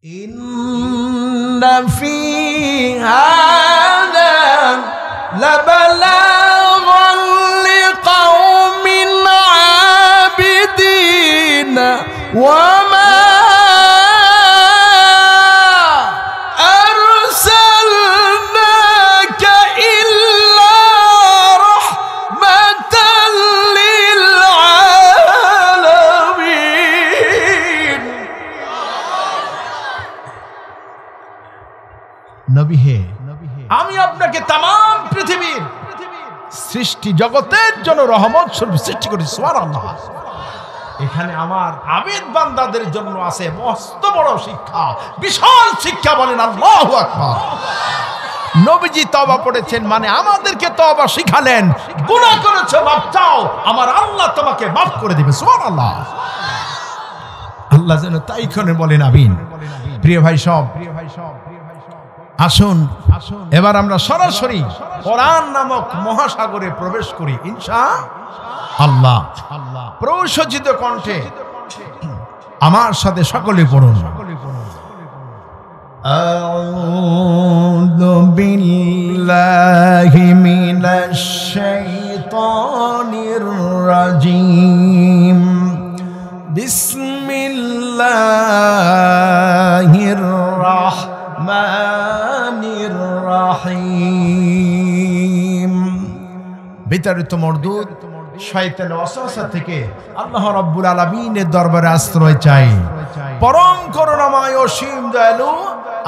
ইন্না ফি হাযা লাবালাগান লিকাওমিন আবিদিন ওয়া মা আরসালনাকা ইল্লা রাহমাতাল লিল আলামিন। নবী হে, আমি আপনাকে তামাম পৃথিবীর সৃষ্টি জগতের জন্য রহমত স্বরূপ সৃষ্টি করেছি। সুবহানাল্লাহ। এখানে আমার আবেদ বান্দাদের জন্য আছে মস্ত বড় শিক্ষা, বিশাল শিক্ষা। বলেন আল্লাহু আকবার। নবীজি তওবা পড়েছেন মানে আমাদেরকে তওবা শিখালেন। গুনাহ করেছো, মাফ চাও, আমার আল্লাহ তোমাকে মাফ করে দিবে। সুবহানাল্লাহ। আল্লাহ যেন তাই করে বলেন আমিন। প্রিয় ভাই সব, আসুন এবার আমরা সরাসরি কোরআন নামক মহাসাগরে প্রবেশ করি ইনশাআল্লাহ। প্রসজ্জিত কণ্ঠে আমার সাথে সকলে পড়ুন। আউযু বিল্লাহি মিনাশ শাইতানির রাজীম। বিসমিল্লাহির রাহমানির রাহিম। বিতাড়িত মরদুদ শয়তানের ওয়াসওয়াসা থেকে আল্লাহ রাব্বুল আলামিনের দরবারে আশ্রয় চাই। পরম করুণাময় ও অসীম দয়ালু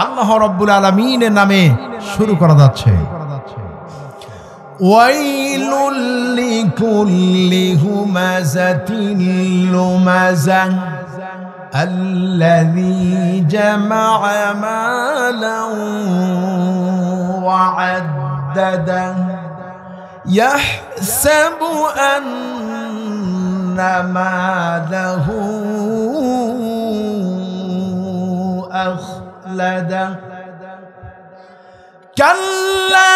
আল্লাহ রাব্বুল আলামিনের নামে শুরু করা যাচ্ছে। ওয়াইলুল লিকুল্লি হুমাযাতিন লুমাযা আল্লাযী জামা'a মালান ওয়া আদ্দাদা يحسب أن ماله أخلده كلا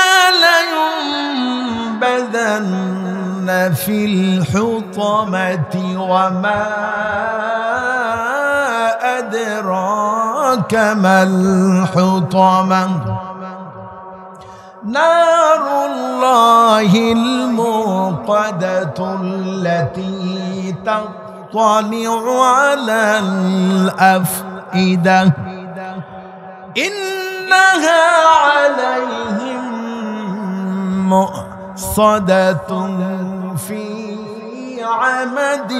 لينبذن في الحطمة وما أدراك ما الحطمة نار الله الموقدة التي تطلع على الأفئدة إنها عليهم مؤصدة في عمد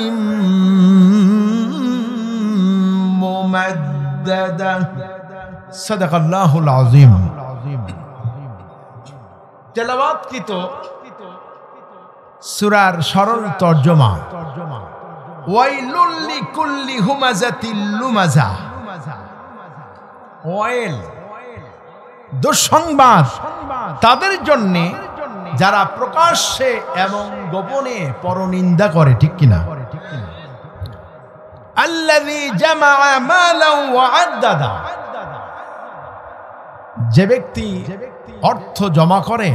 ممددة صدق الله العظيم। তেলাওয়াতকৃত সূরার সরল তরজমা ওয়াইলুল লিকুল্লি হুমাযাতিল লুমাযা। ওয়াইল দুঃসংবাদ তাদের জন্য যারা প্রকাশ্যে এবং গোপনে পরনিন্দা করে, ঠিক কিনা? আল্লাযী জামা'a মালান ওয়া আদ্দাদা। যে ব্যক্তি অর্থ জমা করে,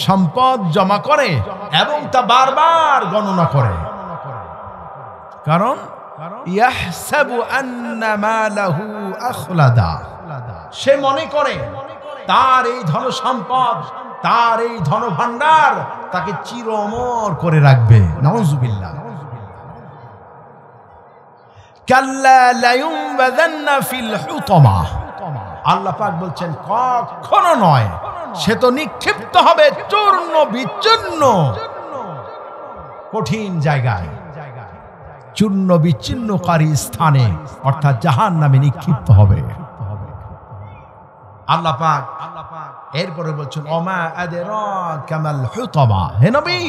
সম্পদ জমা করে এবং তা বারবার গণনা করে। কারণ ইয়াহসাবু আন্না মালাহু আখলাদা। সে মনে করে তার এই ধন সম্পদ, তার এই ধন ভান্ডার তাকে চির অমর করে রাখবে। নাউযুবিল্লাহ। কাল্লা লায়ুনবাযান্না ফিল হুতামা। আল্লাহ পাক বলছেন কখনো নয়, সে তো নিক্ষিপ্ত হবে চূর্ণ বিচূর্ণ কঠিন জায়গায়, চূর্ণ বিচ্ছিন্নকারী স্থানে, অর্থাৎ জাহান্নামে নিক্ষিপ্ত হবে। আল্লাহ পাক এরপরে বলছেন ওমা আদরাকা মাল হুতামা। হে নবী,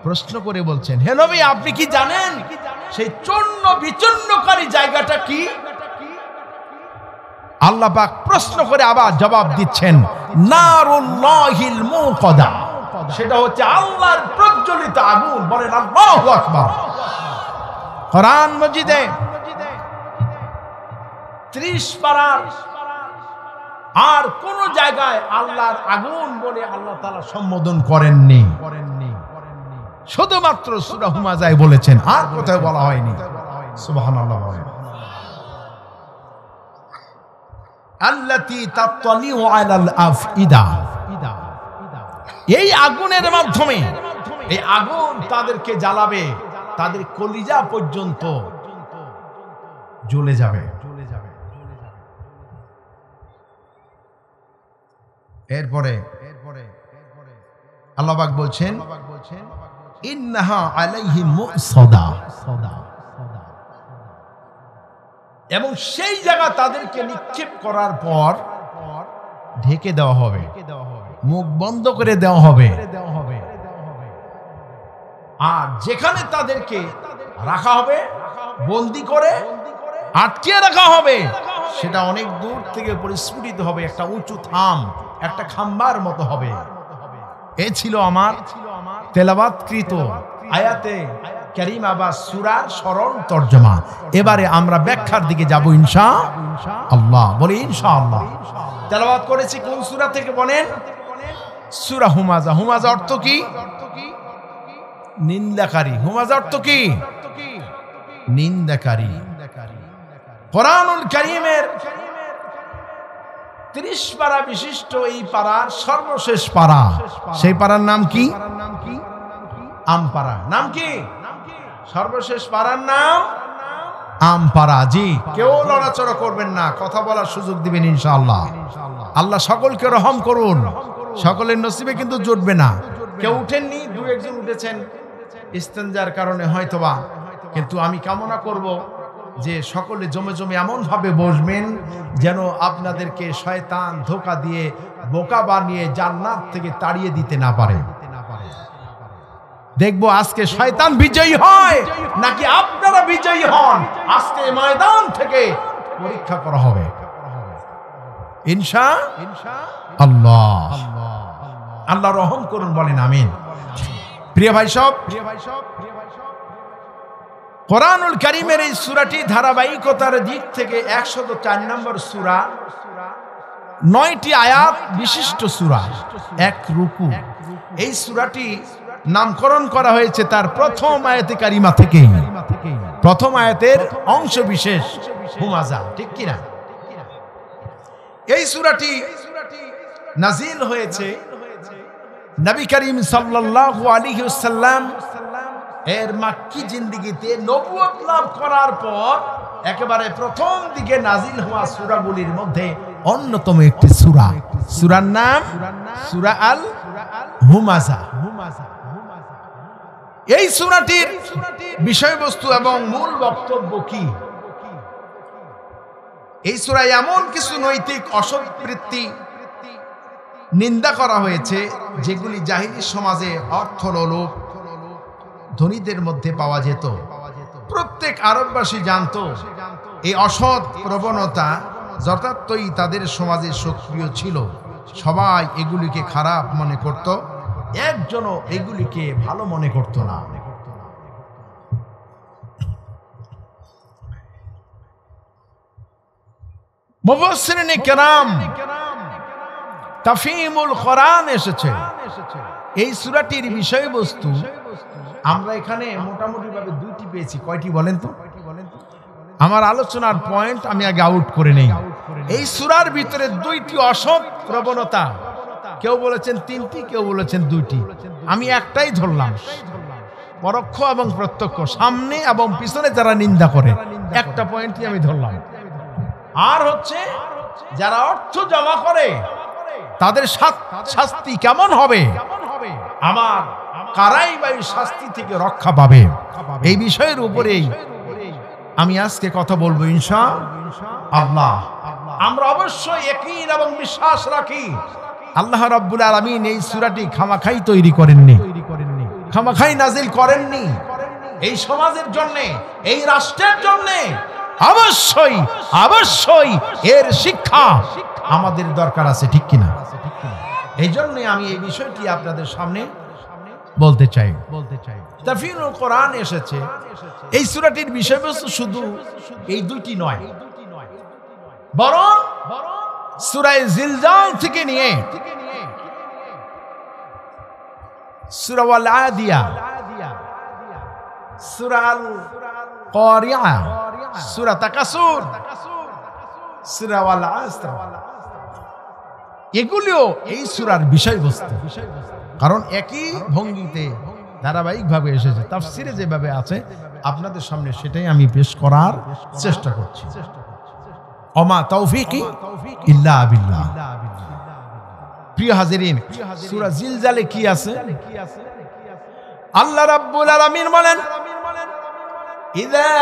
প্রশ্ন করে বলছেন, হে নবী আপনি কি জানেন সেই চূর্ণ বিচূর্ণকারী জায়গাটা কি? আল্লাহ পাক প্রশ্ন করে আবার জবাব দিচ্ছেন নারুল্লাহিল মুকাদা। সেটা হচ্ছে আল্লাহর প্রজ্বলিত আগুন। বলেন আল্লাহু আকবার। কোরআন মাজিদে 30 পারার আর কোন জায়গায় আল্লাহর আগুন বলে আল্লাহ তাআলা সম্বোধন করেননি। শুধুমাত্র সূরা হুমাযায় বলেছেন, আর কোথাও বলা হয়নি। সুবহানাল্লাহ। আল্লাতী তাত্তালিউ আলাল আফইদা, এই আগুনের মাধ্যমে এই আগুন তাদেরকে জ্বালাবে, তাদের কলিজা পর্যন্ত জ্বলে যাবে। এরপরে আল্লাহ পাক বলছেন ইন্নাহা আলাইহিম মুসাদা, এবং সেই জায়গা তাদেরকে নিক্ষেপ করার পর ঢেকে দেওয়া হবে, মুখ বন্ধ করে দেওয়া হবে। আর যেখানে তাদেরকে রাখা হবে, বন্দি করে আটকে রাখা হবে, সেটা অনেক দূর থেকে পরিস্ফুটিত হবে, একটা উঁচু থাম, একটা খাম্বার মতো হবে। এ ছিল আমার তেলাওয়াতকৃত আয়াতে কারিমা বা সূরার সরল তরজমা। এবারে আমরা ব্যাখ্যার দিকে যাব ইনশাআল্লাহ। বলি ইনশাআল্লাহ। তেলাওয়াত করেছি কোন সূরা থেকে বলেন? সূরা হুমাযা। হুমাযা অর্থ কি? নিন্দাকারী। হুমাযা অর্থ কি? নিন্দাকারী। কোরআনুল কারীমের 30 পারা বিশিষ্ট এই পারার সর্বশেষ পারা, সেই পারার নাম কি? আমপারা। নাম কি? সর্বশেষ পারার নাম আমপারা। জি, কেউ লড়াচড়া করবেন না, কথা বলার সুযোগ দিবেন ইনশাআল্লাহ। আল্লাহ সকলকে রহম করুন। সকলের নসিবে কিন্তু জুটবে না। কেউ উঠেননি, দু একজন উঠেছেন ইস্তেনজার কারণে হয়তোবা, কিন্তু আমি কামনা করব যে সকলে জমে জমে এমন ভাবে বসবেন যেন আপনাদেরকে শয়তান ধোঁকা দিয়ে বোকা বানিয়ে জান্নাত থেকে তাড়িয়ে দিতে না পারে। দেখবো আজকে শয়তান বিজয়ী হয় নাকি আপনারা বিজয়ী হন, আজকে ময়দান থেকে পরীক্ষা করা হবে ইনশাআল্লাহ। আল্লাহ রহম করুন, বলেন আমিন। প্রিয় ভাই সব, কোরআনুল কারীমের এই সূরাটি ধারাবাহিকতার দিক থেকে 104 নম্বর সূরা, 9টি আয়াত বিশিষ্ট সূরা, এক রুকু। এই সূরাটি নামকরণ করা হয়েছে তার প্রথম আয়াতে কারিমা থেকেই, প্রথম আয়াতের অংশ বিশেষ হুমাযা, ঠিক কিনা? এই সূরাটি নাজিল হয়েছে নবী করিম সাল্লাল্লাহু আলাইহি ওয়াসাল্লাম এর মাক্কি জিন্দেগিতে নবুয়ত লাভ করার পর একেবারে প্রথম দিকে নাজিল হওয়া সূরাগুলির মধ্যে অন্যতম একটি সূরা। সূরার নাম সূরা আল হুমাযা। এই সূরাটির বিষয়বস্তু এবং মূল বক্তব্য কি? এই সূরায় এমন কিছু নৈতিক অসৎবৃত্তি নিন্দা করা হয়েছে যেগুলি জাহিলি সমাজে অর্থলোলুপ ধনীদের মধ্যে পাওয়া যেত। প্রত্যেক আরববাসী জানতো এই অসৎ প্রবণতা যথার্থই তাদের সমাজে সক্রিয় ছিল। সবাই এগুলিকে খারাপ মনে করত, একজনও এগুলিকে ভালো মনে করত না। মুফাসসিরিন কেরাম তাফহিমুল কোরআন এসেছে। এই সূরাটির বিষয়বস্তু আমরা এখানে মোটামুটি ভাবে দুইটি পেয়েছি। কয়টি বলেন তো? আমার আলোচনার পয়েন্ট আমি আগে আউট করে নেই। এই সূরার ভিতরে দুইটি অসৎ প্রবণতা, কেউ বলেছেন তিনটি, কেউ বলেছেন দুইটি, আমি একটাই ধরলাম। পরোক্ষ এবং প্রত্যক্ষ, সামনে এবং পিছনে যারা নিন্দা করে, একটা পয়েন্টই আমি ধরলাম। আর হচ্ছে যারা অর্থ জমা করে তাদের শাস্তি কেমন হবে, আমার কারাই বা শাস্তি থেকে রক্ষা পাবে, এই বিষয়ের উপরেই আমি আজকে কথা বলবো ইনশাআল্লাহ। আমরা অবশ্যই ইয়াকিন এবং বিশ্বাস রাখি আল্লাহ রাব্বুল আলামিন এই সূরাটি খামাখাই তৈরি করেননি, খামাখাই নাজিল করেননি। এই সমাজের জন্য, এই রাষ্ট্রের জন্য অবশ্যই অবশ্যই এর শিক্ষা আমাদের দরকার আছে, ঠিক কিনা? এই জন্য আমি এই বিষয়টি আপনাদের সামনে বলতে চাই। তাফসীরুল কোরআন এসেছে। এই সূরাটির বিষয়বস্তু শুধু এই দুইটি নয়, বরং সূরা জিলজাল থেকে নিয়ে সূরা আল আদিয়া, সূরা আল কারিয়া, সূরা তাকাসুর, সূরা ওয়াল আসর, এগুলিও এই সূরার বিষয়বস্তু। কারণ একই ভঙ্গিতে ধারাবাহিকভাবে এসেছে, তাফসিরে যেভাবে আছে আপনাদের সামনে সেটাই আমি পেশ করার চেষ্টা করছি। ওমা তাওফীকি ইল্লা বিল্লাহ। প্রিয় হাজিরিন, সূরা জিলজালে কি আছে? আল্লাহ রাব্বুল আলামিন বলেন, ইযা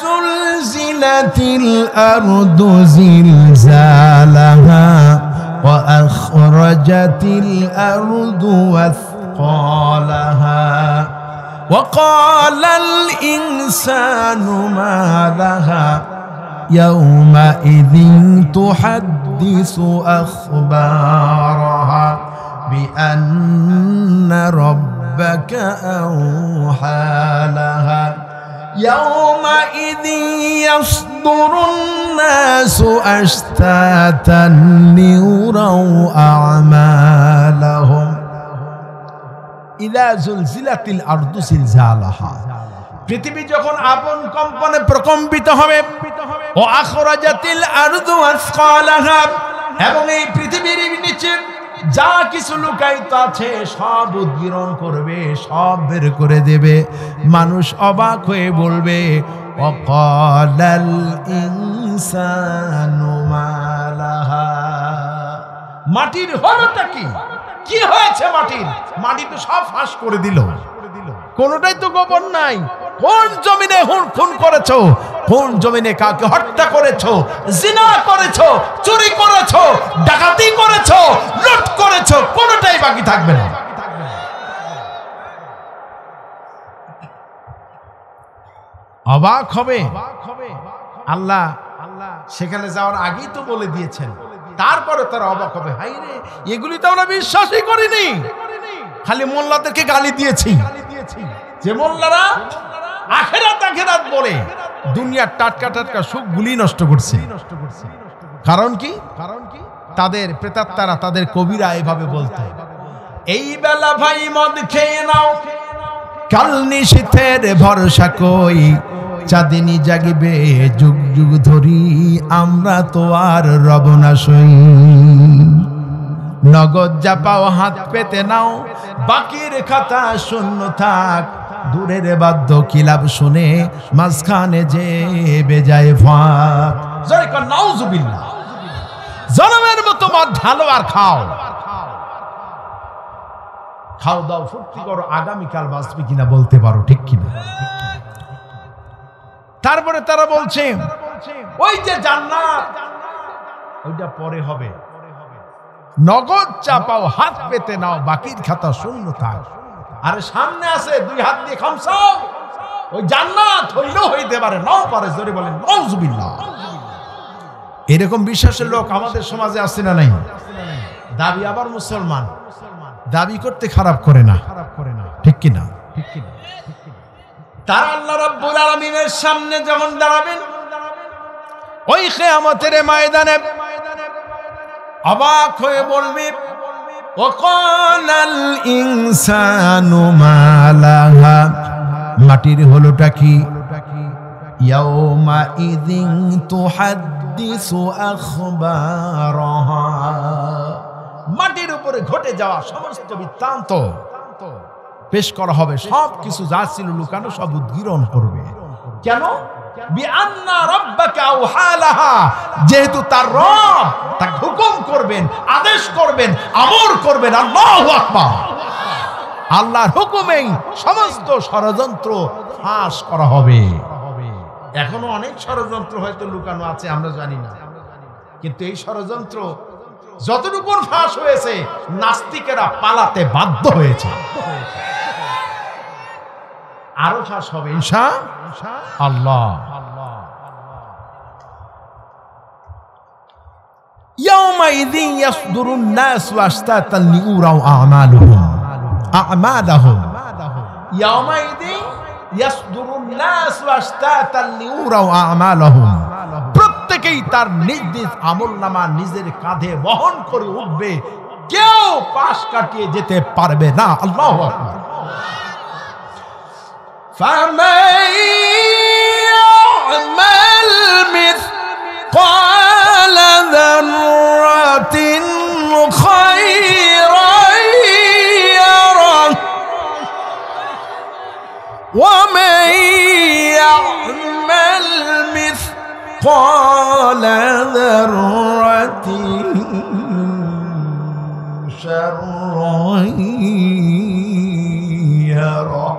যুলজিলাতিল আরদু জিলজালাহা ওয়া আখরাজাতিল আরদু ওয়াসকালাহা ওয়া ক্বালাল ইনসানু মা লাহা ইয়াওমাইযিন তুহাদ্দিসু আখবারাহা বিআন্না রাব্বাকা আওহা লাহা ইয়াওমাইযিন ইয়াসদুরুন নাসু আশতাতান লিউরাউ আমালাহুম ইযা যুলজিলাতিল আরদু জিলজালাহা। পৃথিবী যখন আপন কম্পনে প্রকম্পিত হবে, ও আখরাজাতিল আরদু আসকালাহা, এবং এই পৃথিবীর নিচে যা কিছু লুকায়িত আছে সব উদ্গীরণ করবে, সব বের করে দেবে। মানুষ অবাক হয়ে বলবে, ওয়াকালাল ইনসানু মা লাহা। মাটির হলোটা কি? কি হয়েছে মাটির? মাটি তো সব ফাঁস করে দিল, কোনটাই তো গোপন নাই। কোন জমিনে খুন করেছো, কোন জমিনে কাকে হত্যা করেছো, জিনা করেছো, চুরি করেছো, ডাকাতি করেছো, লুট করেছো, কোনটাই বাকি থাকবে না। অবাক হবে আল্লাহ সেখানে যাওয়ার আগেই তো বলে দিয়েছেন, তারপরে তারা অবাক হবে, হাই রে, এগুলি তো আমরা বিশ্বাসই করিনি, খালি মোল্লাদেরকে গালি দিয়েছি। যে মোল্লারা আখেরাত আখেরাত বলে দুনিয়ার টাটকা টাটকা সুখগুলি নষ্ট করছে। কারণ কি? তাদের প্রেতাত্মারা, তাদের কবিরা এভাবে বলতো, এই বেলা ভাই মদ খেয়ে নাও, কাল নিশীথের ভরসা কই, চাঁদিনী জাগিবে যুগ যুগ ধরি, আমরা তো আর রব না সই। নগদ যা পাও হাত পেতে নাও, বাকির খাতা শূন্য থাক, দূরের বাদ্য কিলাব শুনে মাঝখানে যে বেজায় ফাঁক। জয় কর নাউজুবিল্লাহ। জনমের মতো মদ ঢালো আর খাও, খাও দাও ফুর্তি করো, আগামীকাল বাঁচবে কিনা বলতে পারো, ঠিক কিনা? তারপরে তারা বলছে, ওই যে জান্নাত ওইটা পরে হবে, নগদ চাপাও হাত পেতে নাও, বাকির খাতা শূন্য থাক। আরে সামনে আছে, দুই হাত দিয়ে খামসাও, ওই জান্নাত হইলেও হইতে পারে, নাও পারে। জোরে বলেন নাউজুবিল্লাহ। এরকম বিশ্বাসের লোক আমাদের সমাজে আছে না নাই? দাবি আবার মুসলমান, দাবি করতে খারাপ করে না, ঠিক কিনা? তারা আল্লাহ রাব্বুল আলামিনের সামনে যখন দাঁড়াবেন ওই কিয়ামতের ময়দানে, অবাক হয়ে বলবে, ওয়াকালাল ইনসানু মা লাহা, মাটির হলোটা কি? ইয়াওমাইযিন তুহাদ্দিসু আখবারাহা, মাটির উপরে ঘটে যাওয়া সমস্ত বৃত্তান্ত পেশ করা হবে, সব কিছু যা ছিল লুকানো সব উদ্গীরণ করবে। কেন? বিআন্না রাব্বাকা আওহা লাহা, যেহেতু তার রব তাকে হুকুম করবেন, আদেশ করবেন, আমর করবেন। আল্লাহু আকবার। আল্লাহর হুকুমেই সমস্ত ষড়যন্ত্র ফাঁস করা হবে। এখনো অনেক ষড়যন্ত্র হয়তো লুকানো আছে, আমরা জানি না, কিন্তু এই ষড়যন্ত্র যতটুকু ফাঁস হয়েছে, নাস্তিকেরা পালাতে বাধ্য হয়েছে, আরো ফাঁস হবে ইনশাআল্লাহ। ইয়াওমাইযিন ইয়াসদুরুন নাসু আশতাতান লিউরাউ আমালাহুম। ইয়াওমাইযিন ইয়াসদুরুন নাসু আশতাতান লিউরাউ আমালাহুম, প্রত্যেকেই তার নিজ নিজ আমলনামা নিজের কাঁধে বহন করে উঠবে, কেউ পাশ কাটিয়ে যেতে পারবে না। আল্লাহু আকবার। فمن يعمل مثقال ومن يعمل مثقال ذرة شرا يره।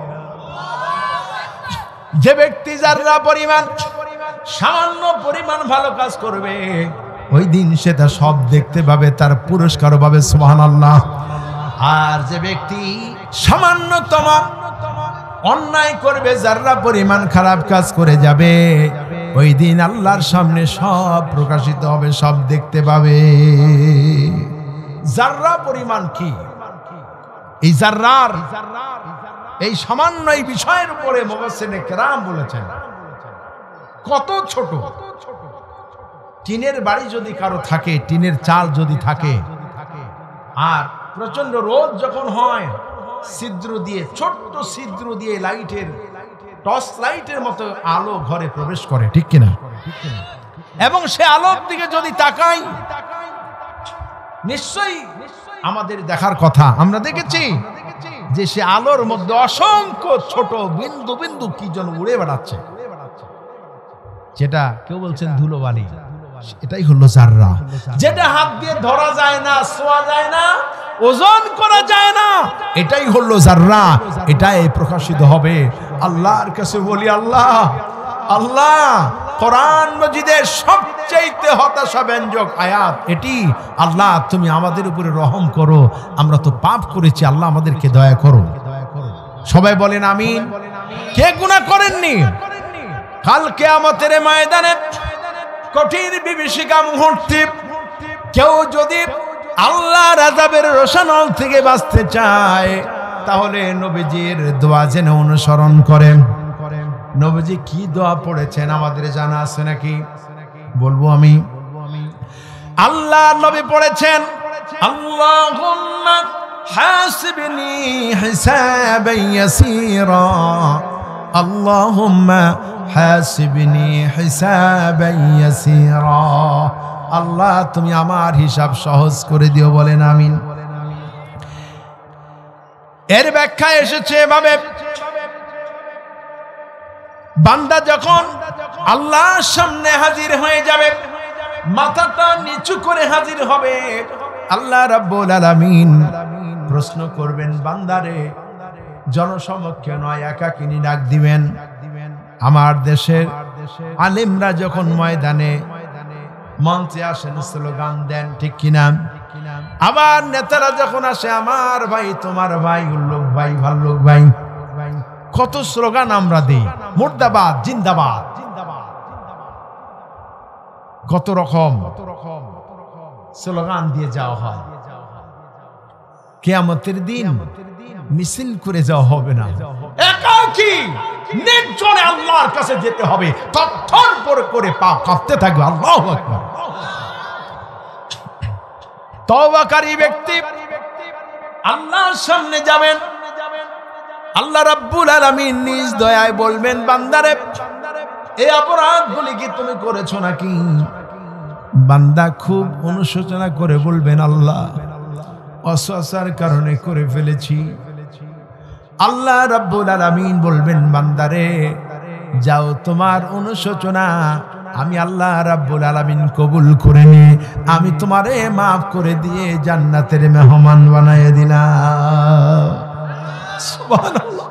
যে ব্যক্তি যারা পরিমাণ সামান্য পরিমাণ ভালো কাজ করবে ওই দিন সেটা সব দেখতে পাবে, তার পুরস্কার পাবে সুবহানাল্লাহ। আর যে ব্যক্তি সামান্যতম অন্যায় করবে, যারা পরিমাণ খারাপ কাজ করে যাবে, ওই দিন আল্লাহর সামনে সব প্রকাশিত হবে, সব দেখতে পাবে। যারা পরিমাণ কি? এই জাররার এই সামান্য এই বিষয়ের উপরে মুফাসসিরিনে কেরাম বলেছেন কত ছোট। টিনের বাড়ি যদি কারো থাকে, টিনের চাল যদি থাকে, আর প্রচন্ড রোদ যখন হয়, ছিদ্র দিয়ে, ছোট্ট ছিদ্র দিয়ে লাইটের, টর্চ লাইটের মতো আলো ঘরে প্রবেশ করে, ঠিক কিনা? এবং সে আলোর দিকে যদি তাকাই, নিশ্চয়ই আমাদের দেখার কথা, আমরা দেখেছি যে সে আলোর মধ্যে অসংখ্য ছোট বিন্দু বিন্দু কি যেন উড়ে বেড়াচ্ছে, যেটা কেউ বলছেন ধুলোবালি, এটাই হলো জাররা। যেটা হাত দিয়ে ধরা যায় না, ছোঁয়া যায় না, ওজন করা যায় না, এটাই হলো জাররা। এটাই প্রকাশিত হবে। আল্লাহর কাছে বলি, আল্লাহ আল্লাহ, কোরআন মাজিদের সবচেয়ে হতাশাব্যঞ্জক আয়াত এটি। আল্লাহ তুমি আমাদের উপরে রহম করো, আমরা তো পাপ করেছি, আল্লাহ আমাদেরকে দয়া করো। সবাই বলেন আমিন। কে গুনাহ করেননি? কাল কিয়ামতের ময়দানে কঠিন বিভীষিকা মুহূর্তে কেউ যদি আল্লাহর আযাবের রোশানল থেকে বাঁচতে চায়, তাহলে নবীজির দোয়া যেন অনুসরণ করেন। নবীজি কি দোয়া পড়েছেন আমাদের জানা আছে নাকি? বলবো আমি। আল্লাহ নবী পড়েছেন, আল্লাহুম্মা হাসিবনি হিসাবান ইয়াসীরা, আল্লাহুম্মা হাসিবনি হিসাবান ইয়াসীরা। আল্লাহ তুমি আমার হিসাব সহজ করে দিও, বলেন আমিন। এর ব্যাখ্যা এসেছে এভাবে, বান্দা যখন আল্লাহর সামনে হাজির হয়ে যাবে, মাথাটা নিচু করে হাজির হবে, আল্লাহ রাব্বুল আলামিন প্রশ্ন করবেন, বান্দারে জনসমক্ষে নয়, একাকিনী ডাক দিবেন। আমার দেশের আলেমরা যখন ময়দানে মঞ্চে আসেন, স্লোগান দেন, ঠিক কিনা? আবার নেতারা যখন আসে, আমার ভাই, তোমার ভাই, উল্লুক ভাই, ভাল্লুক ভাই, কত স্লোগান আমরা দিই, মুর্দাবাদ, জিন্দাবাদ, কত রকম স্লোগান দিয়ে যাওয়া হয়। কিয়ামতের দিন মিছিল করে যাওয়া হবে না, একাকী নির্জনে আল্লাহর কাছে যেতে হবে, থরথর করে পা কাঁপতে থাকবে। আল্লাহু আকবার। তওবাকারী ব্যক্তি আল্লাহর সামনে যাবেন, আল্লাহ রাব্বুল আলামিন নিজ দয়ায় বলবেন, বান্দারে এই অপরাধগুলি কি তুমি করেছো নাকি? বান্দা খুব অনুশোচনা করে বলবেন, আল্লাহ অসসার কারণে করে ফেলেছি। আল্লাহ রাব্বুল আলামিন বলবেন, বান্দারে যাও, তোমার অনুশোচনা আমি আল্লাহ রাব্বুল আলামিন কবুল করে নি, আমি তোমারে মাফ করে দিয়ে জান্নাতের মেহমান বানায় দিলাম। সুবহানাল্লাহ,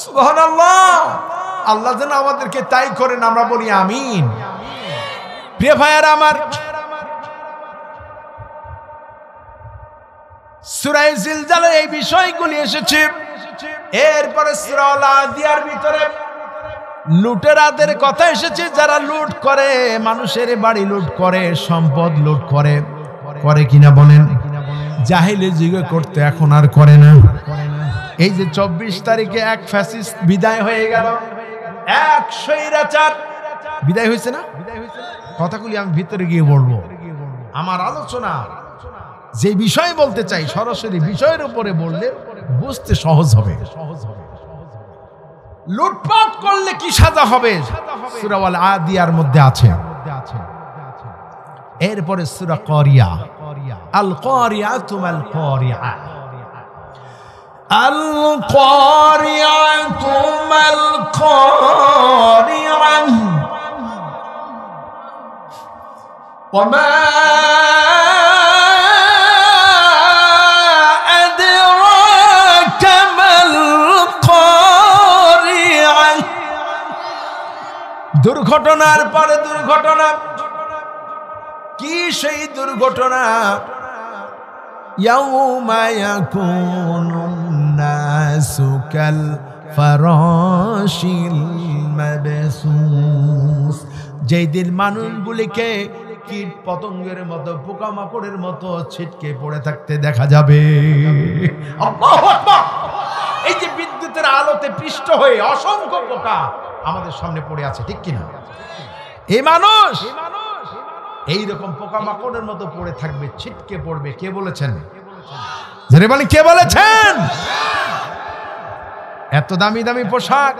সুবহানাল্লাহ। আল্লাহ যেন আমাদেরকে তাই করেন, আমরা বলি আমিন। প্রিয় ভাইয়ারা আমার, সূরা জিলজালে এই বিষয়গুলি এসেছে। এরপরে সূরা আল আদিয়ার ভিতরে লুটেরাদের কথা এসেছে, যারা লুট করে, মানুষের বাড়ি লুট করে, সম্পদ লুট করে, করে কিনা বলেন? জাহেলি যুগে করতে, এখন আর করে না। এই যে 24 তারিখে এক ফ্যাসিস্ট বিদায় হয়ে গেল, এক স্বৈরাচার বিদায় হয়েছে না? কথাগুলি আমি ভিতরে গিয়ে বলবো। আমার আলোচনা যে বিষয় বলতে চাই, সরাসরি বিষয়ের উপরে বললে বুঝতে সহজ হবে। লুটপাট করলে কি সাজা হবে? সূরা আল আদিয়ার মধ্যে আছে। এরপরে সূরা কারিয়া, আল কারিয়াতু মাল কারিয়া। আল কারিআতু মাল কারিআ ওয়া মা আদরাকা মাল কারিআ। দুর্ঘটনার পরে দুর্ঘটনা। কি সেই দুর্ঘটনা? ইয়াউমা ইয়াকুনুন নাসু কাল ফারাশিল মাবসুস। যেই দিন মানুষগুলিকে কীট পতঙ্গের মতো, পোকামাকড়ের মতো ছিটকে পড়ে থাকতে দেখা যাবে। আল্লাহু আকবার। এই যে বিদ্যুতের আলোতে পৃষ্ঠ হয়ে অসংখ্য পোকা আমাদের সামনে পড়ে আছে, ঠিক কিনা? এই মানুষ এইরকম পোকামাকড়ের মতো পড়ে থাকবে, ছিটকে পড়বে। কে বলেছেন? জোরে বলেন, কে বলেছেন? এত দামি দামি পোশাক,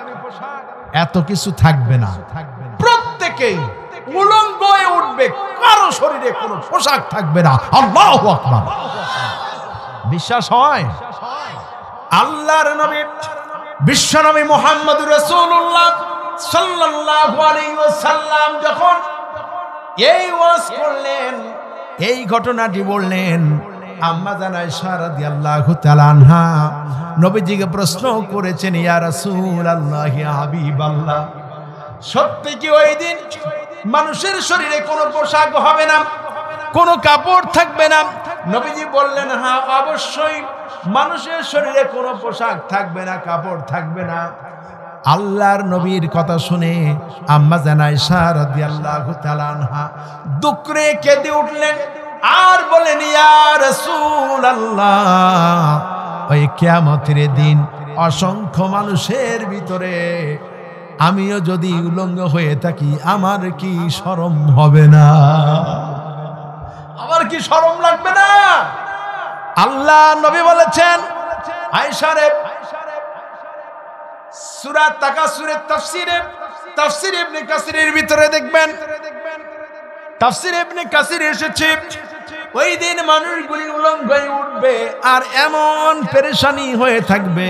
এত কিছু থাকবে না, প্রত্যেকেই উলঙ্গ হয়ে উঠবে, কারো শরীরে কোনো পোশাক থাকবে না। আল্লাহু আকবার। বিশ্বাস হয়? আল্লাহর নবী বিশ্বনবী মুহাম্মদুর রাসূলুল্লাহ সাল্লাল্লাহু আলাইহি ওয়াসাল্লাম যখন এই ওয়াজ করলেন, এই ঘটনাটি বললেন, আম্মা জান আয়েশা রাদিয়াল্লাহু তাআলা আনহা নবীজিকে প্রশ্ন করেছেন, ইয়া রাসূলুল্লাহ, ইয়া হাবিবাল্লাহ, সত্যি কি ওই দিন মানুষের শরীরে কোনো পোশাক হবে না, কোনো কাপড় থাকবে না? নবীজি বললেন, হ্যাঁ অবশ্যই, মানুষের শরীরে কোনো পোশাক থাকবে না, কাপড় থাকবে না। আল্লাহর নবীর কথা শুনে আম্মা জান আয়েশা রাদিয়াল্লাহু তাআলা আনহা দুঃখে কেঁদে উঠলেন আর বলেন, ইয়া রাসূলুল্লাহ, ওই কিয়ামতের দিন অসংখ্য মানুষের ভিতরে আমিও যদি উলঙ্গ হয়ে থাকি, আমার কি শরম হবে না? আমার কি শরম লাগবে না? আল্লাহ নবী বলেছেন, আয়েশা রে, সূরা তাকাসুরের তাফসীর ইবনে কাসিরের ভিতরে দেখবেন, তাফসীর ইবনে কাসির এসেছে, ওই দিন মানুষগুলি উলঙ্গ হয়ে উঠবে আর এমন পেরেশানি হয়ে থাকবে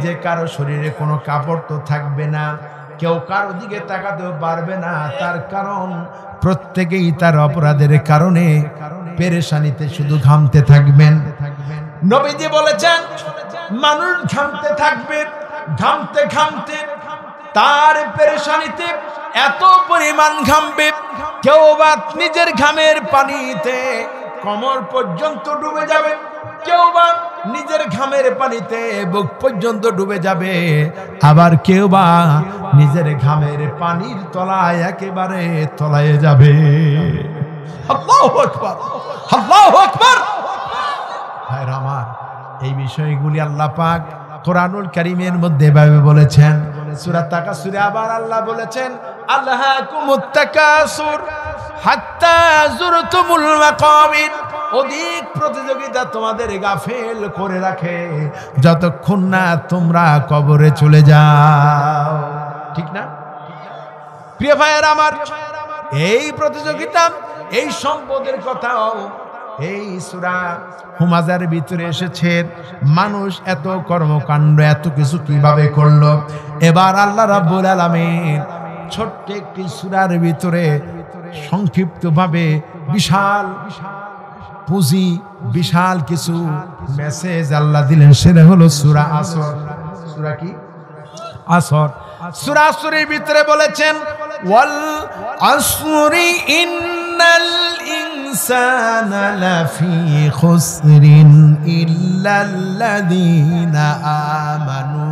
যে কারো শরীরে কোনো কাপড় তো থাকবে না, কেউ কারো দিকে তাকাতেও পারবে না। তার কারণ প্রত্যেকেই তার অপরাধের কারণে পেরেশানিতে শুধু ঘামতে থাকবেন। নবীজি বলেছেন, মানুষ ঘামতে থাকবে, ঘামতে ঘামতে তার পেরেশানিতে এত পরিমাণ ঘামবে, কেউ বা নিজের ঘামের পানিতে কোমর পর্যন্ত ডুবে যাবে, কেউ বা নিজের ঘামের পানিতে বুক পর্যন্ত ডুবে যাবে, আবার কেউ বা নিজের ঘামের পানির তলায় একেবারে তলায় যাবে। আল্লাহু আকবার, আল্লাহু আকবার। ভাইরা আমার, এই বিষয়গুলি আল্লাহ পাক কোরআনুল কারীমের মধ্যে এভাবে বলেছেন। সূরা তাকাসুরে আবার আল্লাহ বলেছেন, আলহাকুমুত তাকাসুর হাত্তা যুরতুমুল মাকাবির। অধিক প্রতিযোগিতা তোমাদের গাফেল করে রাখে যতক্ষণ না তোমরা কবরে চলে যাও, ঠিক না? প্রিয় ভাইয়েরা আমার, এই প্রতিযোগিতা, এই সম্পদের কথাও এই সূরা হুমাজার ভিতরে এসেছে। মানুষ এত কর্মকাণ্ড, এত কিছু কিভাবে করলো? এবার আল্লাহ রাব্বুল আলামিন ছোট্ট একটি সূরার ভিতরে সংক্ষিপ্তভাবে বিশাল পুঁজি, বিশাল কিছু মেসেজ আল্লাহ দিলেন। সেটা হলো সূরা আসর। সূরা কি? আসর। সূরা আসরের ভিতরে বলেছেন, ওয়াল আসরি ইন্নাল ইনসানা লাফি খুসরিন ইল্লাল্লাযীনা আমানু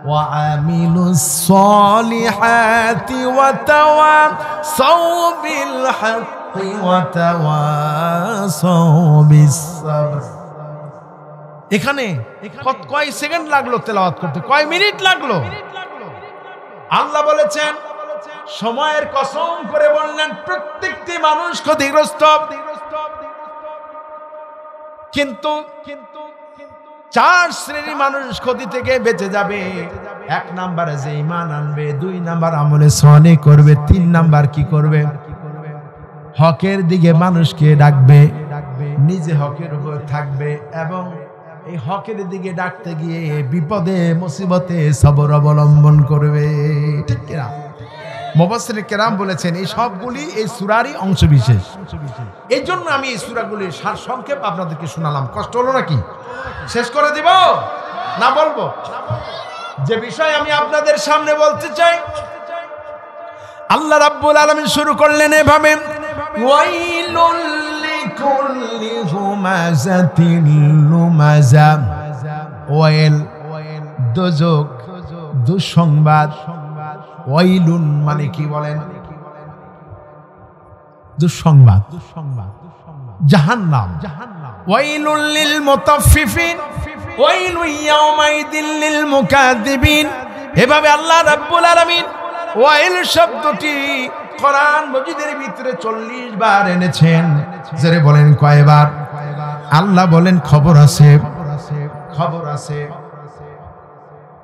ওয়া আমিলুস সলিহাতি ওয়া তাওয়াসাউ বিল হাক্কি ওয়া তাওয়াসাউ বিস সাবর। এখানে কয় সেকেন্ড লাগলো তেলাওয়াত করতে? কয় মিনিট লাগলো? আল্লাহ বলেছেন, সময়ের কসম করে বললেন, প্রত্যেকটি মানুষ ক্ষতিগ্রস্ত, কিন্তু চার শ্রেণী মানুষ ক্ষতি থেকে বেঁচে যাবে। এক নাম্বারে যে ঈমান আনবে, দুই নাম্বার আমলে সালেহ করবে, তিন নাম্বার কি করবে? হকের দিকে মানুষকে ডাকবে, নিজে হকের উপর থাকবে এবং এই হকের দিকে ডাকতে গিয়ে বিপদে মুসিবতে সবর অবলম্বন করবে। ঠিক কিনা? মুফাসসির কেরাম বলেছেন এই সবগুলি এই সূরারই অংশবিশেষ। এই জন্য আমি এই সূরাগুলির সারসংক্ষেপ আপনাদেরকে শোনালাম। কষ্ট হলো নাকি? শেষ করে দিব না বলবো? যে বিষয় আমি আপনাদের সামনে বলতে চাই, আল্লাহ রাব্বুল আলামিন শুরু করলেন এভাবে, ওয়াইলুল লিকুল্লি হুমাযাতিল লুমাযা। ওয়াইল দোজখ, দুঃসংবাদ। ওয়াইলুন মানে কি বলেন? দুঃসংবাদ, জাহান্নাম। ওয়াইলুল লিল মুতাফফিফিন ওয়াইলুন ইয়াউমাইদিল লিল মুকাদ্দিবিন। এভাবে আল্লাহ রাব্বুল আলামিন ওয়াইল শব্দটি কোরআন মাজিদের ভিতরে 40 বার এনেছেন। যারা বলেন কয়বার? আল্লাহ বলেন খবর আছে, খবর আছে,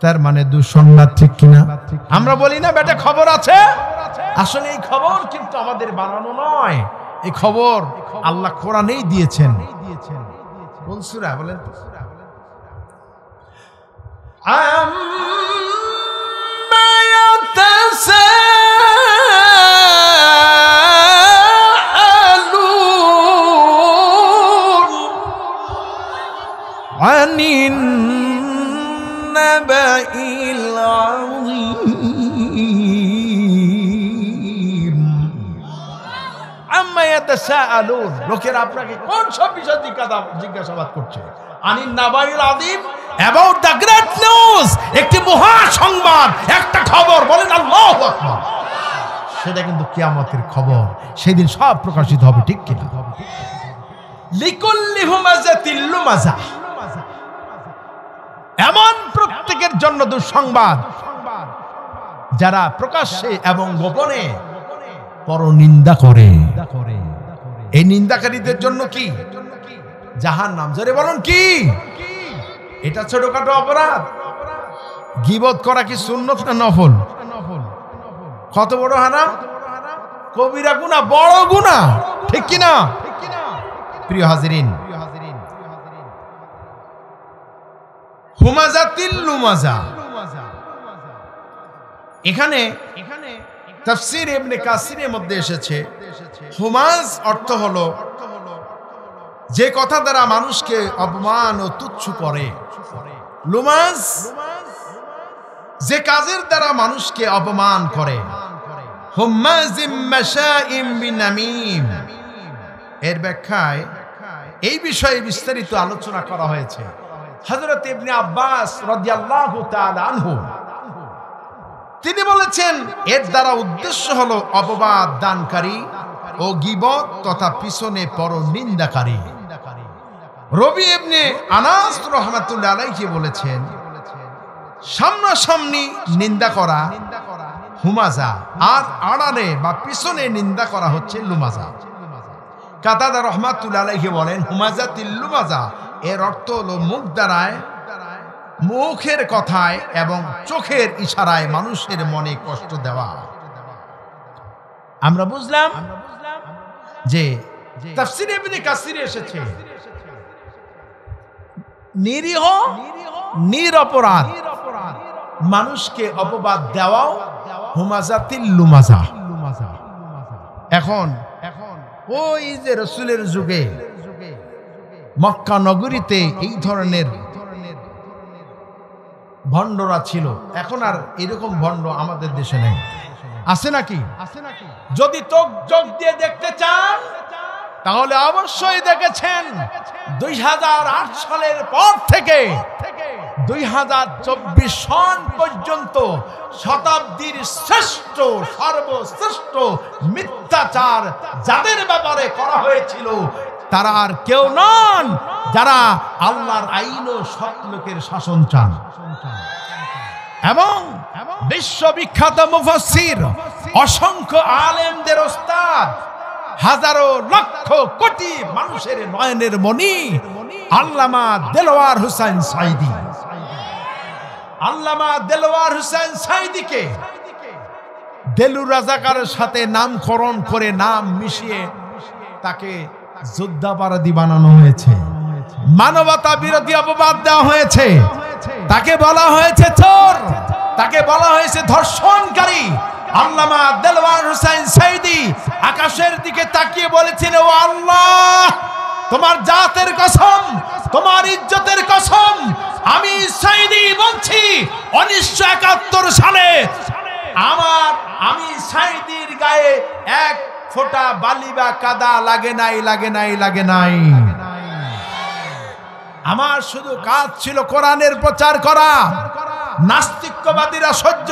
তার মানে দুঃসংবাদ। ঠিক কিনা? আমরা বলি না বেটা খবর আছে, আসলে এই খবর কিন্তু আমাদের বানানো নয়। এই খবর আল্লাহ কোরআনেই দিয়েছেন। কোন সূরা বলেন? আম্মা ইয়াতাসাআলুন আনিন নাবাইল আযীম। আম্মা ইয়াতাসাআলুন, লোকেরা আপনাকে কোন সব বিষয় জিজ্ঞাসাবাদ করছে? আনিন নাবাইল আযীম, অ্যাবাউট দ্য গ্রেট নিউজ, একটি মহা সংবাদ, একটা খবর। বলেন আল্লাহু আকবার। সেটা কিন্তু কিয়ামতের খবর, সেদিন সব প্রকাশিত হবে। ঠিক কিনা? লিকুল্লি হুমাযাতিল লুমাযা, এমন প্রত্যেকের জন্য দুঃসংবাদ যারা প্রকাশ্যে এবং গোপনে পরনিন্দা করে। এই নিন্দাকারীদের জন্য কি? জাহান্নাম। জোরে বলুন কি? এটা ছোটখাটো অপরাধ। গীবত করা কি সুন্নত না নফল? কত বড় হারাম! কবিরা গুনাহ, বড় গুনাহ। ঠিক কিনা? প্রিয় হাজিরিন, হুমাযাতিল লুমাযা, এখানে তাফসীর ইবনে কাসিরের মধ্যে এসেছে হুমাজ অর্থ হলো যে কথা দ্বারা মানুষকে অপমান ও তুচ্ছ করে। লুমাজ যে কাজের দ্বারা মানুষকে অপমান করে। হুম্মাজিম মাশাইম বিনামিম, এর ব্যাখ্যায় এই বিষয়ে বিস্তারিত আলোচনা করা হয়েছে। হযরত ইবনে আব্বাস রাদিয়াল্লাহু তাআলা আনহু তিনি বলেছেন এর দ্বারা উদ্দেশ্য হলো অপবাদ দানকারী ও গীবত তথা পিছনে পরনিন্দাকারী। রবি ইবনে আনাস রাহমাতুল্লাহ আলাইহি বলেছেন সামনাসামনি নিন্দা করা হুমাযা, আর আড়ালে বা পিছনে নিন্দা করা হচ্ছে লুমাযা। কাতাদা রাহমাতুল্লাহ আলাইহি বলেন হুমাযাতিল লুমাযা এর অর্থ হলো মুখ দ্বারায়, মুখের কথায় এবং চোখের ইশারায় মানুষের মনে কষ্ট দেওয়া। আমরা বুঝলাম যে তাফসীর ইবনে কাসিরে এসেছে নিরীহ নিরপরাধ মানুষকে অপবাদ দেওয়াও হুমাযাতিল লুমাযা। এখন ওই যে রাসূলের যুগে মক্কা নগরীতে এই ধরনের ভণ্ডরা ছিল, এখন আর এরকম ভণ্ড আমাদের দেশে নেই। আছে নাকি? যদি চোখ দিয়ে দেখতে চান তাহলে অবশ্যই দেখেছেন 2008 সালের পর থেকে 2024 সন পর্যন্ত শতাব্দীর শ্রেষ্ঠ সর্বশ্রেষ্ঠ মিথ্যাচার যাদের ব্যাপারে করা হয়েছিল তারা আর কেউ নন যারা আল্লাহর আইন ও সৎ লোকের শাসন চান। এবং বিশ্ববিখ্যাত মুফাসসির, অসংখ্য আলেমদের ওস্তাদ, হাজারো লক্ষ কোটি মানুষের নয়নের মণি আল্লামা দেলোয়ার হোসেন সাঈদী। আল্লামা দেলোয়ার হোসেন সাঈদীকে দেলুর রাজাকারের সাথে নামকরণ করে নাম মিশিয়ে তাকে যোদ্ধাপরাধী বানানো হয়েছে। মানবতা বিরোধী অপবাদ দেওয়া হয়েছে, তাকে বলা হয়েছে চোর, তাকে বলা হয়েছে ধর্ষণকারী। আল্লামা দেলওয়ার হোসেন সাইদি আকাশের দিকে তাকিয়ে বলেছেন, ও আল্লাহ, তোমার জাতের কসম, তোমার ইজ্জতের কসম, আমি সাইদি বলছি 1971 সালে আমি সাইদির গায়ে এক ফোঁটা বালি বা কাদা লাগে নাই। আমার শুধু কাজ ছিল কোরআনের প্রচার করা। নাস্তিকবাদীরা সহ্য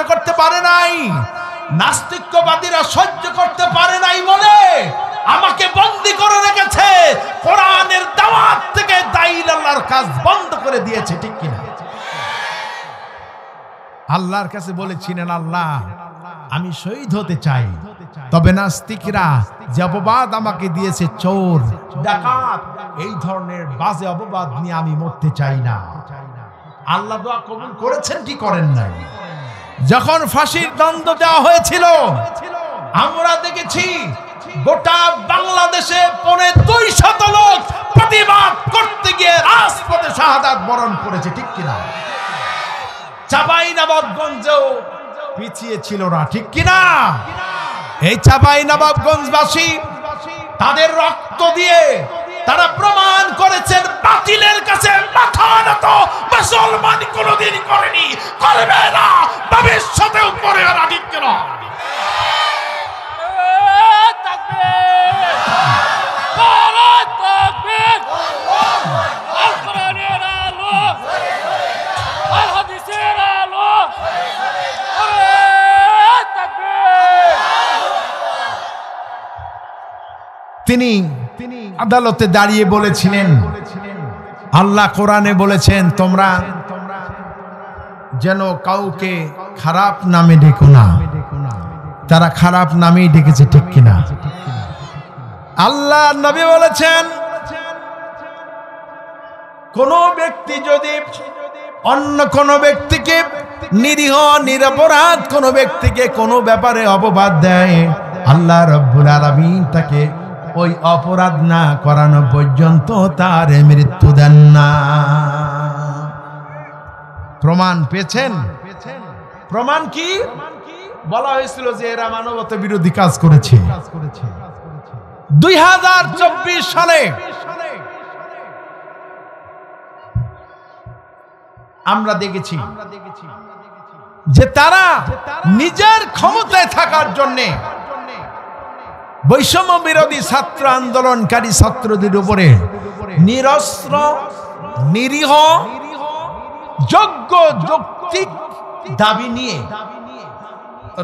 করতে পারে নাই বলে আমাকে বন্দী করে রেখেছে, কোরআনের দাওয়াত থেকে দাঈল আল্লাহর কাজ বন্ধ করে দিয়েছে, ঠিক কিনা? আল্লাহর কাছে বলেছিলেন, আল্লাহ, আমি শহীদ হতে চাই, তবে নাস্তিকরা যে অপবাদ আমাকে দিয়েছে, চোর, ডাকাত, এই ধরনের বাজে অপবাদ নিয়ে আমি মরতে চাই না। আল্লাহ দোয়া কবুল করেছেন কি করেন নাই? যখন ফাঁসির দণ্ড দেওয়া হয়েছিল, আমরা দেখেছি গোটা বাংলাদেশে 250 লোক প্রতিবাদ করতে গিয়ে রাজপথে শাহাদাত বরণ করেছে, ঠিক কিনা? চাঁপাইনবাবগঞ্জেও পিছিয়ে ছিল না, ঠিক কিনা? এই চাঁপাইনবাবগঞ্জবাসী তাদের রক্ত দিয়ে তারা প্রমাণ করেছেন বাতিলের কাছে মাথা নত মুসলমান কোনোদিন করেনি, করবে না, ভবিষ্যতেও করবে না, ঠিক কিনা? তিনি আদালতে দাঁড়িয়ে বলেছিলেন, আল্লাহ কোরআনে বলেছেন, তোমরা যেন কাউকে খারাপ নামে ডেকো না। তারা খারাপ নামেই ডেকেছে, ঠিক কিনা? আল্লাহ নবী বলেছেন, কোন ব্যক্তি যদি অন্য কোন ব্যক্তিকে, নিরীহ নিরপরাধ কোন ব্যক্তিকে কোন ব্যাপারে অপবাদ দেয়, আল্লাহ রাব্বুল আলামিন তাকে ওই অপরাধ না করানো পর্যন্ত তার মৃত্যু দেন না। প্রমাণ পেয়েছেন? প্রমাণ কি? বলা হয়েছিল যে এরা মানবতা বিরোধী কাজ করেছে। 2024 সালে আমরা দেখেছি যে তারা নিজের ক্ষমতায় থাকার জন্য বৈষম্য বিরোধী ছাত্র আন্দোলনকারী ছাত্রদের উপরে নিরস্ত্র, নিরীহ, যোগ্য যৌক্তিক দাবি নিয়ে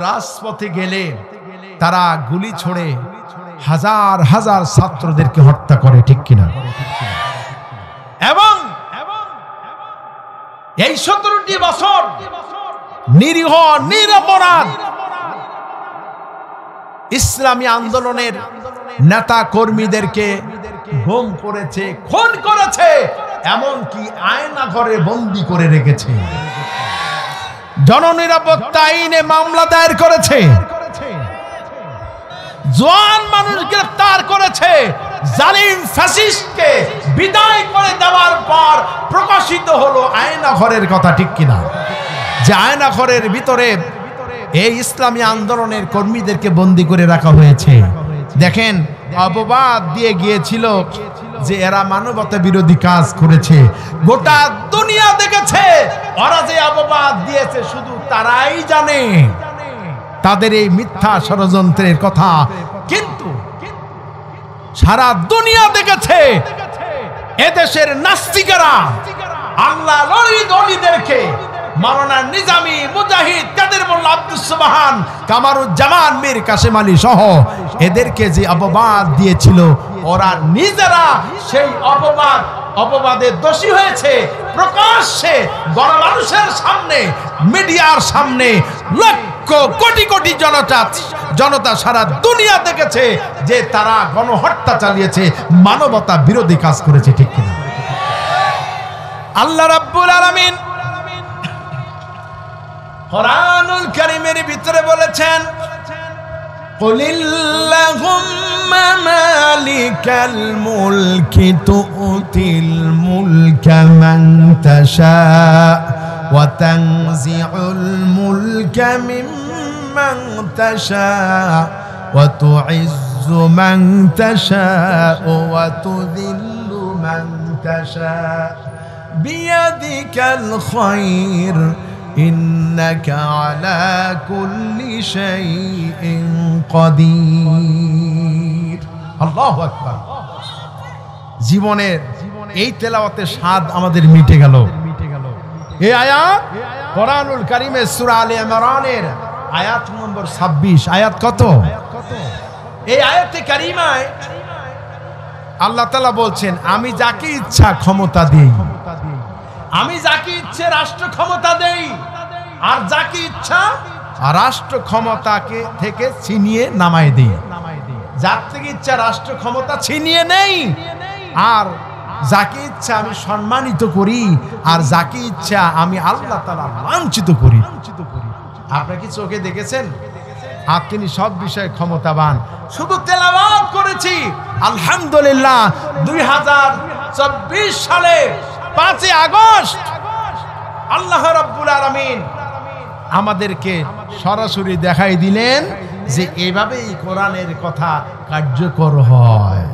রাজপথে গেলে তারা গুলি ছোড়ে হাজার হাজার ছাত্রদেরকে হত্যা করে, ঠিক কিনা? এবং এই 17টি বছর নিরীহ নিরপরাধ ইসলামী আন্দোলনের নেতা কর্মীদেরকে গুম করেছে, খুন করেছে, এমনকি আয়না ঘরে বন্দী করে রেখেছে, জননিরাপত্তা আইনে মামলা দায়ের করেছে, জওয়ান মানুষ গ্রেফতার করেছে। জালিম ফ্যাসিস্টকে বিদায় করে দেওয়ার পর প্রকাশিত হলো আয়না ঘরের কথা, ঠিক কিনা? যে আয়না ঘরের ভিতরে এই ইসলামী আন্দোলনের কর্মীদেরকে বন্দী করে রাখা হয়েছে। দেখেন, অপবাদ দিয়ে গিয়েছিল যে এরা মানবতা বিরোধী কাজ করেছে। গোটা দুনিয়া দেখেছে ওরা যে অপবাদ দিয়েছে, শুধু তারাই জানে তাদের এই মিথ্যা ষড়যন্ত্রের কথা। কিন্তু সারা দুনিয়া দেখেছে এদেশের নাস্তিকেরা আল্লাহ অলিদেরকে, মাওলানা নিজামী, মুজাহিদ, কাদের মোল্লা, আব্দুস সুবহান, কামারুজ্জামান, মীর কাসেম আলী সহ এদেরকে যে অপবাদ দিয়েছিল, ওরা নিজেরা সেই অপবাদের দোষী হয়েছে। প্রকাশ্যে গণমানুষের সামনে, মিডিয়ার সামনে লক্ষ কোটি কোটি জনতা সারা দুনিয়া দেখেছে যে তারা গণহত্যা চালিয়েছে, মানবতা বিরোধী কাজ করেছে, ঠিক কিনা? আল্লাহ রাব্বুল আলামিন কোরআনুল কারীমের ভিতরে বলেছেন, কুলিল্লাহুম্মা মালিকাল মুলকি তুতিল মুলকা মান তাশা ওয়া তানজিউল মুলকা মিম্মান তাশা ওয়া তুইজ্জু মান তাশা ওয়া তুযিল্লু মান তাশা বিয়াদিকাল খায়র ইন্নাকা আলা কুল্লি শাইইন কাদির। আল্লাহু আকবার। জীবনের এই তেলাওয়াতের স্বাদ আমাদের মিটে গেল। এই আয়াত কোরআনুল কারীমের সূরা আলে ইমরানের আয়াত নম্বর 26। আয়াত কত? এই আয়াতে কারিমায় আল্লাহ তাআলা বলছেন, আমি যাকে ইচ্ছা ক্ষমতা দেই, আমি যাকে ইচ্ছে রাষ্ট্র ক্ষমতা দেই, আর যাকে ইচ্ছা রাষ্ট্র ক্ষমতাকে থেকে ছিনিয়ে নামায় দেই। যার থেকে ইচ্ছা রাষ্ট্র ক্ষমতা ছিনিয়ে নেই, আর যাকে ইচ্ছা আমি সম্মানিত করি, আর যাকে ইচ্ছা আমি আল্লাহ তাআলা লাঞ্ছিত করি। আপনারা কি চোখে দেখেছেন? আর তিনি সব বিষয়ে ক্ষমতাবান। শুধু তেলাওয়াত করেছি আলহামদুলিল্লাহ। 2024 সালে 5 আগস্ট আল্লাহ রাব্বুল আলামিন আমাদেরকে সরাসরি দেখাই দিলেন যে এভাবেই কোরআনের কথা কার্যকর হয়,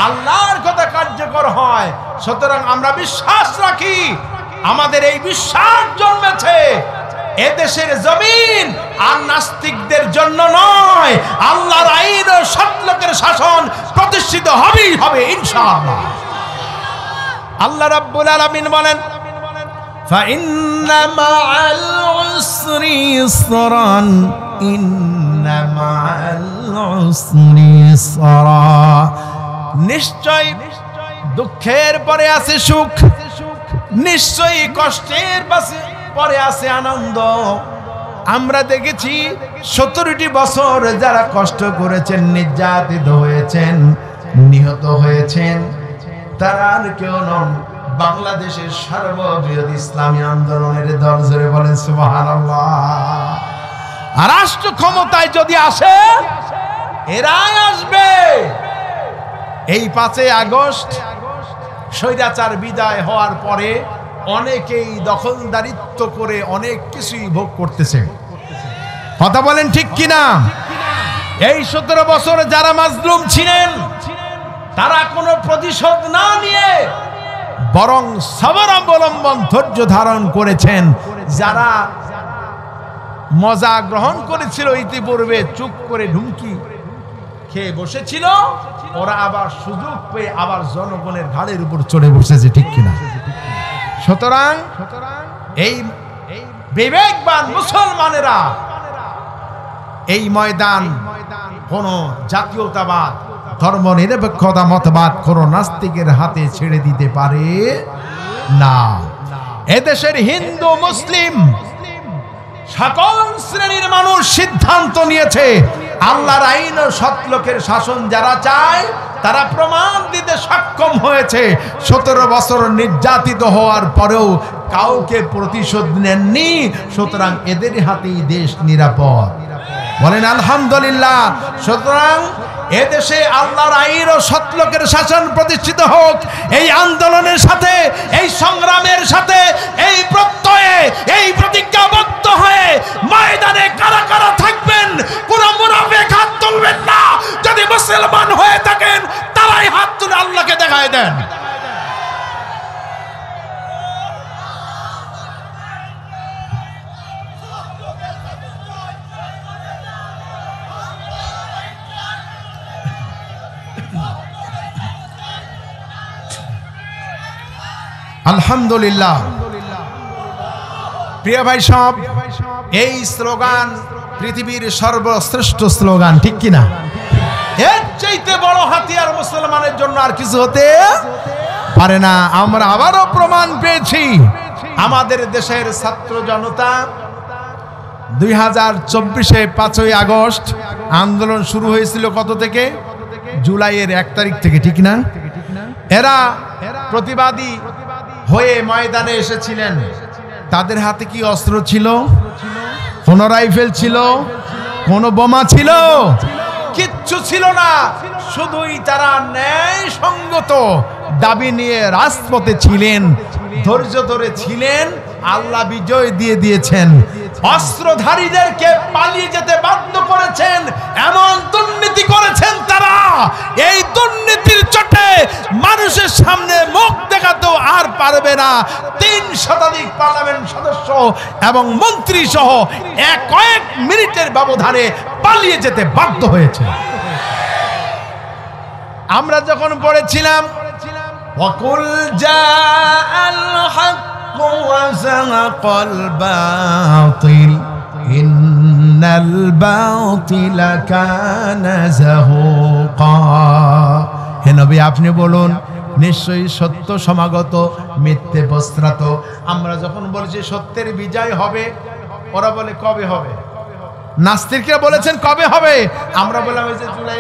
আল্লাহর কথা কার্যকর হয়। সুতরাং আমরা বিশ্বাস রাখি, আমাদের এই বিশ্বাস জন্মেছে এদেশের জমিন আর নাস্তিকদের জন্য নয়। আল্লাহর আইন ও সত্যলোকের শাসন প্রতিষ্ঠিত হবেই হবে ইনশাআল্লাহ। আল্লাহ রাব্বুল আলামিন বলেন, ফাইন্না মাআল উসরি ইসরান ইন্না মাআল উসরি ইসরা। নিশ্চয় দুঃখের পরে আছে সুখ, নিশ্চয়ই কষ্টের পরে আছে আনন্দ। আমরা দেখেছি 17টি বছর যারা কষ্ট করেছেন, নির্যাতিত হয়েছেন, নিহত হয়েছেন, তারা আর কেউ নন, বাংলাদেশের সর্ববৃহৎ ইসলামী আন্দোলনের দল। জোরে বলেন সুবহানাল্লাহ। আর রাষ্ট্র ক্ষমতায় যদি আসে, এরাই আসবে। এই 5 আগস্ট স্বৈরাচার বিদায় হওয়ার পরে অনেকেই দখলদারিত্ব করে অনেক কিছুই ভোগ করতেছে। কথা বলেন ঠিক কিনা? এই 17 বছর যারা মাজলুম ছিলেন, তারা কোনো প্রতিশোধ না নিয়ে বরং সবর অবলম্বন ধৈর্য ধারণ করেছেন। যারা মজা গ্রহণ করেছিল ইতিপূর্বে, চুপ করে ঢুমকি খেয়ে বসেছিল, ওরা আবার সুযোগ পেয়ে আবার জনগণের ঘাড়ের উপর চড়ে বসেছে। ঠিক কিনা? সুতরাং এই বিবেকবান মুসলমানেরা এই ময়দান কোন জাতীয়তাবাদ, ধর্ম নিরপেক্ষতা, মতবাদ কোন নাস্তিকের হাতে ছেড়ে দিতে পারে না। এদেশের হিন্দু মুসলিম সকল শ্রেণীর মানুষ সিদ্ধান্ত নিয়েছে, আল্লাহর আইন ও সৎলোকের শাসন যারা চায় তারা প্রমাণ দিতে সক্ষম হয়েছে। 17 বছর নির্যাতিত হওয়ার পরেও কাউকে প্রতিশোধ নেননি। সুতরাং এদের হাতেই দেশ নিরাপদ। বলেন আলহামদুলিল্লাহ। সুতরাং এদেশে আল্লাহর আইন ও সৎলোকের শাসন প্রতিষ্ঠিত হোক। এই আন্দোলনের সাথে, এই সংগ্রামের সাথে, এই প্রত্যয়ে, এই প্রতিজ্ঞাবদ্ধ হয়ে ময়দানে কারা কারা থাকবেন? কোন মুনাফিক হাত তুলবেন না। যদি মুসলমান হয়ে থাকেন তারাই হাত তুলে আল্লাহকে দেখায় দেন। আলহামদুলিল্লাহ। প্রিয় ভাই সব, এই স্লোগান পৃথিবীর সর্বশ্রেষ্ঠ স্লোগান। ঠিক কিনা? এর চাইতে বড় হাতিয়ার মুসলমানের জন্য আর কিছু হতে পারে না। আমরা আবারও প্রমাণ পেয়েছি। আমাদের দেশের ছাত্র জনতা 2024-এ 5 আগস্ট আন্দোলন শুরু হয়েছিল কত থেকে? জুলাইয়ের 1 তারিখ থেকে। ঠিক না? এরা প্রতিবাদী হয়ে ময়দানে এসেছিলেন। তাদের হাতে কি অস্ত্র ছিল? কোন রাইফেল ছিল? কোন বোমা ছিল? কিচ্ছু ছিল না। শুধুই তারা ন্যায় সঙ্গত দাবি নিয়ে রাজপথে ছিলেন, ধৈর্য ধরে ছিলেন। আল্লাহ বিজয় দিয়ে দিয়েছেন। অস্ত্রধারীদেরকে পালিয়ে যেতে বাধ্য করেছেন। এমন দুর্নীতি করেছেন তারা, এই দুর্নীতির চোটে মানুষের সামনে মুখ দেখাতেও আর পারবে না। 3 শতাধিক পার্লামেন্ট সদস্য এবং মন্ত্রী সহ কয়েক মিনিটের ব্যবধানে পালিয়ে যেতে বাধ্য হয়েছে। আমরা যখন পড়েছিলাম ওয়াকুল জাআল হক ওয়া যাহাকাল বাতিল ইন্নাল বাতিলা কানা যাহুকা। হে নবী, আপনি বলুন নিশ্চয়ই সত্য সমাগত, মিথ্যে প্রস্ত্রাত। আমরা যখন বলেছি সত্যের বিজয় হবে, ওরা বলে কবে হবে? নাস্তিকরা বলেছেন কবে হবে, আমরা বললাম এই যে জুলাই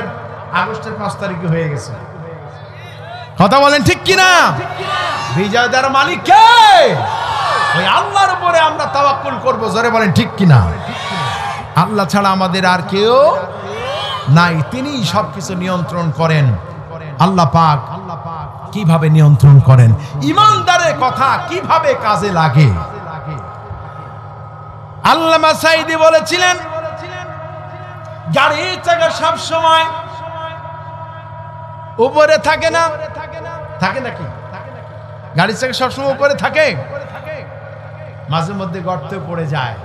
আগস্টের 5 তারিখে হয়ে গেছে। কথা বলেন ঠিক কিনা? বিজয় দেওয়ার মালিক কে? ওই আল্লাহর উপরে আমরা তাওয়াক্কুল করব। জোরে বলেন ঠিক কিনা? আল্লাহ ছাড়া আমাদের আর কেউ নাই, তিনি সবকিছু নিয়ন্ত্রণ করেন। আল্লাহ পাক কিভাবে নিয়ন্ত্রণ করেন, ইমানদারের কথা কিভাবে কাজে লাগে। আল্লামা সাঈদী বলেছিলেন গাড়ির চাকা সব সময় উপরে থাকে না। থাকে নাকি? গাড়ির চাকা সবসময় উপরে থাকে, মাঝে মধ্যে গর্তে পড়ে যায়।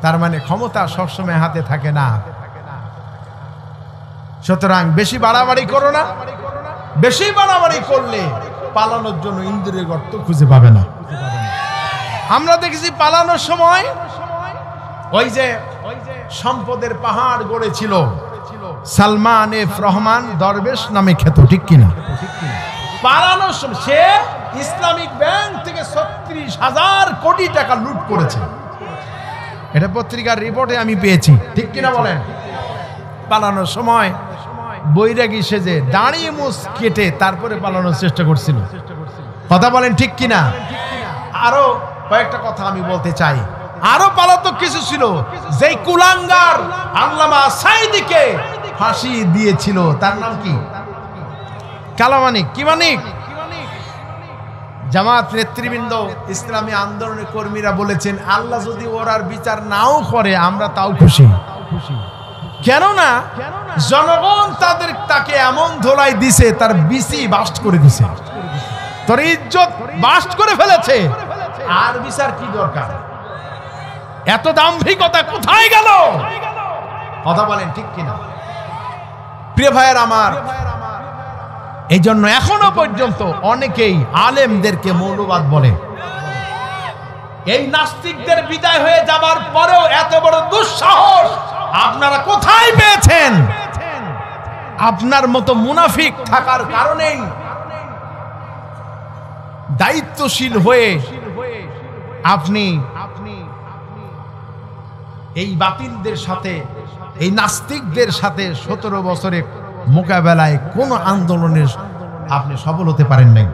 তার মানে ক্ষমতা সবসময় হাতে থাকে না। সুতরাং বেশি বাড়াবাড়ি করো না। বেশি বাড়াবাড়ি করলে পালানোর জন্য ইন্দ্রের গর্ত খুঁজে পাবে না। আমরা দেখেছি পালানোর সময় ওই যে সম্পদের পাহাড় গড়েছিল সালমান এফ রহমান দরবেশ নামে খ্যাত, ঠিক কিনা? পালানোর সময় সে ইসলামিক ব্যাংক থেকে 36,000 কোটি টাকা লুট করেছে। এটা পত্রিকার রিপোর্টে আমি পেয়েছি, ঠিক কিনা বলেন? পালানোর সময় বৈরাগী সেজে দাঁড়িয়ে মুছ কেটে তারপরে পালানোর চেষ্টা করছিল। কথা বলেন ঠিক কিনা? আরো কয়েকটা কথা আমি বলতে চাই। আরো পালাতক কিছু ছিল, যেই কুলাঙ্গার আল্লামা সাঈদীকে ফাঁসি দিয়েছিল, তার নাম কি? কালামানিক। কি মানিক? জামাত নেতৃবৃন্দ, ইসলামী আন্দোলনের কর্মীরা বলেছেন আল্লাহ যদি ওর বিচার নাও করে আমরা তাও খুশি। কেননা জনগণ তাকে এমন ধোলাই দিছে, তার বিসি বাস্ট করে দিছে, তোর ইজ্জত বাস্ট করে ফেলেছে। আর বিচার কি দরকার? এত দাম্ভিকতা কোথায় গেল? কথা বলেন ঠিক কিনা? প্রিয় ভাইয়ের আমার, এই জন্য এখনো পর্যন্ত অনেকেই আলেমদেরকে মৌলবাদ বলে। এই নাস্তিকদের বিদায় হয়ে যাবার পরেও এত বড় দুঃসাহস আপনারা কোথায় পেয়েছেন? আপনার মতো মুনাফিক থাকার কারণেই দায়িত্বশীল হয়ে আপনি এই বাতিলদের সাথে, এই নাস্তিকদের সাথে 17 বছরে মোকাবেলায় কোন আন্দোলনের আপনি সফল হতে পারেন নাই।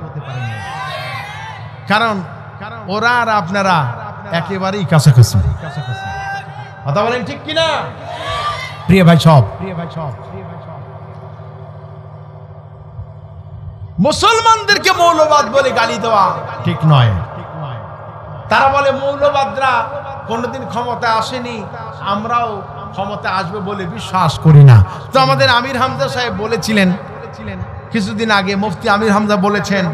কারণ ওরা আর আপনারা একেবারেই কাছাকাছি। কথা বলেন ঠিক কিনা? প্রিয় ভাই সব, মুসলমানদেরকে মৌলবাদ বলে গালি দেওয়া ঠিক নয়। তারা বলে মৌলবাদরা কোনদিন ক্ষমতায় আসেনি, আমরাও ক্ষমতা আসবে বলে বিশ্বাস করি না। তো আমাদের আমির হামজা সাহেব বলেছিলেন কিছুদিন আগে, মুফতি আমির হামজা বলেছেন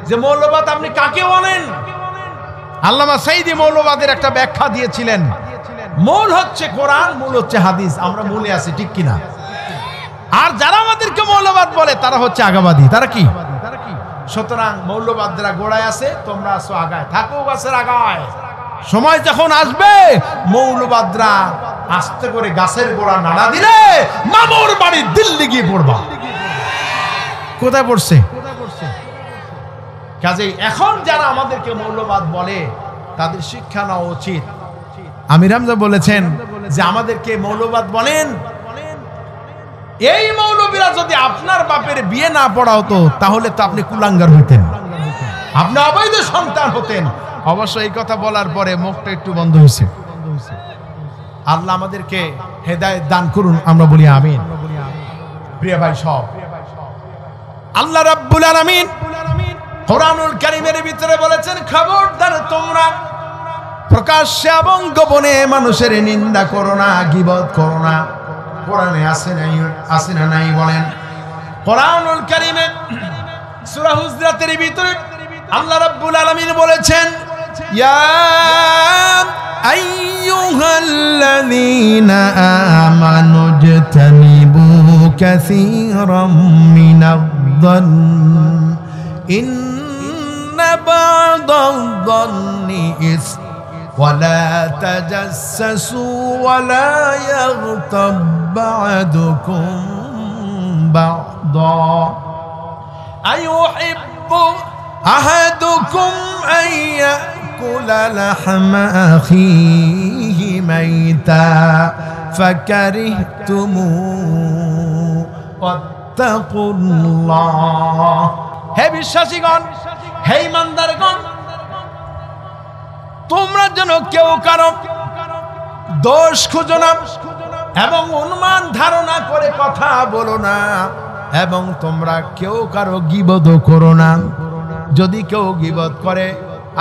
যে মৌলবাদ আপনি কাকে বলেন? আল্লামা সাঈদী মৌলবাদের একটা ব্যাখ্যা দিয়েছিলেন, মূল হচ্ছে কোরআন, মূল হচ্ছে হাদিস, আমরা মূলে আছি, ঠিক কিনা? আর যারা আমাদেরকে মৌলবাদ বলে তারা হচ্ছে আগাবাদী। তারা কি? সুতরাং মৌলবাদরা গোড়ায় আছে, তোমরা আছো আগায়, থাকো গাছের আগায়। সময় যখন আসবে মৌলবাদরা আস্তে করে গাছের গোড়া নাড়া দিলে মামুর বাড়ি দিল্লি গিয়ে পড়বা। কোথায় পড়ছে? কাজেই এখন যারা আমাদেরকে মৌলবাদ বলে তাদের শিক্ষা নেওয়া উচিত। আমির হামজা বলেছেন যে আমাদেরকে মৌলবাদ বলেন, এই মৌলবীরা যদি আপনার বাপের বিয়ে না পড়া হতো তাহলে তো আপনি কুলাঙ্গার হইতেন, আপনি অবৈধ সন্তান হতেন। অবশ্য এই কথা বলার পরে মুখটা একটু বন্ধ হয়েছে। আল্লাহ আমাদেরকে হেদায়েত দান করুন, আমরা বলি আমিন। প্রিয় ভাই সব, আল্লাহ রাব্বুল আলামিন কোরআনুল কারীমের ভিতরে বলেছেন, খবরদার তোমরা প্রকাশ্যে এবং গোপনে মানুষের নিন্দা করো না, গীবত করো না। কোরআনে আছে না নাই বলেন? কোরআনুল কারীমে সূরা হুজরাতের ভিতরে আল্লাহ রাব্বুল আলামিন বলেছেন, ইয়া আইয়ুহাল্লাযীনা আমানু জতানিবু কাসীরাম মিনায-যন্ন ইন্না বা'দায-যন্নি ইসম ওয়ালা তাজাসসু ওয়ালা ইয়াগতাব বা'দুকুম বা'দা আইয়ুহিব্বু আহাদুকুম আন ইয়াকুলা লাহমা আখিহি মাইতা ফাকারিহতুমুহু ওয়াত্তাকুল্লাহ। হে বিশ্বাসীগণ, হে ইমানদারগণ, তোমরা যেন কেউ কারো দোষ খুঁজো না এবং অনুমান ধারণা করে কথা বলো না, এবং তোমরা কেউ কারো গীবত করো না। যদি কেউ গীবত করে,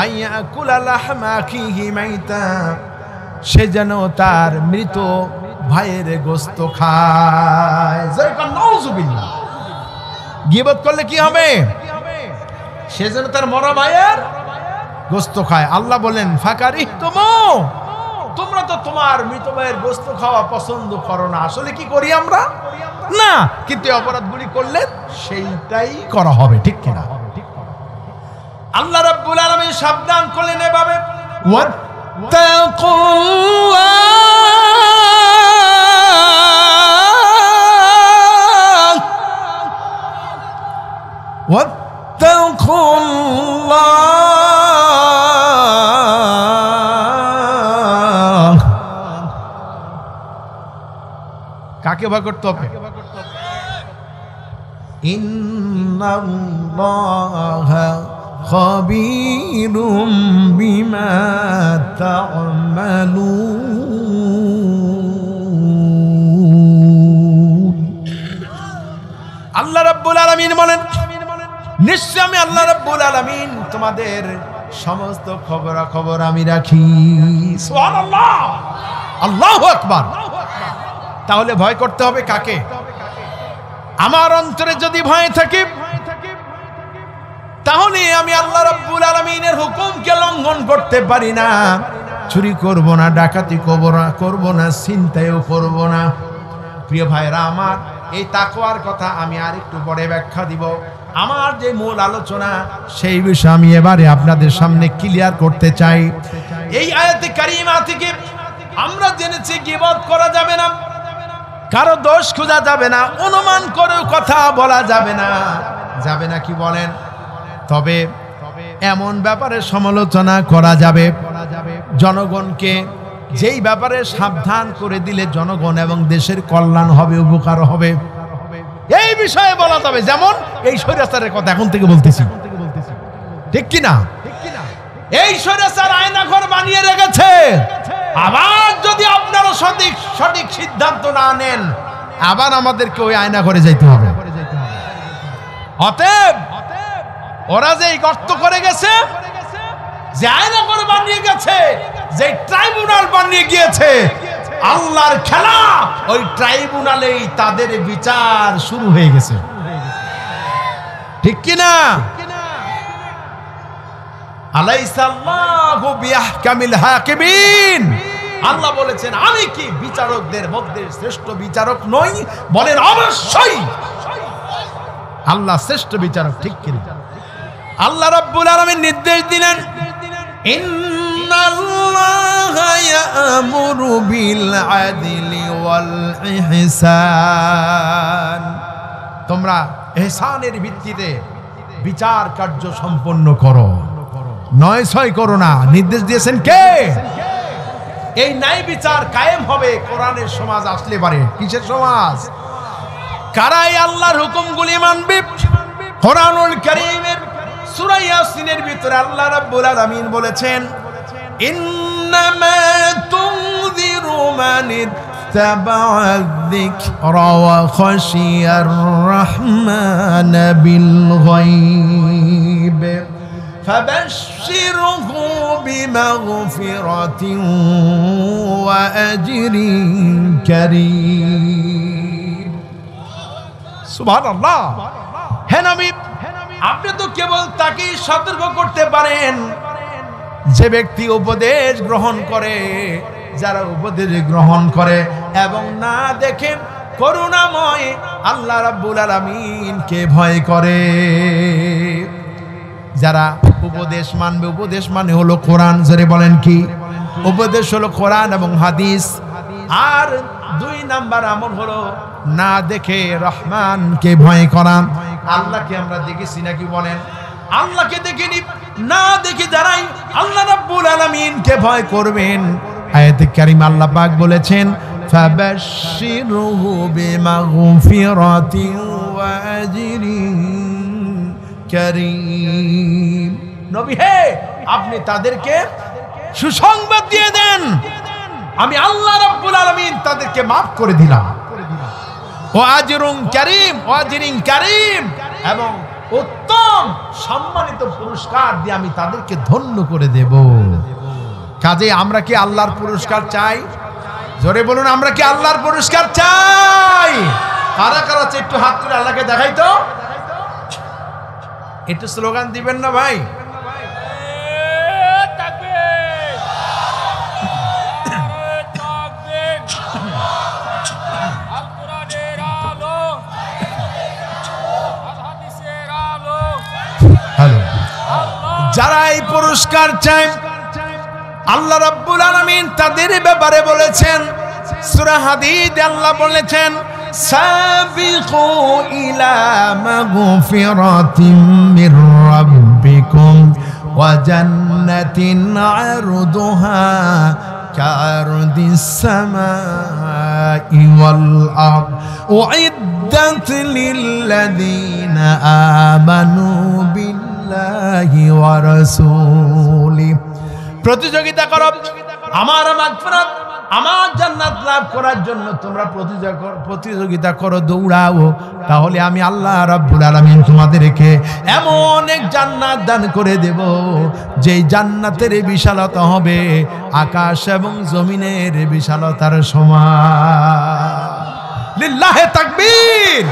আইয়াকুলা লাহমা আখিহি মাইতা, সে যেন তার মৃত ভাইয়ের গোশত খায়। নাউযুবিল্লাহ। গীবত করলে কি হবে? সে যেন তার মরা ভাইয়ের গোশত খায়। আল্লাহ বলেন, ফাকারিহতুমুহু, তোমরা তো তোমার মৃত ভাইয়ের গোশত খাওয়া পছন্দ করো না। আসলে কি করি আমরা? না, কিন্তু অপরাধগুলি করলে সেইটাই করা হবে, ঠিক কিনা? আল্লাহ রাব্বুল আলামিন সাবধান করলেন এভাবে, ওয়াত্তাকুল্লাহ। কাকে ভয় করতে হবে? ইন্নাল্লাহা খাবীরুম বিমা তা'মালুন। আল্লাহ রাব্বুল আলামিন বলেন, নিশ্চয় আমি আল্লাহ রাব্বুল আলামিন তোমাদের সমস্ত খবরাখবর আমি রাখি। সুবহানাল্লাহ, আল্লাহু আকবার। তাহলে ভয় করতে হবে কাকে? আমার অন্তরে যদি ভয় থাকে, তাহলে আমি আল্লাহ রাব্বুল আলামিনের হুকুমকে লঙ্ঘন করতে পারি না। চুরি করব না, ডাকাতি করব না, ছিনতাইও করব না। প্রিয় ভাইরা আমার, এই তাকওয়ার কথা আমি আরেকটু পরে ব্যাখ্যা দিব। আমার যে মূল আলোচনা, সেই বিষয় আমি এবারে আপনাদের সামনে ক্লিয়ার করতে চাই। এই আয়াতে কারিমা থেকে আমরা জেনেছি গীবত করা যাবে না, কারো দোষ খোঁজা যাবে না, অনুমান করে কথা বলা যাবে না। যাবে না কি বলেন? তবে এমন ব্যাপারে সমালোচনা করা যাবে, জনগণকে যেই ব্যাপারে সাবধান করে দিলে জনগণ এবং দেশের কল্যাণ হবে, উপকার হবে, এই বিষয়ে বলা যাবে। যেমন এই স্বৈরাচারের কথা এখন থেকে বলতেছি, ঠিক কিনা? এই স্বৈরাচার আয়নাঘর বানিয়ে রেখেছে। আবার যদি আপনারা সঠিক সিদ্ধান্ত না নেন, আবার আমাদেরকে ওই আয়নাঘরে যাইতে হবে। অতএব ওরা যে গর্ত করে গেছে, যে আয়নাঘর বানিয়ে গেছে, যে ট্রাইব্যুনাল বানিয়ে গিয়েছে, আল্লাহর খেলা ওই ট্রাইব্যুনালেই তাদের বিচার শুরু হয়ে গেছে, ঠিক কিনা? আলাইসাল্লাহু বিআহকামিল হাকিমিন। আল্লাহ বলেছেন, আমি কি বিচারকদের মধ্যে শ্রেষ্ঠ বিচারক নই? বলেন অবশ্যই আল্লাহ শ্রেষ্ঠ বিচারক, ঠিক কিনা? আল্লাহ রাব্বুল আলামিন নির্দেশ দিলেন, ইন্নাল্লাহা ইয়া'মুরু বিল আদলি ওয়াল ইহসান। তোমরা ইহসানের ভিত্তিতে বিচার কার্য সম্পন্ন করো, নয় ছয় করো না। নির্দেশ দিয়েছেন কে? এই ন্যায় বিচার কায়েম হবে কোরআনের সমাজ আসলে পারে। কিসের সমাজ? কারাই আল্লাহর হুকুমগুলি মানবে। কোরআনুল কারীমের সূরা ইয়াসিনের ভিতরে আল্লাহ রাব্বুল আলামিন বলেছেন, ইন্নামা তুনযিরু من اتبع الذكر وخشي الرحمن بالغيب فبشره بمغفرة وأجر كريم সুবহানাল্লাহ। হে নবী, আপনি তো কেবল তাকে সতর্ক করতে পারেন যে ব্যক্তি উপদেশ গ্রহণ করে, যারা উপদেশ গ্রহণ করে এবং না দেখে করুণাময় আল্লাহ রাব্বুল আলামিনকে ভয় করে। যারা উপদেশ মানবে, উপদেশ মানে হলো কোরআন। জোরে বলেন কি? উপদেশ হলো কোরআন এবং হাদিস। আর 2 নাম্বার আমল হলো না দেখে রহমানকে ভয় করা। আল্লাহকে আমরা দেখেছি নাকি বলেন? আল্লাহকে দেখিনি, না দেখে যারাই আল্লাহ রাব্বুল আলামিনকে ভয় করবেন, আয়াতে কারিমা আল্লাহ পাক বলেছেন ফাবাশশিরহু বিমাগফিরাতিন ওয়া আজরিন কারীম। নবী হে, আপনি তাদেরকে সুসংবাদ দিয়ে দেন, আমি আল্লাহ রাব্বুল আলামিন তাদেরকে maaf করে দিলাম। ওয়া আজরুন কারীম, ওয়া আজরিন কারীম, এবং উত্তম সম্মানিত পুরস্কার দিয়ে আমি তাদেরকে ধন্য করে দেব। কাজে আমরা কি আল্লাহর পুরস্কার চাই? জোরে বলুন, আমরা কি আল্লাহর পুরস্কার চাই? কারা কারা একটু হাত তুলে আল্লাহকে দেখাই তো, একটু স্লোগান দিবেন না ভাই? যারা এই পুরস্কার চায় আল্লাহ রাব্বুল আলামিন তাদের ব্যাপারে বলেছেন, সূরা হাদীদে আল্লাহ বলেছেন সাবিকু ইলা মাগফিরাতিম মির রাব্বিকুম ওয়া জান্নাতিন আরদুহা কারদিস সামাই ওয়াল আরদ উইদ্দাত লিল্লাযীনা আমানু বিল্লাহি ওয়া রাসূলিহি। প্রতিযোগিতা করো আমার মাগফিরাত, আমার জান্নাত লাভ করার জন্য তোমরা প্রতিযোগিতা করো, দৌড়াও, তাহলে আমি আল্লাহ রাব্বুল আলামিন তোমাদেরকে এমন এক জান্নাত দান করে দেব যেই জান্নাতের বিশালতা হবে আকাশ এবং জমিনের বিশালতার সমান। লিল্লাহে তাকবীর।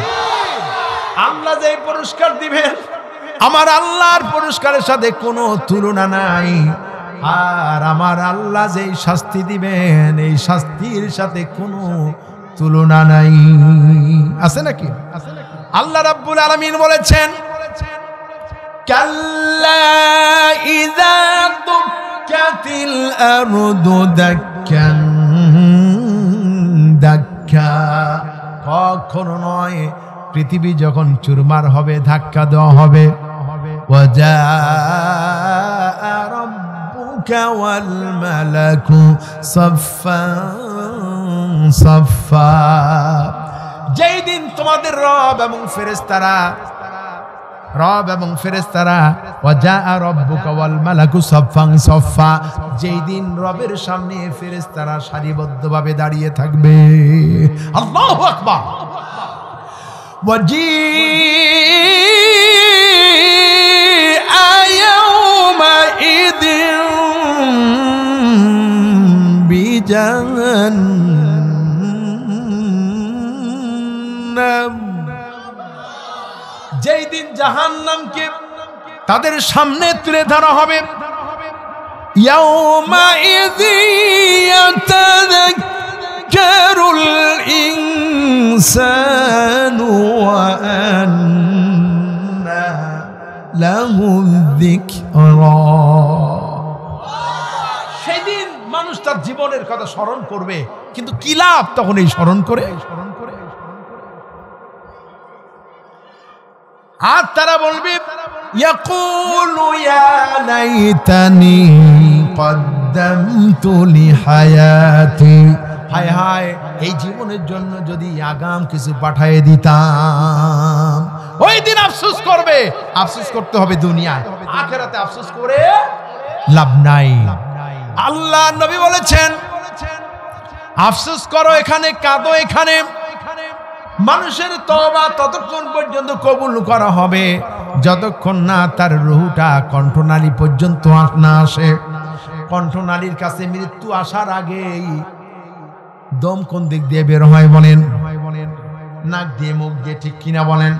আল্লাহ যে পুরস্কার দিবেন, আমার আল্লাহর পুরস্কারের সাথে কোনো তুলনা নাই। আর আমার আল্লাহ যেই শাস্তি দিবেন, এই শাস্তির সাথে কোনো তুলনা নাই। আছে নাকি? আল্লাহ রাব্বুল আলামিন বলেছেন কাল্লা ইযা দুক্কাতিল আরদু দাক্কান দাক্কা। কখনো নয়, পৃথিবী যখন চুরমার হবে, ধাক্কা দেওয়া হবে। ওয়াজা ওয়াল মালাকু সাফফান সাফফা। যেই দিন তোমাদের রব এবং ফেরেশতারা ওয়াজা রাব্বুকা ওয়াল মালাকু সাফফান সাফফা, যেই দিন রবের সামনে ফেরেশতারা সারিবদ্ধভাবে দাঁড়িয়ে থাকবে। আল্লাহু আকবার। ওয়াজিআ ইয়াওমাইদিন বিজাহান্নাম। যেই দিন জাহান্নামকে তাদের সামনে তুলে ধরা হবে। ইয়াওমাইযি ইয়াতাযাক্কারুল ইনসানু ওয়া আন্না লাহু যিকরা। সেদিন মানুষ তার জীবনের কথা স্মরণ করবে, কিন্তু কি লাভ তখন এই স্মরণ করে? আর তারা বলবে ইয়াকুলু ইয়া লাইতানি কদ্দামতু লিহায়াতি। হায় হায়, এই জীবনের জন্য যদি আগাম কিছু পাঠিয়ে দিতাম। ওই দিন আফসোস করবে। আফসোস করতে হবে দুনিয়ায়, আখিরাতে আফসোস করে লাভ নাই। আল্লাহ নবী বলেছেন আফসোস করো এখানে, কাঁদো এখানে। মানুষের তওবা ততক্ষণ পর্যন্ত কবুল করা হবে যতক্ষণ না তার রূহটা কণ্ঠনালী পর্যন্ত না আসে। কণ্ঠনালীর কাছে মৃত্যু আসার আগেই দম কোন দিক দিয়ে বের হয় বলেন? নাক দিয়ে, মুখ দিয়ে, ঠিক কিনা বলেন?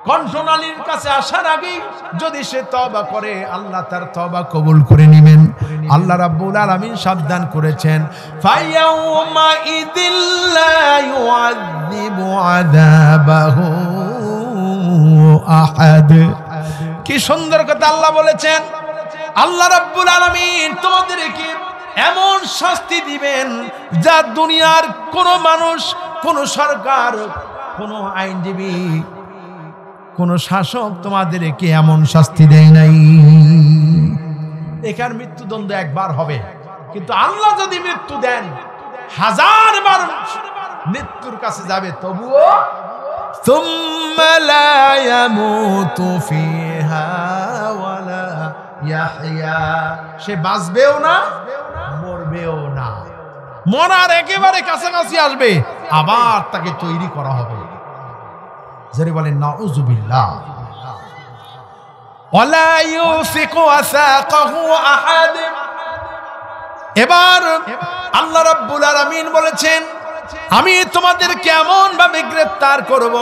কণ্ঠনালীর কাছে আসার আগেই যদি সে তওবা করে, আল্লাহ তার তওবা কবুল করে নেবেন। আল্লাহ রাব্বুল আলামিন সাবধান করেছেন, ফায়াউমা ইদিল্লা ইউআযিবু আযাবাহু আহাদ। কি সুন্দর কথা আল্লাহ বলেছেন। আল্লাহ রাব্বুল আলামিন তোমাদেরকে এমন শাস্তি দিবেন যা দুনিয়ার কোন মানুষ, কোন সরকার, কোন আইনজীবী, কোন শাসক তোমাদেরকে এমন শাস্তি দেয় নাই। এখানে মৃত্যুদণ্ড একবার হবে, কিন্তু আল্লাহ যদি মৃত্যু দেন 1000 বার মৃত্যুর কাছে যাবে, তবুও সুম্মা লা ইয়ামুতু ফিহা ওয়ালা ইয়াহইয়া, সে বাঁচবেও না মরবেও না। মরার একেবারে কাছাকাছি আসবে, আবার তাকে তৈরি করা হবে। যারা বলেন নাউযুবিল্লাহ। ওয়ালা ইউসিকু আসাকাহু আহাদ। এবার আল্লাহ রাব্বুল আলামিন বলেছেন, আমি তোমাদেরকে এমন ভাবে গ্রেফতার করব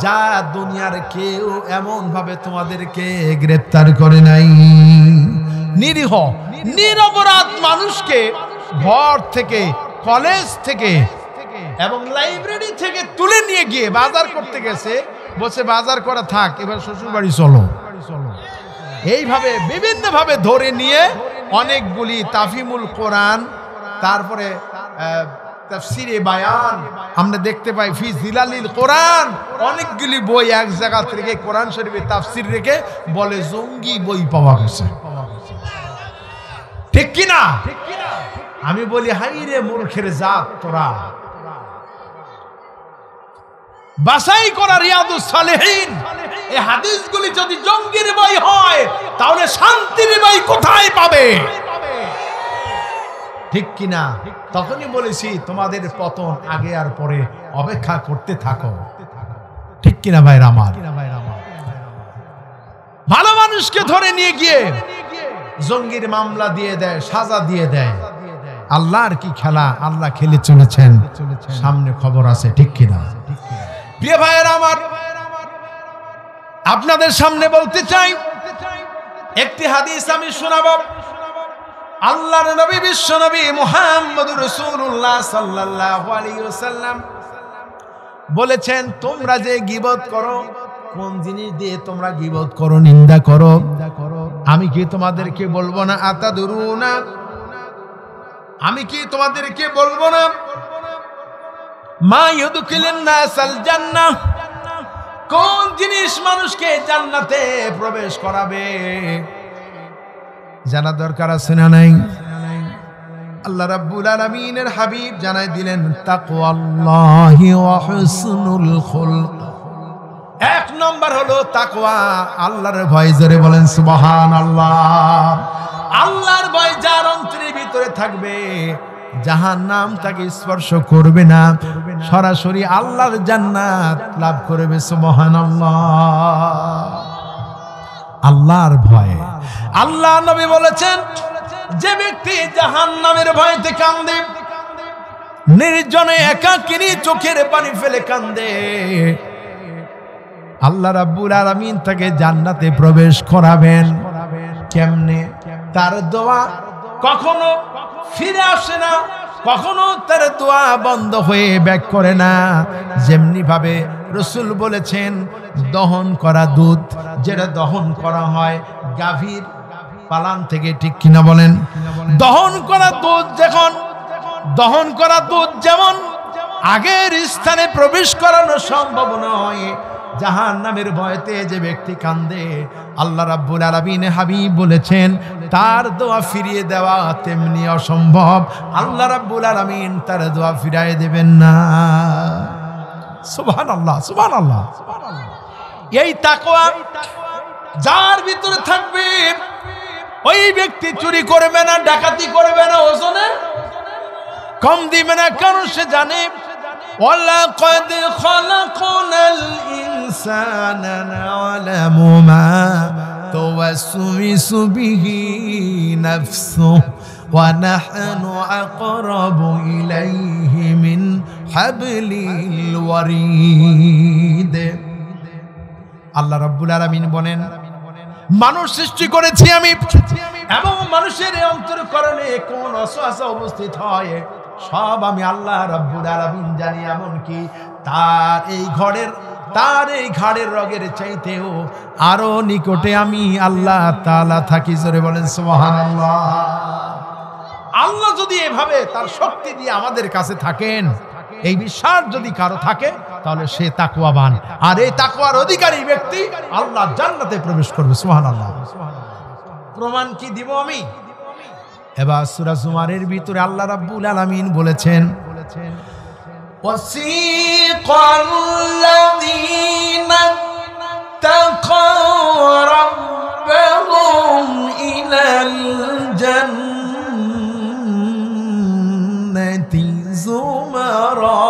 যা দুনিয়ার কেউ এমন ভাবে তোমাদেরকে গ্রেফতার করে নাই। নিরীহ নিরপরাধ মানুষকে ঘর থেকে, কলেজ থেকে এবং লাইব্রেরি থেকে তুলে নিয়ে গিয়ে বাজার করতে গেছে, বসে বাজার করা থাক, এবার শ্বশুর বাড়ি চলো। এইভাবে বিভিন্ন ভাবে ধরে নিয়ে অনেকগুলি তাফিমুল কোরআন, তারপরে তাফসিরে বায়ান আমরা দেখতে পাই, ফি জিলালিল কোরআন, অনেকগুলি বই এক জায়গা থেকে কোরআন শরীফের তাফসির রেখে বলে জঙ্গি বই পাওয়া গেছে। ঠিক কিনা? আমি বলি, হাই রে মূর্খের জাত তোরা। বাছাই করা রিয়াদুস সালেহীন এই হাদিসগুলি যদি জঙ্গির বই হয়, তাহলে শান্তির বই কোথায় পাবে? ঠিক কিনা? তখনই বলেছি তোমাদের পতন আগে আর পরে, অপেক্ষা করতে থাকো। ঠিক কিনা ভাইরা আমার? ভালো মানুষকে ধরে নিয়ে গিয়ে জঙ্গির মামলা দিয়ে দেয়, সাজা দিয়ে দেয়। আল্লাহর কি খেলা, আল্লাহ খেলে চলেছেন, সামনে খবর আছে। ঠিক কিনা? প্রিয় ভাইয়েরা আমার, আপনাদের সামনে বলতে চাই, একটি হাদিস আমি শোনাবো। আল্লাহর নবী, বিশ্ব নবী মুহাম্মদুর রাসূলুল্লাহ সাল্লাল্লাহু আলাইহি ওয়াসাল্লাম বলেছেন, তোমরা যে গীবত করো, কোন জিনিস দিয়ে তোমরা গীবত করো, নিন্দা করো, আমি কি তোমাদেরকে বলবো না? আতাদুরুনা, আমি কি তোমাদেরকে বলবো না? মা ইউদখিলুন নাসাল জান্নাহ, কোন জিনিস মানুষকে জান্নাতে প্রবেশ করাবে? জানা দরকার আছে না নাই? আল্লাহ রাব্বুল আলামিনের হাবিব জানাই দিলেন, তাকওয়াল্লাহি ওয়া হুসনুল খুলক। এক নম্বর হলো তাকওয়া, আল্লাহর ভয়। জোরে বলেন সুবহানাল্লাহ। আল্লাহর ভয় যার অন্তরের ভিতরে থাকবে, জাহান্নাম তাকে স্পর্শ করবে না, সরাসরি আল্লাহর জান্নাত লাভ করবে। সুবহানাল্লাহ। আল্লাহর ভয়। আল্লাহ নবী বলেছেন, যে ব্যক্তি জাহান্নামের ভয়তে কান্দে, নির্জনে একাকিনী চোখের পানি ফেলে কান্দে, আল্লাহ রাব্বুল আলামিন তাকে জান্নাতে প্রবেশ করাবেন। কেমনে? তার দোয়া কখনো ফিরে আসে না, কখনো তার দোয়া বন্ধ হয়ে ব্যাক করে না। যেমনি ভাবে রাসূল বলেছেন, দহন করা দুধ যেটা দহন করা হয় গাভীর পালান থেকে, ঠিক কিনা বলেন? দহন করা দুধ যেমন আগের স্থানে প্রবেশ করানো সম্ভব নয়, জাহান্নামের ভয়তে যে ব্যক্তি কান্দে, আল্লাহ রাব্বুল আলামিন হাবিব বলেছেন, তার দোয়া ফিরিয়ে দেওয়া তেমনি অসম্ভব। আল্লাহ রাব্বুল আলামিন তার দোয়া ফিরিয়ে দেবেন না। সুবহানাল্লাহ, সুবহানাল্লাহ। এই তাকওয়া যার ভিতরে থাকবে, ওই ব্যক্তি চুরি করবে না, ডাকাতি করবে না, ওজনে কম দিবে না, কারণ সে জানে ওয়ালাকাদ খালাকনাল ইনসানা না'লামু মা তুওয়াসওয়িসু বিহি নাফসুহু ওয়া নাহনু আকরাবু ইলাইহি মিন হাবলিল ওয়ারিদ। আল্লাহ রাব্বুল আলামিন বলেন, মানুষ সৃষ্টি করেছি আমি, এবং মানুষের অন্তরকরণে কোন ওয়াসওয়াসা উপস্থিত হয় সব আমি আল্লাহ রাব্বুল আলামিন জানি। এমনকি তার এই ঘাড়ের রগের চাইতেও আরো নিকটে আমি আল্লাহ তাআলা থাকি। জোরে বলেন সুবহানাল্লাহ। আল্লাহ যদি এভাবে তার শক্তি দিয়ে আমাদের কাছে থাকেন, এই বিশ্বাস যদি কারো থাকে, তাহলে সে তাকওয়াবান, আর এই তাকওয়ার অধিকারী ব্যক্তি আল্লাহ জান্নাতে প্রবেশ করবে। সুবহানাল্লাহ। প্রমাণ কি দিব আমি? এবার সূরা জুমারের ভিতরে আল্লাহ রাব্বুল আলামিন বলেছেন, ওয়াসিকাল্লাযীনা তাকাউ রাব্বাহুম ইলাল জান্নাতি যুমারা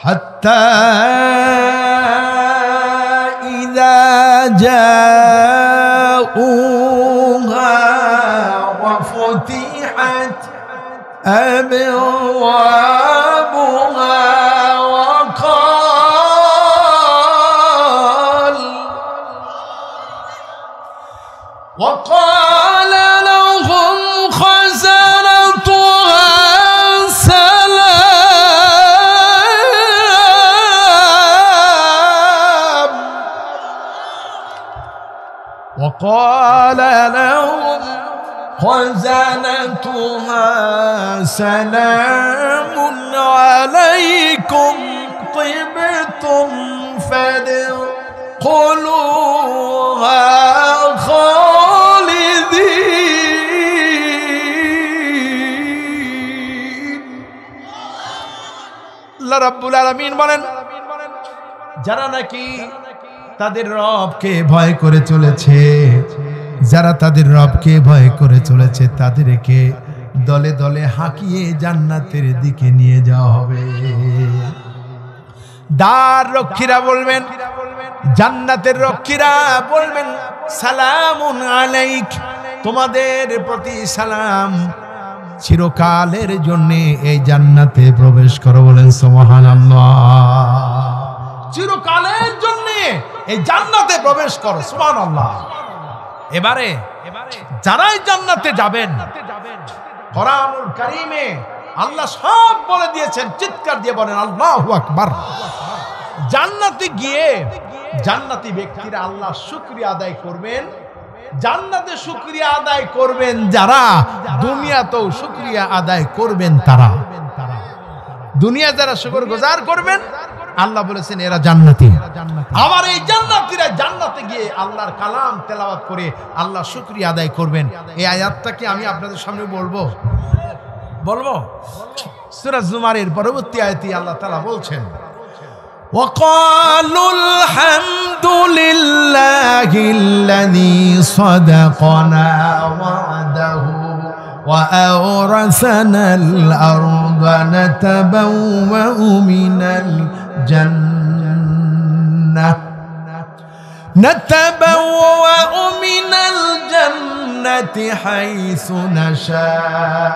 হাত্তা ইযা জাউহা ওয়া ফুতিহাত أبوابها وقال لهم خزنتها سلام وقال لهم خزنتها سلام عليكم طبتم فادخلوها خالدين। আল্লাহ রাব্বুল আলামিন বলেন, যারা নাকি তাদের রবকে ভয় করে চলেছে, যারা তাদের রবকে ভয় করে চলেছে, তাদেরকে দলে দলে হাঁকিয়ে জান্নাতের দিকে নিয়ে যাওয়া হবে। দ্বার রক্ষীরা বলবেন, জান্নাতের রক্ষীরা বলবেন, সালামুন আলাইক, তোমাদের প্রতি সালাম, চিরকালের জন্য এই জান্নাতে প্রবেশ করো। বলেন সুবহানাল্লাহ। চিরকালের জন্য এই জান্নাতে প্রবেশ করো। সুবহানাল্লাহ। এবারে যারাই জান্নাতে যাবেন, কোরআনুল কারীমে আল্লাহ সব বলে দিয়েছেন, চিৎকার দিয়ে বলেন আল্লাহু আকবার। জান্নাতে গিয়ে জান্নাতি ব্যক্তিরা আল্লাহ শুকরিয়া আদায় করবেন, জান্নাতে শুকরিয়া আদায় করবেন যারা, দুনিয়াতেও শুকরিয়া আদায় করবেন তারা। দুনিয়া যারা শুকরগুজার করবেন, আল্লাহ বলেছেন এরা জান্নাতি। আবার এই জান্নাতীরা জান্নাতে গিয়ে আল্লাহর কালাম তেলাওয়াত করে আল্লাহ শুকরিয়া আদায় করবেন। এই আয়াতটাকে আমি আপনাদের সামনে বলবো। সূরা জুমারের পরবর্তী আয়াতে আল্লাহ তাআলা বলছেন, وقالوا الحمد لله الذي صدقنا وعده وأورثنا الأرض نتبوأ من الجنة حيث نشاء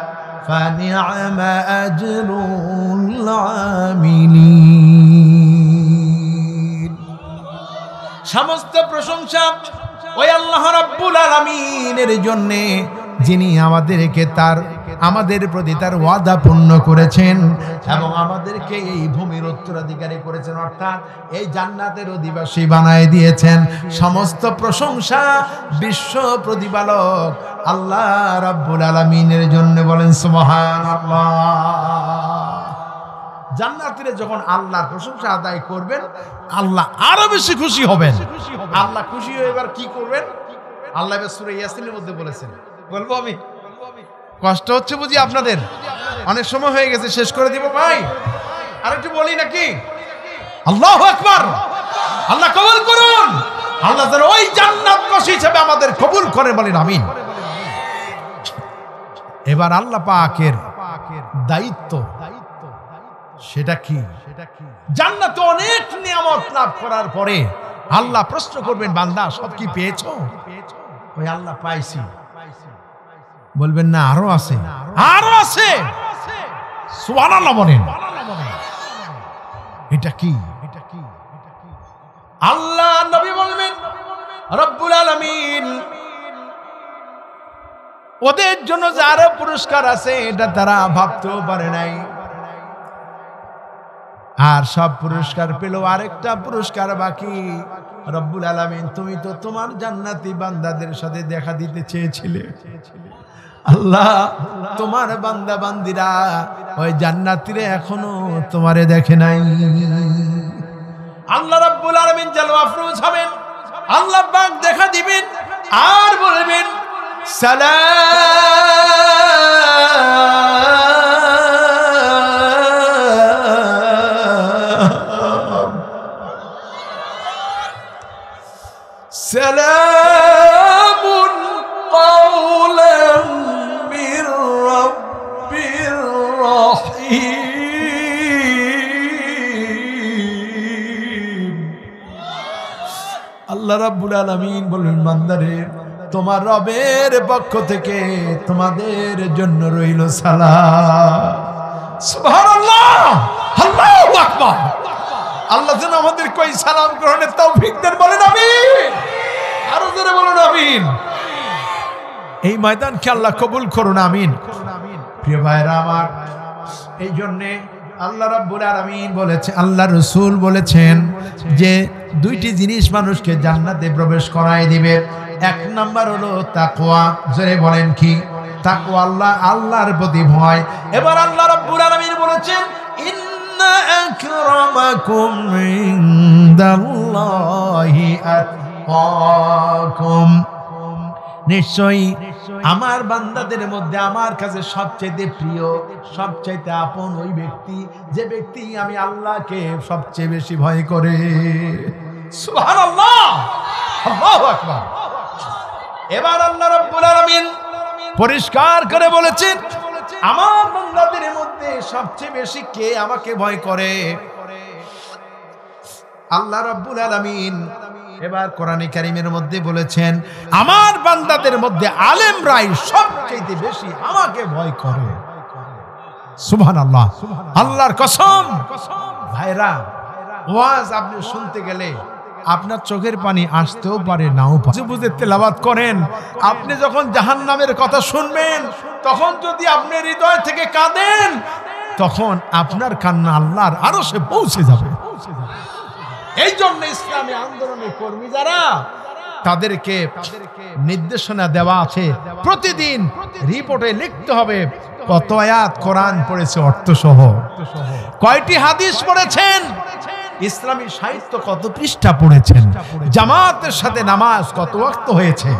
فنعم أجر العاملين। সমস্ত প্রশংসা ওই আল্লাহ রাব্বুল আলামিনের জন্য, যিনি আমাদের প্রতি তার ওয়াদা পূর্ণ করেছেন এবং আমাদেরকে এই ভূমির উত্তরাধিকারী করেছেন, অর্থাৎ এই জান্নাতের অধিবাসী বানায় দিয়েছেন। সমস্ত প্রশংসা বিশ্ব প্রতিপালক আল্লাহ রাব্বুল আলামিনের জন্য। বলেন সুবহানাল্লাহ। জান্নাতীরা যখন আল্লাহর প্রশংসা আদায় করবেন, আল্লাহ আরো বেশি খুশি হবেন। আল্লাহ খুশি হয়ে এবার কি করবেন? আল্লাহ সূরা ইয়াসিনের মধ্যে বলেছেন, বলবো আমি? কষ্ট হচ্ছে বুঝি আপনাদের? অনেক সময় হয়ে গেছে, শেষ করে দিব ভাই। আরেকটু বলি নাকি? আল্লাহু আকবার। আল্লাহ কবুল করুন। আল্লাহ যেন ওই জান্নাতবাসী হিসেবে আমাদের কবুল করে, বলেন আমিন। এবার আল্লাহ পাকের দায়িত্ব সেটা কি? জান্নাতে অনেক নিয়ামত লাভ করার পরে আল্লাহ প্রশ্ন করবেন, বান্দা সব কি পেয়েছো? ওই আল্লাহ পাইছি। বলবেন না আরো আছে, আরো আছে। সুবহানাল্লাহ বলেন। এটা কি? আল্লাহ নবী বলবেন, রব্বুল আলামিন ওদের জন্য যারা পুরস্কার আছে এটা তারা ভাবতেও পারে নাই। আর সব পুরস্কার পেল, আরেকটা পুরস্কার বাকি। রব্বুল আলামিন, তুমি তো তোমার জান্নাতি বান্দাদের সাথে দেখা দিতে চেয়েছিলে। আল্লাহ, তোমার বান্দা বান্দিরা ওই জান্নাতীরা এখনো তোমারে দেখে নাই। আল্লাহ রাব্বুল আলামিন জালওয়া আফরোজ হবেন, আল্লাহ পাক দেখা দিবেন আর বলবেন, সালামুন কাওলাম মির রাব্বির রহিম। আল্লাহ রাব্বুল আলামিন বলেন, বান্দারে তোমার রবের পক্ষ থেকে তোমাদের জন্য রইল সালাম। সুবহানাল্লাহ, আল্লাহু আকবার। আল্লাহ যেন আমাদের কই সালাম গ্রহণের তৌফিক দেন, বলেন আমিন। আরো জোরে বলুন আমিন। এই ময়দানকে আল্লাহ কবুল করুন, আমিন। প্রিয় ভাইরা আমার, এই জন্য আল্লাহ রাব্বুল আলামিন বলেছে, আল্লাহ রাসূল বলেছেন যে দুইটি জিনিস মানুষকে জান্নাতে প্রবেশ করায় দিবে। এক নাম্বার হলো তাকওয়া। জোরে বলেন কি? তাকওয়া, আল্লাহর প্রতি ভয়। এবার আল্লাহ রাব্বুল আলামিন বলেছেন, ইন্না আকরামাকুম ইনদাল্লাহি আতকাকুম। নিশ্চয়ই আমার বান্দাদের মধ্যে আমার কাছে সবচেয়ে প্রিয়, সবচেয়ে আপন ওই ব্যক্তি, যে ব্যক্তি আমি আল্লাহকে সবচেয়ে বেশি ভয় করে। সুবহানাল্লাহ, আল্লাহু আকবার। এবার আল্লাহ রাব্বুল আলামিন পরিষ্কার করে বলেছেন, আমার বান্দাদের মধ্যে সবচেয়ে বেশি কে আমাকে ভয় করে? আল্লাহ রাব্বুল আলামিন এবার কোরআনে কারীমের মধ্যে বলেছেন, আমার বান্দাদের মধ্যে আলেমরাই সবচেয়ে বেশি আমাকে ভয় করে। সুবহানাল্লাহ, আল্লাহর কসম। ভাইরা, ওয়াজ আপনি শুনতে গেলে আপনার চোখের পানি আসতেও পারে, নাও পারে। বুঝে তেলাওয়াত করেন। আপনি যখন জাহান্নামের কথা শুনবেন, তখন যদি আপনি হৃদয় থেকে কাঁদেন, তখন আপনার কান্না আল্লাহর আরশে পৌঁছে যাবে। এই জন্য ইসলামী আন্দোলনের কর্মী যারা, তাদেরকে নির্দেশনা দেওয়া আছে, প্রতিদিন রিপোর্টে লিখতে হবে কত আয়াত কোরআন পড়েছে অর্থ সহ, কয়টি হাদিস পড়েছেন, ইসলামী সাহিত্য কত পৃষ্ঠা পড়েছেন, জামাতের সাথে নামাজ কত ওয়াক্ত হয়েছে,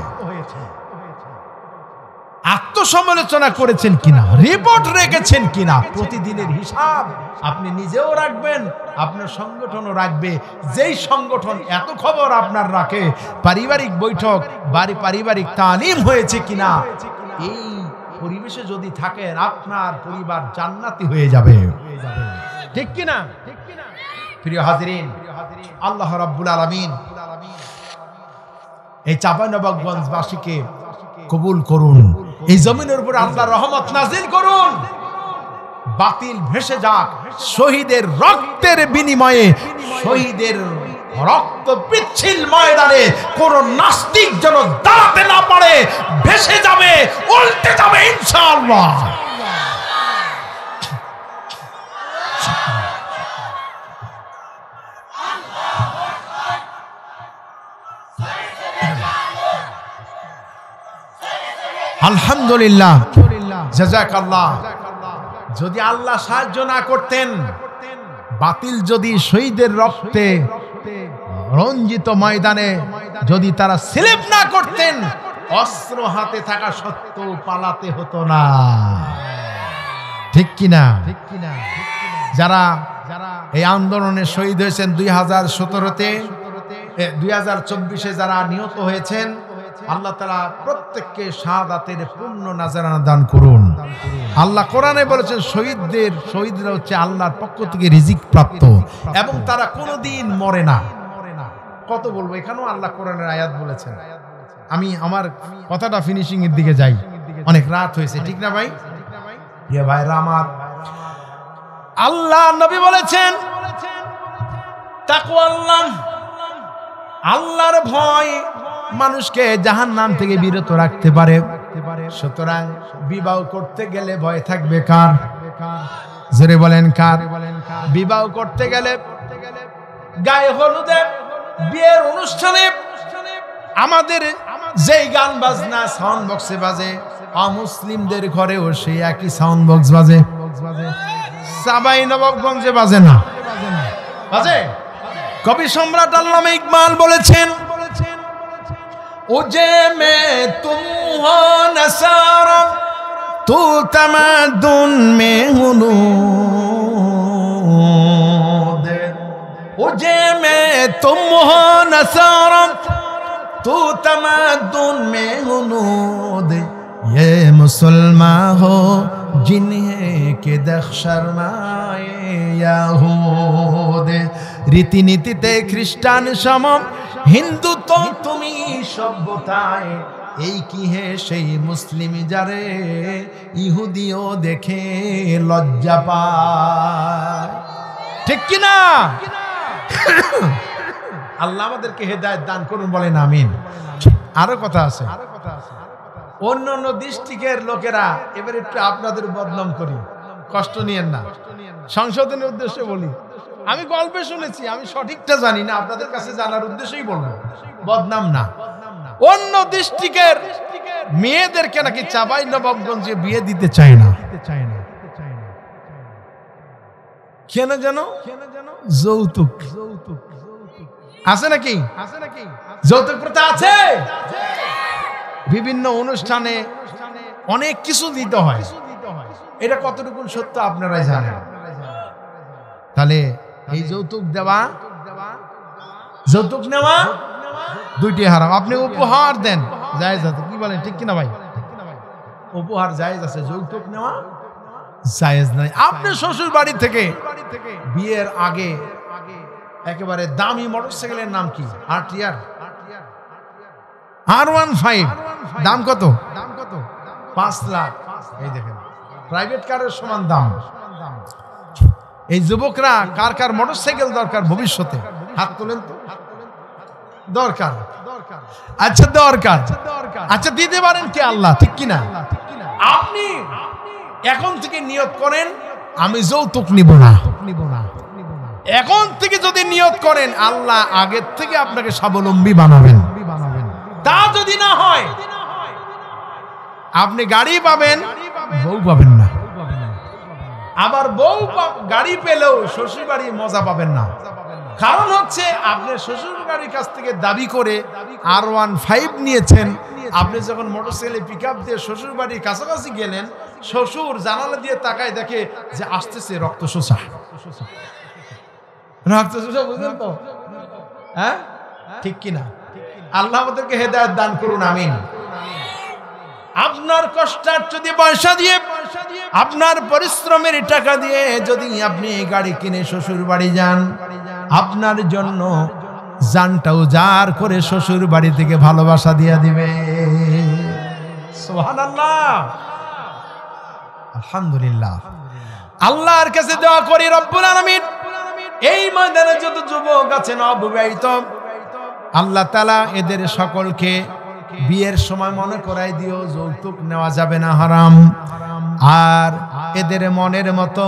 আত্মসমালোচনা করেছেন কিনা, রিপোর্ট রেখেছেন কিনা, প্রতিদিনের হিসাব আপনি নিজেও রাখবেন, আপনার সংগঠনও রাখবে। যেই সংগঠন এত খবর আপনার রাখে, পারিবারিক বৈঠক, পারিবারিক তালিম হয়েছে কিনা, এই পরিবেশে যদি থাকেন, আপনার পরিবার জান্নাতি হয়ে যাবে। ঠিক কিনা? প্রিয় হাজিরিন, আল্লাহ রাব্বুল আলামিন এই চাঁপাইনবাবগঞ্জবাসীকে কবুল করুন। এই জমিনের উপর আল্লাহর রহমত নাজিল করুন। বাতিল ভেসে যাক, শহীদের রক্তের বিনিময়ে, শহীদের রক্ত পিচ্ছিল ময়দানে কোন নাস্তিক যেন দাঁড়াতে না পারে, ভেসে যাবে, উল্টে যাবে ইনশাআল্লাহ। আলহামদুলিল্লাহ, জাযাকাল্লাহ। যদি আল্লাহ সাহায্য না করতেন, বাতিল যদি শহীদের রক্তে রঞ্জিত ময়দানে যদি তারা স্লিপ না করতেন, অস্ত্র হাতে থাকা সত্ত্বেও পালাতে হতো না। ঠিক কিনা? যারা এই আন্দোলনে শহীদ হয়েছেন 2017-তে, 2024-এ যারা নিহত হয়েছেন, আল্লাহ তাআলা প্রত্যেককে শাহাদাতের পূর্ণ নাজারানা দান করুন। আল্লাহ কোরআনে বলেছেন শহীদরা হচ্ছে আল্লাহর পক্ষ থেকে রিজিক প্রাপ্ত এবং তারা কোনোদিন মরে না। কত বলবো, এখানেও আল্লাহ কোরআনের আয়াত বলেছেন। আমি আমার কথাটা ফিনিশিং এর দিকে যাই, অনেক রাত হয়েছে, ঠিক না ভাই? ইয়ে ভাইরা আমার, আল্লাহ নবী বলেছেন তাকওয়াল্লাহ, আল্লাহর ভয় মানুষকে জাহান্নাম থেকে বিরত রাখতে পারে। সুতরাং বিবাহ করতে গেলে ভয় থাকবে কার? জোরে বলেন কার? বিবাহ করতে গেলে গায়ে হলুদে বিয়ের অনুষ্ঠানে আমাদের যেই গান বাজনা সাউন্ড বক্সে বাজে, অমুসলিমদের ঘরেও সেই একই সাউন্ড বক্স বাজে। সাবাই নবাবগঞ্জে বাজে না, বাজে। কবি সম্রাট আল্লামা ইকবাল বলেছেন, উজে মে তুম হো নসারা তু তামাদ্দুন মে হুনুদ, উজে মে তুম হো নসারা तू तमद्दुन में हुनूद, ये मुसलमान हो जिन्हें के दख शर्माए याहूद। রীতিনীতিতে খ্রিস্টান সম, হিন্দু তো তুমি সভ্যতায়, এই কি হে সেই মুসলিম যারে ইহুদিও দেখে লজ্জা পায়। ঠিক কিনা? আল্লাহ আমাদেরকে হেদায়েত দান করুন, বলেন আমিন। আরো কথা আছে, অন্য অন্য ডিস্ট্রিক্টের লোকেরা, এবার একটু আপনাদের বদনাম করি, কষ্ট নিয়েন না, সংশোধনের উদ্দেশ্যে বলি। আমি গল্পে শুনেছি, আমি সঠিকটা জানি না, আপনাদের কাছে জানার উদ্দেশ্যেই বলবো, বদনাম না। অন্য ডিস্ট্রিক্টের মেয়েদেরকে নাকি চাঁপাই নবাবগঞ্জে বিয়ে দিতে চায় না। কেন জানো? যৌতুক আছে নাকি? যৌতুক প্রথা আছে। বিভিন্ন অনুষ্ঠানে অনেক কিছু দিতে হয়, এটা কতটুকু সত্য আপনারাই জানেন। তাহলে এই যৌতুক দেওয়া, যৌতুক নেওয়া দুইটি হারাম। আপনি উপহার দেন, জায়েজ আছে, কি বলেন? ঠিক কিনা ভাই? উপহার জায়েজ আছে, যৌতুক নেওয়া জায়েজ নাই। আপনি শ্বশুর বাড়ি থেকে বিয়ের আগে একেবারে দামি মোটরসাইকেলের নাম কি? R15 দাম কত? 5 লাখ। এই দেখেন, প্রাইভেট কারের সমান দাম। এই যুবকরা কার কার মোটরসাইকেল দরকার ভবিষ্যতে? হাত তোলেন তো। দরকার? আচ্ছা দরকার, আচ্ছা দিতে পারেন কে? আল্লাহ, ঠিক কিনা? আপনি এখন থেকে নিয়ত করেন আমি যৌতুক নিব না। এখন থেকে যদি নিয়ত করেন, আল্লাহ আগের থেকে আপনাকে স্বাবলম্বী বানাবেন। তা যদি না হয়, আপনি গাড়ি পাবেন, বউ পাবেন না। আবার বউ গাড়ি পেলেও শ্বশুর বাড়ি মজা পাবেন না। কারণ হচ্ছে আপনি শ্বশুর বাড়ির কাছ থেকে দাবি করে R15 নিয়েছেন। আপনি যখন মোটরসাইকেলে পিকআপ দিয়ে শ্বশুর বাড়ির কাছাকাছি গেলেন, শ্বশুর জানালা দিয়ে তাকায় দেখে যে আসতেছে রক্ত শোষা। রক্ত শোষা, বুঝলেন তো? হ্যাঁ, ঠিক কিনা? আল্লাহ আমাদেরকে হেদায়েত দান করুন, আমিন। আপনার কষ্টার্জিত পয়সা দিয়ে, আপনার পরিশ্রমের টাকা দিয়ে যদি আপনি গাড়ি কিনে শ্বশুর বাড়ি যান, আপনার জন্য জানটা উজাড় করে শ্বশুর বাড়ি থেকে ভালোবাসা দিয়ে দিবে। সুবহানাল্লাহ, আলহামদুলিল্লাহ। আল্লাহর কাছে দোয়া করি, রব্বুল আলামিন এই ময়দানে যত যুবক আছেন অবিবাহিত, আল্লাহ তাআলা এদের সকলকে বিয়ের সময় মনে করাই দিও যৌতুক নেওয়া যাবে না, হারাম। আর এদের মনের মতো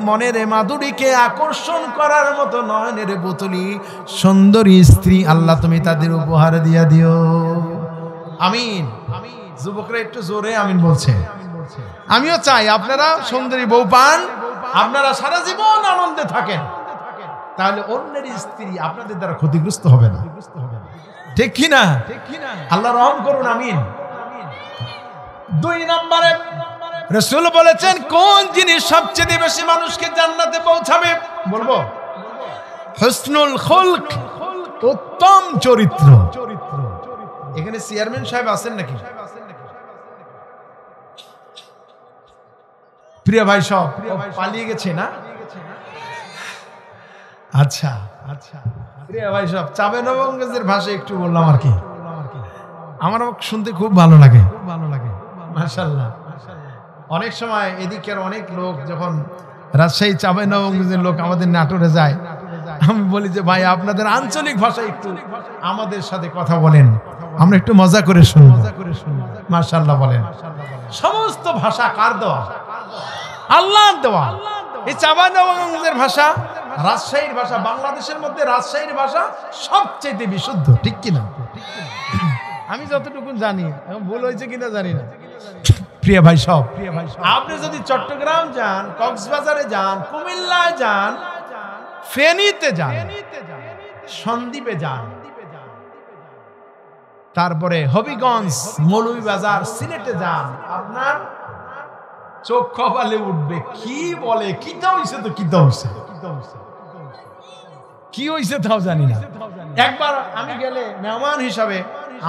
মনের মাধুরীকে আকর্ষণ করার মতো নয়নের পুতুলি সুন্দরী স্ত্রী আল্লাহ তুমি তাদের উপহার দিয়া দিও, আমিন। যুবকরা একটু জোরে আমিন বলছে। আমিও চাই আপনারা সুন্দরী বউ পান, আপনারা সারা জীবন আনন্দে থাকেন, তাহলে অন্যের স্ত্রী আপনাদের দ্বারা ক্ষতিগ্রস্ত হবে না। ঠিক কিনা? আল্লাহ রহম করুন, আমিন। 2 নম্বরে রাসূল বলেছেন কোন জিনিস সবচেয়ে বেশি মানুষকে জান্নাতে পৌঁছাবে? বলবো হুসনুল খুলক, উত্তম চরিত্র। এখানে চেয়ারম্যান সাহেব আছেন নাকি? প্রিয় ভাই সব পালিয়ে গেছে না? আচ্ছা আচ্ছা, প্রিয় ভাই সব চাঁপাইনবাবগঞ্জের ভাষায় একটু বললাম আর কি। আমার শুনতে খুব ভালো লাগে, মাশাআল্লাহ। অনেক সময় এদিকের অনেক লোক যখন রাজশাহী চাঁপাইনবাবগঞ্জের লোক আমাদের নাটোরে যায়, আমি বলি যে ভাই আপনাদের আঞ্চলিক ভাষায় একটু আমাদের সাথে কথা বলেন, আমরা একটু মজা করে শুনবো। মাশাআল্লাহ বলেন। সমস্ত ভাষা কার দেওয়া? আল্লাহর দেওয়া। এই চাঁপাইনবাবগঞ্জের ভাষা, রাজশাহীর ভাষা, বাংলাদেশের মধ্যে রাজশাহীর ভাষা সবচেয়ে বিশুদ্ধ, ঠিক কিনা? আমি যতটুকু জানি, ভুল হয়েছে কিনা জানি না। প্রিয় ভাই সব, আপনি যদি চট্টগ্রাম যান, কক্সবাজারে যান, কুমিল্লায় যান, ফেনীতে যান, সন্দ্বীপে যান, তারপরে হবিগঞ্জ, মৌলভীবাজার, সিলেটে যান, আপনার চোখ কপালে উঠবে। কি বলে, কিটা হইছে তো কিটা হইছে, কি হইছে তাও জানি না। একবার আমি গেলে মেহমান হিসাবে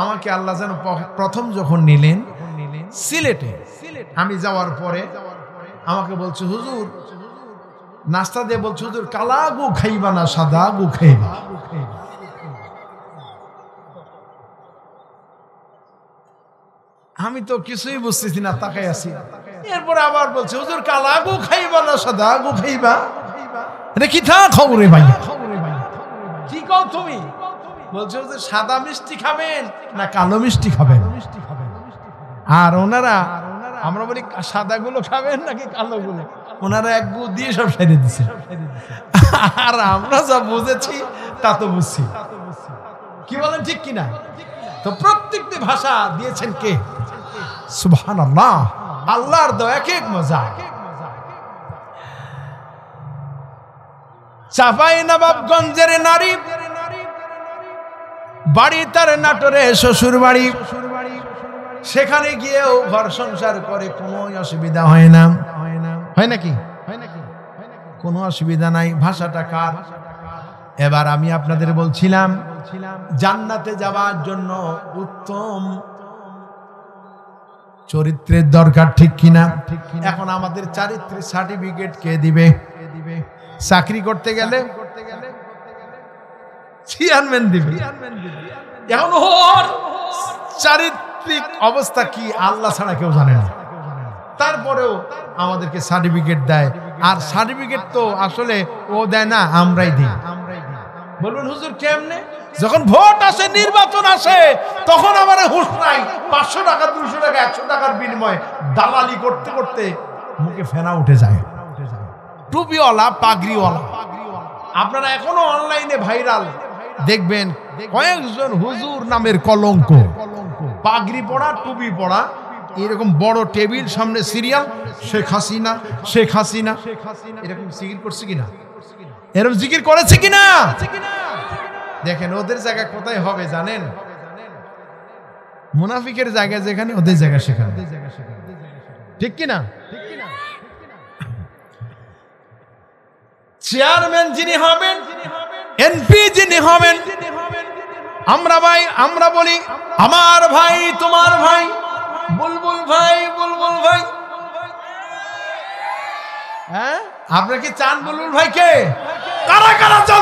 আমাকে আল্লাহ যেন প্রথম যখন নিলেন সিলেটে, আমি যাওয়ার পরে আমাকে বলছে হুজুর, নাস্তা দিয়ে বলছে হুজুর কালা গু খাইবা না সাদা গু খাইবা। আমি তো কিছুই বুঝতেছি না, তাকাই আছি। এরপরে আবার বলছে হুজুর কালা গু খাইবা না সাদা গু খাইবা। এটা কি থা খবরে ভাই, কি কও তুমি? বলছে হুজুর সাদা মিষ্টি খাবেন না কালো মিষ্টি খাবেন? আর ওনারা, আমরা বলি সাদা গুলো খাবেন নাকি কালো গুলো, ওনারা এক গু দিয়ে সব সাইডে দিচ্ছে। আর আমরা যা বুঝেছি তা তো বুঝছি, কি বলেন ঠিক কিনা? তো প্রত্যেকটি ভাষা দিয়েছেন কে? সুবহানাল্লাহ, আল্লাহর দেওয়া এক এক মজা। চাঁপাইনবাবগঞ্জের নারী বাড়ি তার নাটোরে শ্বশুর বাড়ি, সেখানে গিয়েও ঘর সংসার করে, কোনো অসুবিধা হয় না। হয় নাকি? কোনো অসুবিধা নাই। ভাষাটা কার? এবার আমি আপনাদের বলছিলাম জান্নাতে যাওয়ার জন্য উত্তম চরিত্রের দরকার, ঠিক কিনা? এখন আমাদের চারিত্রিক সার্টিফিকেট কে দিবে? চাকরি করতে গেলে চেয়ারম্যান দিবে। এখন ওর চারিত্রিক অবস্থা কি আল্লাহ ছাড়া কেউ জানে না। তারপরেও আমাদেরকে সার্টিফিকেট দেয়, আর সার্টিফিকেট তো আসলে ও দেয় না, আমরাই দিই। বলবেন হুজুর কেমনে? যখন ভোট আসে, নির্বাচন আসে, তখন আমার হুঁশ নাই। 500 টাকা, 200 টাকা, 100 টাকার বিনিময়ে দালালি করতে করতে মুখে ফেনা উঠে যায়। টুপিওয়ালা, পাগড়িওয়ালা, আপনারা এখনো অনলাইনে ভাইরাল দেখবেন কয়েকজন হুজুর নামের কলঙ্ক, পাগড়ি পড়া, টুপি পড়া, এরকম বড় টেবিল সামনে সিরিয়াল, শেখ হাসিনা, শেখ হাসিনা, এরকম জিকির করছে কিনা? এরকম জিকির করেছে কিনা? দেখেন ওদের জায়গা কোথায় হবে জানেন? মুনাফিকের জায়গা যেখানে, ওদের জায়গা সেখানে, ঠিক কিনা? চেয়ারম্যান যিনি হবেন, এমপি যিনি হবেন, আমরা বলি আমার ভাই, তোমার ভাই, বুলবুল ভাই, বুলবুল ভাই। হ্যাঁ, আপনি কি চান বুলবুল ভাইকে? কারা কারা চান?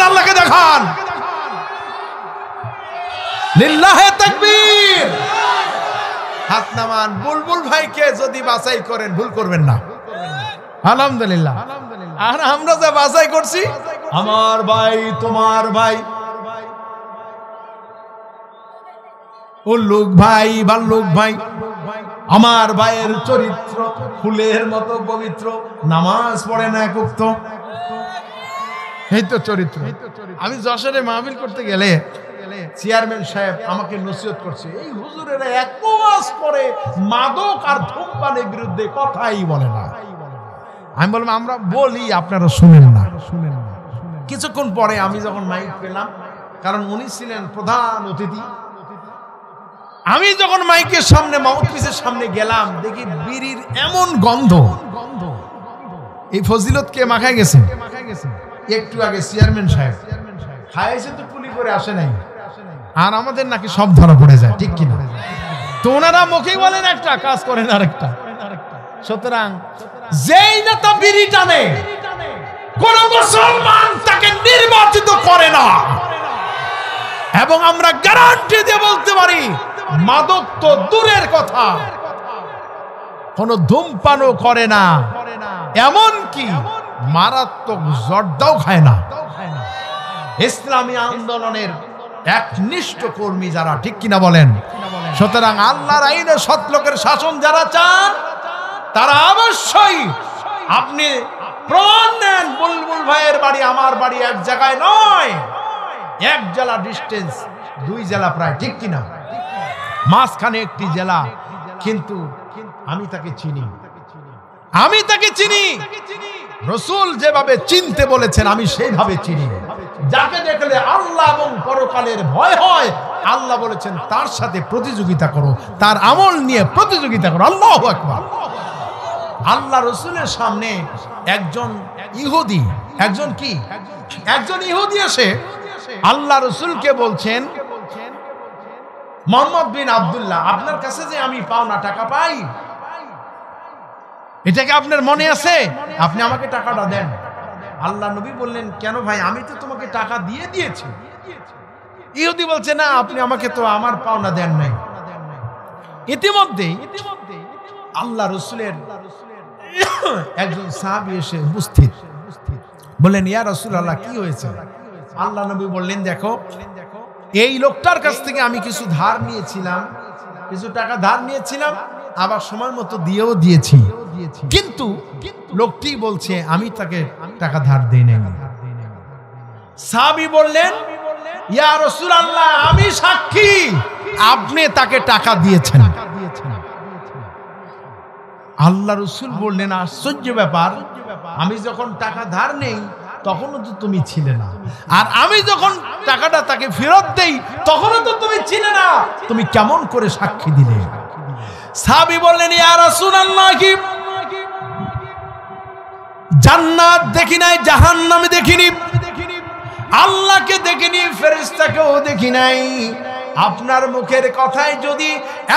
আল্লাহকে দেখান। লিল্লাহে তাকবীর, হাত নামান। বুলবুল ভাইকে যদি বাছাই করেন, ভুল করবেন না। আলহামদুলিল্লাহ। আর আমরা যা বাছাই করছি, আমার ভাই, তোমার ভাই, উল্লুক ভাই, ভাল্লুক ভাই, আমার ভাইয়ের চরিত্র ফুলের মতো পবিত্র, নামাজ পড়ে না এক ওয়াক্ত, এই তো চরিত্র। আমি যশোরে মাহফিল করতে গেলে চেয়ারম্যান সাহেব আমাকে নসিহত করছে, এই হুজুরেরা এক ওয়াজ করে মাদক আর ধূমপানের বিরুদ্ধে কথাই বলে না। আমি বললাম আমরা বলি, আপনারা শুনেন না। কিছুক্ষণ পরে আমি যখন মাইক পেলাম, কারণ উনি ছিলেন প্রধান অতিথি, আমি যখন মাইকের সামনে, মাউথপিসের সামনে গেলাম, দেখি বিড়ির এমন গন্ধ। এই ফজিলত কে মাখায় গেছে? একটু আগে চেয়ারম্যান সাহেব খাইছে, তো কুলি করে আসে নাই। আর আমাদের নাকি সব ধরা পড়ে যায়, ঠিক কিনা? তো ওনারা মুখেই বলেন একটা, কাজ করেন আরেকটা। সুতরাং যেই নেতা বিড়ি টানে কোন মুসলমান তাকে নির্বাচিত করে না। এবং আমরা গ্যারান্টি দিয়ে বলতে পারি মাদক তো দূরের কথা, কোন ধূমপানও করে না, এমন কি মারাত্মক জর্দাও খায় না। ইসলামী আন্দোলনের একনিষ্ঠ কর্মী যারা, ঠিক কিনা বলেন? সুতরাং আল্লাহর আইনে সৎ লোকের শাসন যারা চান তারা অবশ্যই, আপনি প্রমাণ নেন বুলবুল ভাইয়ের বাড়ি আমার বাড়ি এক জায়গায় নয়, এক জেলা ডিস্টেন্স, 2 জেলা প্রায়, ঠিক কিনা? মাঝখানে একটি জেলা, কিন্তু আমি তাকে চিনি, আমি তাকে চিনি। রাসূল যেভাবে চিনতে বলেছেন আমি সেইভাবে চিনি। যাকে দেখলে আল্লাহ এবং পরকালের ভয় হয়, আল্লাহ বলেছেন তার সাথে প্রতিযোগিতা করো, তার আমল নিয়ে প্রতিযোগিতা করো। আল্লাহু আকবার। আল্লাহ রাসূলের সামনে একজন ইহুদি, একজন ইহুদি এসে আল্লাহ রাসূলকে বলছেন, মুহাম্মদ বিন আব্দুল্লাহ, আপনার কাছে যে আমি পাওনা টাকা পাই, এটা কি আপনার মনে আছে? আপনি আমাকে টাকাটা দেন। আল্লাহ নবী বললেন, কেন ভাই, আমি তো তোমাকে টাকা দিয়ে দিয়েছি। ইহুদি বলছে, না, আপনি আমাকে তো আমার পাওনা দেন নাই। ইতিমধ্যে আল্লাহ রাসূলের একজন সাহাবী এসে উপস্থিত, বললেন, ইয়া রাসূলুল্লাহ, কি হয়েছে? আল্লাহ নবী বললেন, দেখো, এই লোকটার কাছ থেকে আমি কিছু ধার নিয়েছিলাম, কিছু টাকা ধার নিয়েছিলাম, আবার সময় মতো দিয়েও দিয়েছি, কিন্তু লোকটি বলছে আমি তাকে টাকা ধার দেই নাই। সাহাবী বললেন, ইয়া রাসূলুল্লাহ, আমি সাক্ষী আপনি তাকে টাকা দিয়েছেন। আল্লাহ রাসূল বললেন, আশ্চর্য ব্যাপার, আমি যখন টাকা ধার নেই তখনও তো তুমি ছিলে না, আর আমি যখন টাকাটা তাকে ফেরত দেই তখনও তো তুমি ছিলে না, তুমি কেমন করে সাক্ষী দিলে? সাহাবী বললেন, ইয়া রাসূলুল্লাহ, কি জান্নাত দেখি নাই, জাহান্নাম দেখিনি, আল্লাহকে দেখিনি, ফেরেশতাকেও দেখি নাই। আপনার মুখের কথায় যদি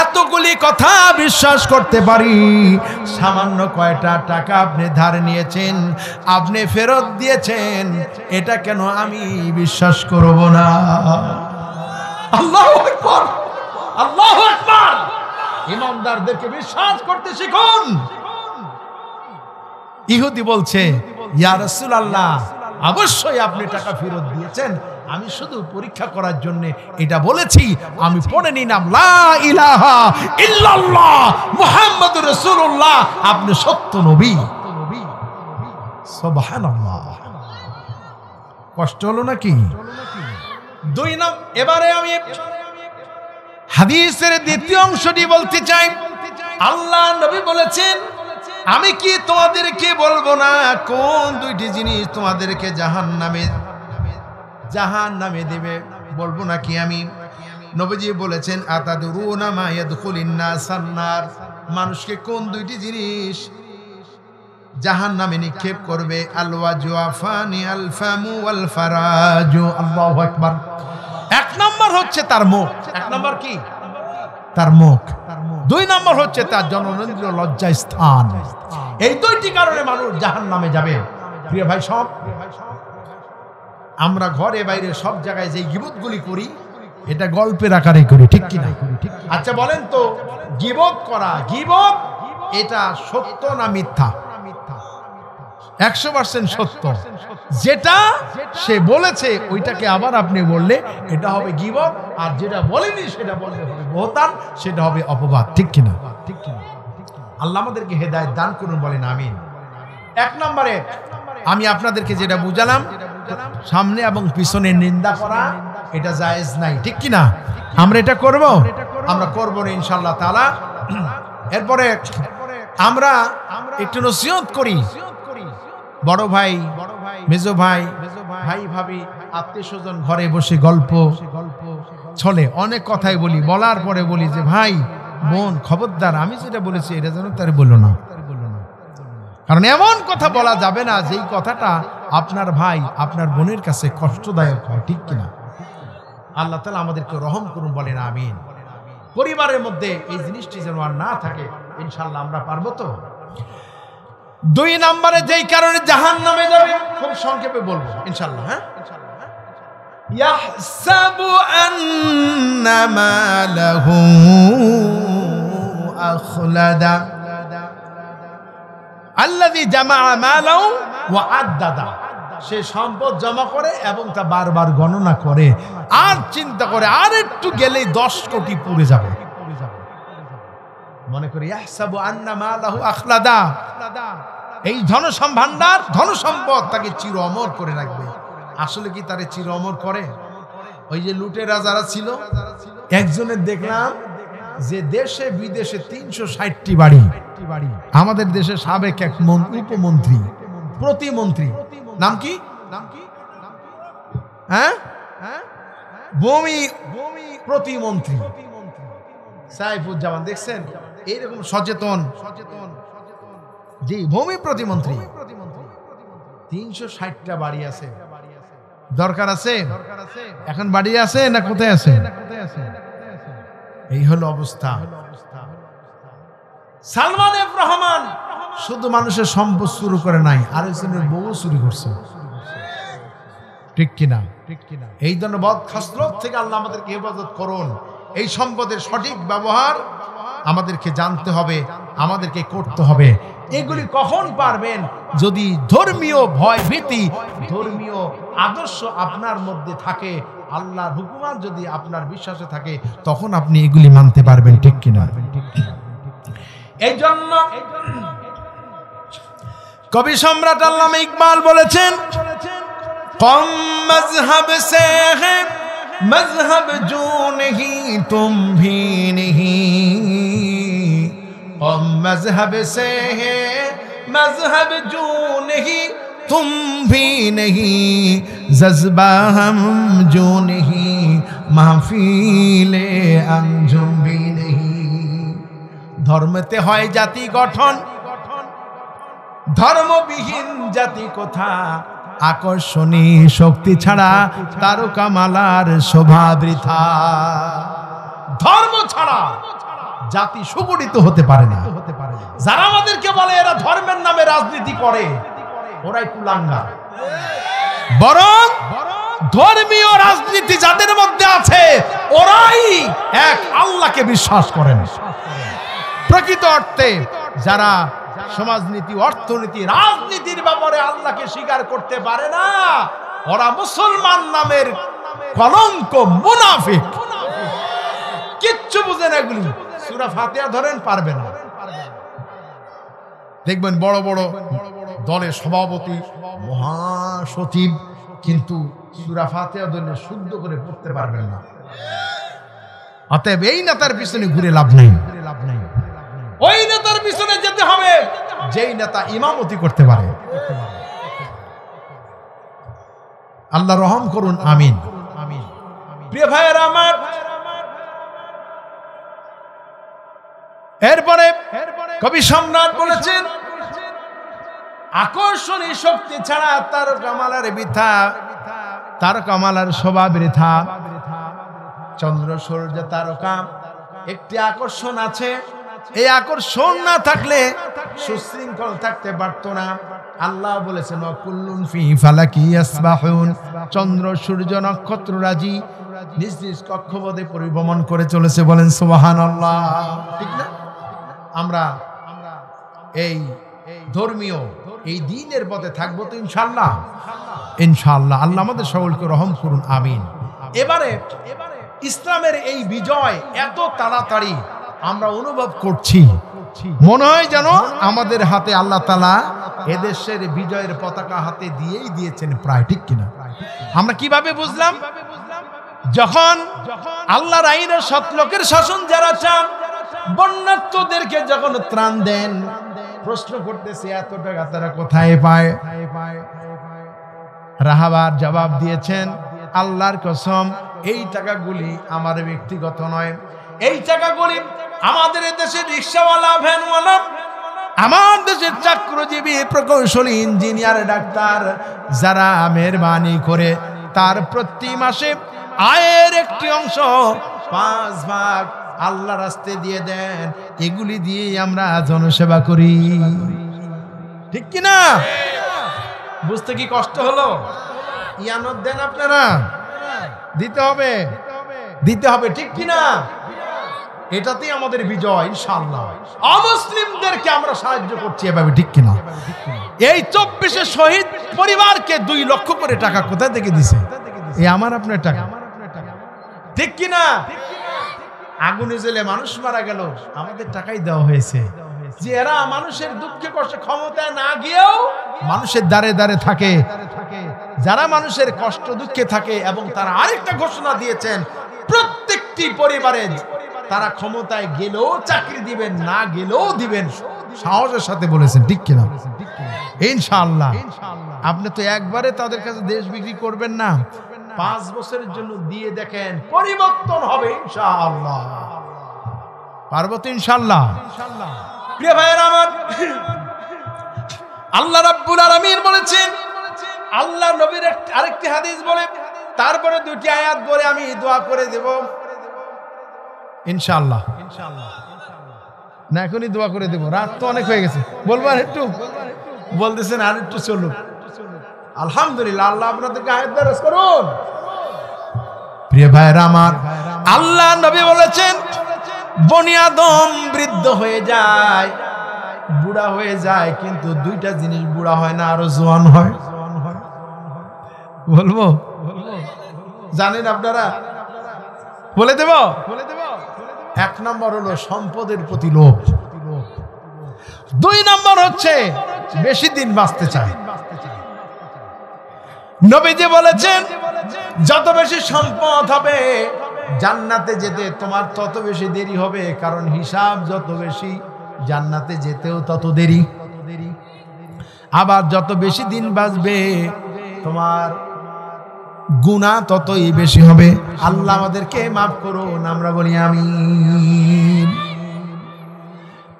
এতগুলি কথা বিশ্বাস করতে পারি, সামান্য কয়টা টাকা আপনি ধার নিয়েছেন, আপনি ফেরত দিয়েছেন, এটা কেন আমি বিশ্বাস করব না? আল্লাহু আকবার, আল্লাহু আকবার। ইমানদারদেরকে বিশ্বাস করতে শিখুন। ইহুদি বলছে, ইয়া রাসূলুল্লাহ, অবশ্যই আপনি টাকা ফেরত দিয়েছেন, আমি শুধু পরীক্ষা করার জন্য এটা বলেছি, আমি পড়ে নিলাম লা ইলাহা ইল্লাল্লাহ মুহাম্মাদুর রাসূলুল্লাহ, আপনি সত্য নবী। সুবহানাল্লাহ। কষ্ট হলো নাকি? 2 নম্বর, এবারে আমি হাদিসের দ্বিতীয় অংশটি বলতে চাই। আল্লাহ নবী বলেছেন, আমি কি তোমাদেরকে বলবো না কোন 2টি জিনিস তোমাদেরকে জাহান্নামে দেবে? বলবো নাকি আমি? নবীজি বলেছেন, আতাদুরুনা মা ইয়াদখুলিন নাসান নার, মানুষকে কোন 2টি জিনিস জাহান্নামে নিক্ষেপ করবে? আল ওয়াজওয়াফানি আল ফামু ওয়াল ফারাজু। আল্লাহু আকবার। 1 নম্বর হচ্ছে তার মুখ। 1 নম্বর কি? তার মুখ। 2 নম্বর হচ্ছে তার জননেন্দ্রিয় লজ্জা স্থান। এই 2টি কারণে মানুষ জাহান্নামে যাবে। প্রিয় ভাই সব, আমরা ঘরে বাইরে সব জায়গায় যে গীবতগুলি করি, এটা গল্পের আকারে করি, ঠিক কি না? আচ্ছা বলেন তো, গীবত করা, গীবত এটা সত্য না মিথ্যা? 100% সত্য। যেটা সে বলেছে ওইটাকে আবার আপনি বললে এটা হবে গীবত, আর যেটা বলেনি সেটা বললে হবে বহতান, সেটা হবে অপবাদ, ঠিক কিনা? আল্লাহ আমাদেরকে হেদায়েত দান করুন, বলেন আমিন। 1 নম্বরে আমি আপনাদেরকে যেটা বুঝালাম, সামনে এবং পিছনে নিন্দা করা এটা জায়েজ নাই, ঠিক কিনা? আমরা এটা করব? আমরা করব না ইনশাআল্লাহ তাআলা। এরপরে আমরা একটু নসিহত করি। বড় ভাই, মেজো ভাই, ভাই ভাবি, আত্মীয় স্বজন ঘরে বসে গল্প চলে, অনেক কথাই বলি, বলার পরে বলি যে ভাই বোন খবরদার, আমি যেটা বলেছি এটা যেন তার বলো না, কারণ এমন কথা বলা যাবে না যেই কথাটা আপনার ভাই আপনার বোনের কাছে কষ্টদায়ক হয়, ঠিক কিনা? আল্লাহ তাআলা আমাদেরকে রহম করুন, বলেন আমিন। পরিবারের মধ্যে এই জিনিসটি যেন আর না থাকে, ইনশাআল্লাহ আমরা পারবো তো। 2 নম্বরে যেই কারণে জাহান্নামে যাবে, খুব সংক্ষেপে বলবো ইনশাআল্লাহ। হ্যাঁ, ইয়াহসাবু আন্না মালাহু আখলাদা আল্লাযী জামাআ মালাহু ওয়া আদ্দাদা, সে সম্পদ জমা করে এবং তা বারবার গণনা করে, আর চিন্তা করে আর একটু গেলেই 10 কোটি পুড়ে যাবে। মনে করে ইয়াহসাবু আন্না মালাহু আখলাদা, এই ধনসম্ভান্ডার ধনসম্পদ তাকে চির অমর করে রাখবে। আসলে কি তারে চির অমর করে? ওই যে লুটেরা যারা ছিল, একজনের দেখলাম যে দেশে বিদেশে 360টি বাড়ি, আমাদের দেশের সাবেক এক উপমন্ত্রী, প্রতিমন্ত্রী, নাম কি? হ্যাঁ, ভূমি প্রতিমন্ত্রী সাইফুজ্জামান, দেখছেন এইরকম সচেতন, জি ভূমি প্রতিমন্ত্রী। 360টা বাড়ি আছে, দরকার আছে এখন বাড়ি আছে না কোথায় আছে? এই হলো অবস্থা। সালমান এফ রহমান শুধু মানুষের সম্পদ শুরু করে নাই, আরেকজনের বউ চুরি করছে, ঠিক কিনা? এই জন্য বদ খাসলত থেকে আল্লাহ আমাদেরকে হেফাজত করুন। এই সম্পদের সঠিক ব্যবহার আমাদেরকে জানতে হবে, আমাদেরকে করতে হবে। এগুলি কখন পারবেন? যদি ধর্মীয় ভয় ভীতি, ধর্মীয় আদর্শ আপনার মধ্যে থাকে, আল্লাহর হুকুমাত যদি আপনার বিশ্বাসে থাকে, তখন আপনি এগুলি মানতে পারবেন, ঠিক কিনা? এই জন্য কবি সম্রাট আল্লামা ইকবাল বলেছেন, কম মজহব সে है मजहब जो नहीं तुम भी नहीं, कम मजहब से है मजहब जो नहीं तुम भी नहीं, जज्बा हम जो नहीं महफिले अंजुम भी नहीं। ধর্মতে হয় জাতি গঠন, ধর্মবিহীন জাতি কোথা, আকর্ষণী শক্তি ছাড়া তারকামালার শোভা বৃথা। ধর্ম ছাড়া জাতি সুগঠিত হতে পারে না। যারা আমাদেরকে বলে এরা ধর্মের নামে রাজনীতি করে, ওরাই কুলাঙ্গার। বরং ধর্মীয় রাজনীতি যাদের মধ্যে আছে, ওরাই এক আল্লাহকে বিশ্বাস করেন। প্রকৃত অর্থে যারা সমাজনীতি, অর্থনীতি, রাজনীতির ব্যাপারে আল্লাহকে স্বীকার করতে পারে না, ওরা মুসলমান নামের কলঙ্ক, মুনাফিক, কিচ্ছু বুঝে না। এগুলি সূরা ফাতিহা ধরেন, পারবে না। দেখবেন বড় বড় দলের সভাপতি, মহাসচিব, কিন্তু সূরা ফাতিহা ধরে শুদ্ধ করে পড়তে পারবেন না। অতএব এই নেতার পিছনে ঘুরে লাভ নেই। ওই নেতার পিছনে যেতে হবে যেই নেতা ইমামতি করতে পারে। আল্লাহ রহম করুন, আমিন। প্রিয় ভাইয়েরা আমার, এরপরে কবি সম্রাট বলেছেন, আকর্ষণী শক্তি ছাড়া তারকামালার বৃথা, তারকামালার শোভা বৃথা। চন্দ্র সূর্য তারকা একটি আকর্ষণ আছে, এই আকর্ষণ না থাকলে সুশৃঙ্খল থাকতে পারতো না। আল্লাহ বলেছেন, কুল্লুন ফি ফালাকি ইয়াসবাহুন, চন্দ্র সূর্য নক্ষত্র রাজি নিজ নিজ কক্ষপথে পরিভ্রমণ করে চলেছে, বলেন সুবহানাল্লাহ। ঠিক না? আমরা এই ধর্মীয় এই দ্বীনের পথে থাকবো তো ইনশাআল্লাহ। ইনশাআল্লাহ আল্লাহ আমাদের সকলকে রহম করুন, আমিন। এবারে ইসলামের এই বিজয় এত তাড়াতাড়ি আমরা অনুভব করছি, মনে হয় যেন আমাদের হাতে আল্লাহ তাআলা এদেশের বিজয়ের পতাকা হাতে দিয়েই দিয়েছেন প্রায়, ঠিক কিনা? আমরা কিভাবে বুঝলাম? যখন আল্লাহর আইনের সৎ লোকের শাসন যারা চান, বন্যার্তদেরকে যখন ত্রাণ দেন, প্রশ্ন করতেছে এত টাকা তারা কোথায় পায়? রাহাবার জবাব দিয়েছেন, আল্লাহর কসম, এই টাকাগুলি আমার ব্যক্তিগত নয়, এই টাকাগুলি আমাদের দেশের রিক্সাওয়ালা, ভ্যানওয়ালা, আমার দেশের চাকরিজীবী, প্রকৌশলী, ইঞ্জিনিয়ার, ডাক্তার যারা মেহরবানি করে তার প্রতি মাসে আয়ের একটি অংশ 5 ভাগ আল্লাহ রাস্তায় দিয়ে দেন, এগুলি দিয়ে আমরা জনসেবা করি। ঠিক কি না? বুঝতে কি কষ্ট হলো? ইয়ানত দেন আপনারা, দিতে হবে, দিতে হবে, ঠিক কি না? এটাতেই আমাদের বিজয় ইনশাআল্লাহ। অমুসলিমদেরকে আমরা সাহায্য করছি এভাবে, ঠিক কি না? এই 24 শহীদ পরিবারকে 2 লক্ষ করে টাকা কোথা থেকে দিছে? এই আমার আপনার টাকা, ঠিক কি না? আগুনে জ্বলে মানুষ মারা গেল, আমাদের টাকাই দেওয়া হয়েছে। যে এরা মানুষের দুঃখে কষ্টে ক্ষমতায় না গিয়েও মানুষের দ্বারে দ্বারে থাকে, যারা মানুষের কষ্ট দুঃখে থাকে, এবং তারা আরেকটা ঘোষণা দিয়েছেন প্রত্যেকটি পরিবারে তারা ক্ষমতায় গেলেও চাকরি দিবেন, না গেলেও দিবেন, সাহসের সাথে বলেছেন, ঠিক কিনা? ইনশাআল্লাহ। আপনি তো একবারে তাদের কাছে দেশ বিক্রি করবেন না, 5 বছরের জন্য দিয়ে দেখেন, পরিবর্তন হবে ইনশাআল্লাহ। পারবো তো ইনশাআল্লাহ? প্রিয় ভাইয়েরা আমার, আল্লাহ রাব্বুল আলামিন বলেছেন, আল্লাহ নবীর আরেকটি হাদিস বলে, তারপরে 2টি আয়াত বলে আমি দোয়া করে দেব ইনশাআল্লাহ। না এখনই দোয়া করে দেব, রাত তো অনেক হয়ে গেছে। বলবো আর একটু? বলতেছেন আর একটু চলুক। আলহামদুলিল্লাহ, আল্লাহ আপনাদেরকে আয়াত দরজ করুন। প্রিয় ভাইরা আমার, আল্লাহ নবী বলেছেন, বনি আদম বৃদ্ধ হয়ে যায়, বুড়া হয়ে যায়, কিন্তু 2টা জিনিস বুড়া হয় না, আরো জওয়ান হয়। বলবো? জানেন আপনারা? বলে দেব? 1 নম্বর হলো সম্পদের প্রতি লোভ, 2 নম্বর হচ্ছে বেশি দিন বাঁচতে চায়। নবীজি বলেছেন, যত বেশি সম্পদ হবে জান্নাতে যেতে তোমার তত বেশি দেরি হবে, কারণ হিসাব যত বেশি জান্নাতে যেতেও তত দেরি। আবার যত বেশি দিন বাঁচবে তোমার গুনাহ ততই বেশি হবে। আল্লাহ আমাদেরকে মাফ করুন, আমরা বলি আমিন।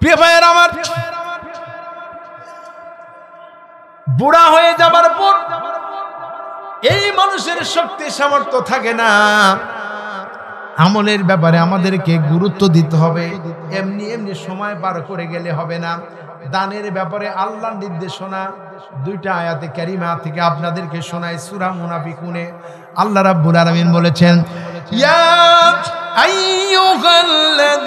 প্রিয় ভাইয়েরা আমার, বুড়া হয়ে যাবার পর এই মানুষের শক্তি সামর্থ্য থাকে না, আমলের ব্যাপারে আমাদেরকে গুরুত্ব দিতে হবে। এমনি এমনি সময় পার করে গেলে হবে না। দানের ব্যাপারে আল্লাহর নির্দেশনা 2টা আয়াতে কারিমা থেকে আপনাদেরকে শোনাই। সূরা মুনাফিকুনে আল্লাহ রাব্বুল আলামিন বলেছেন, ইয়া আইয়ুহাল্লাযীনা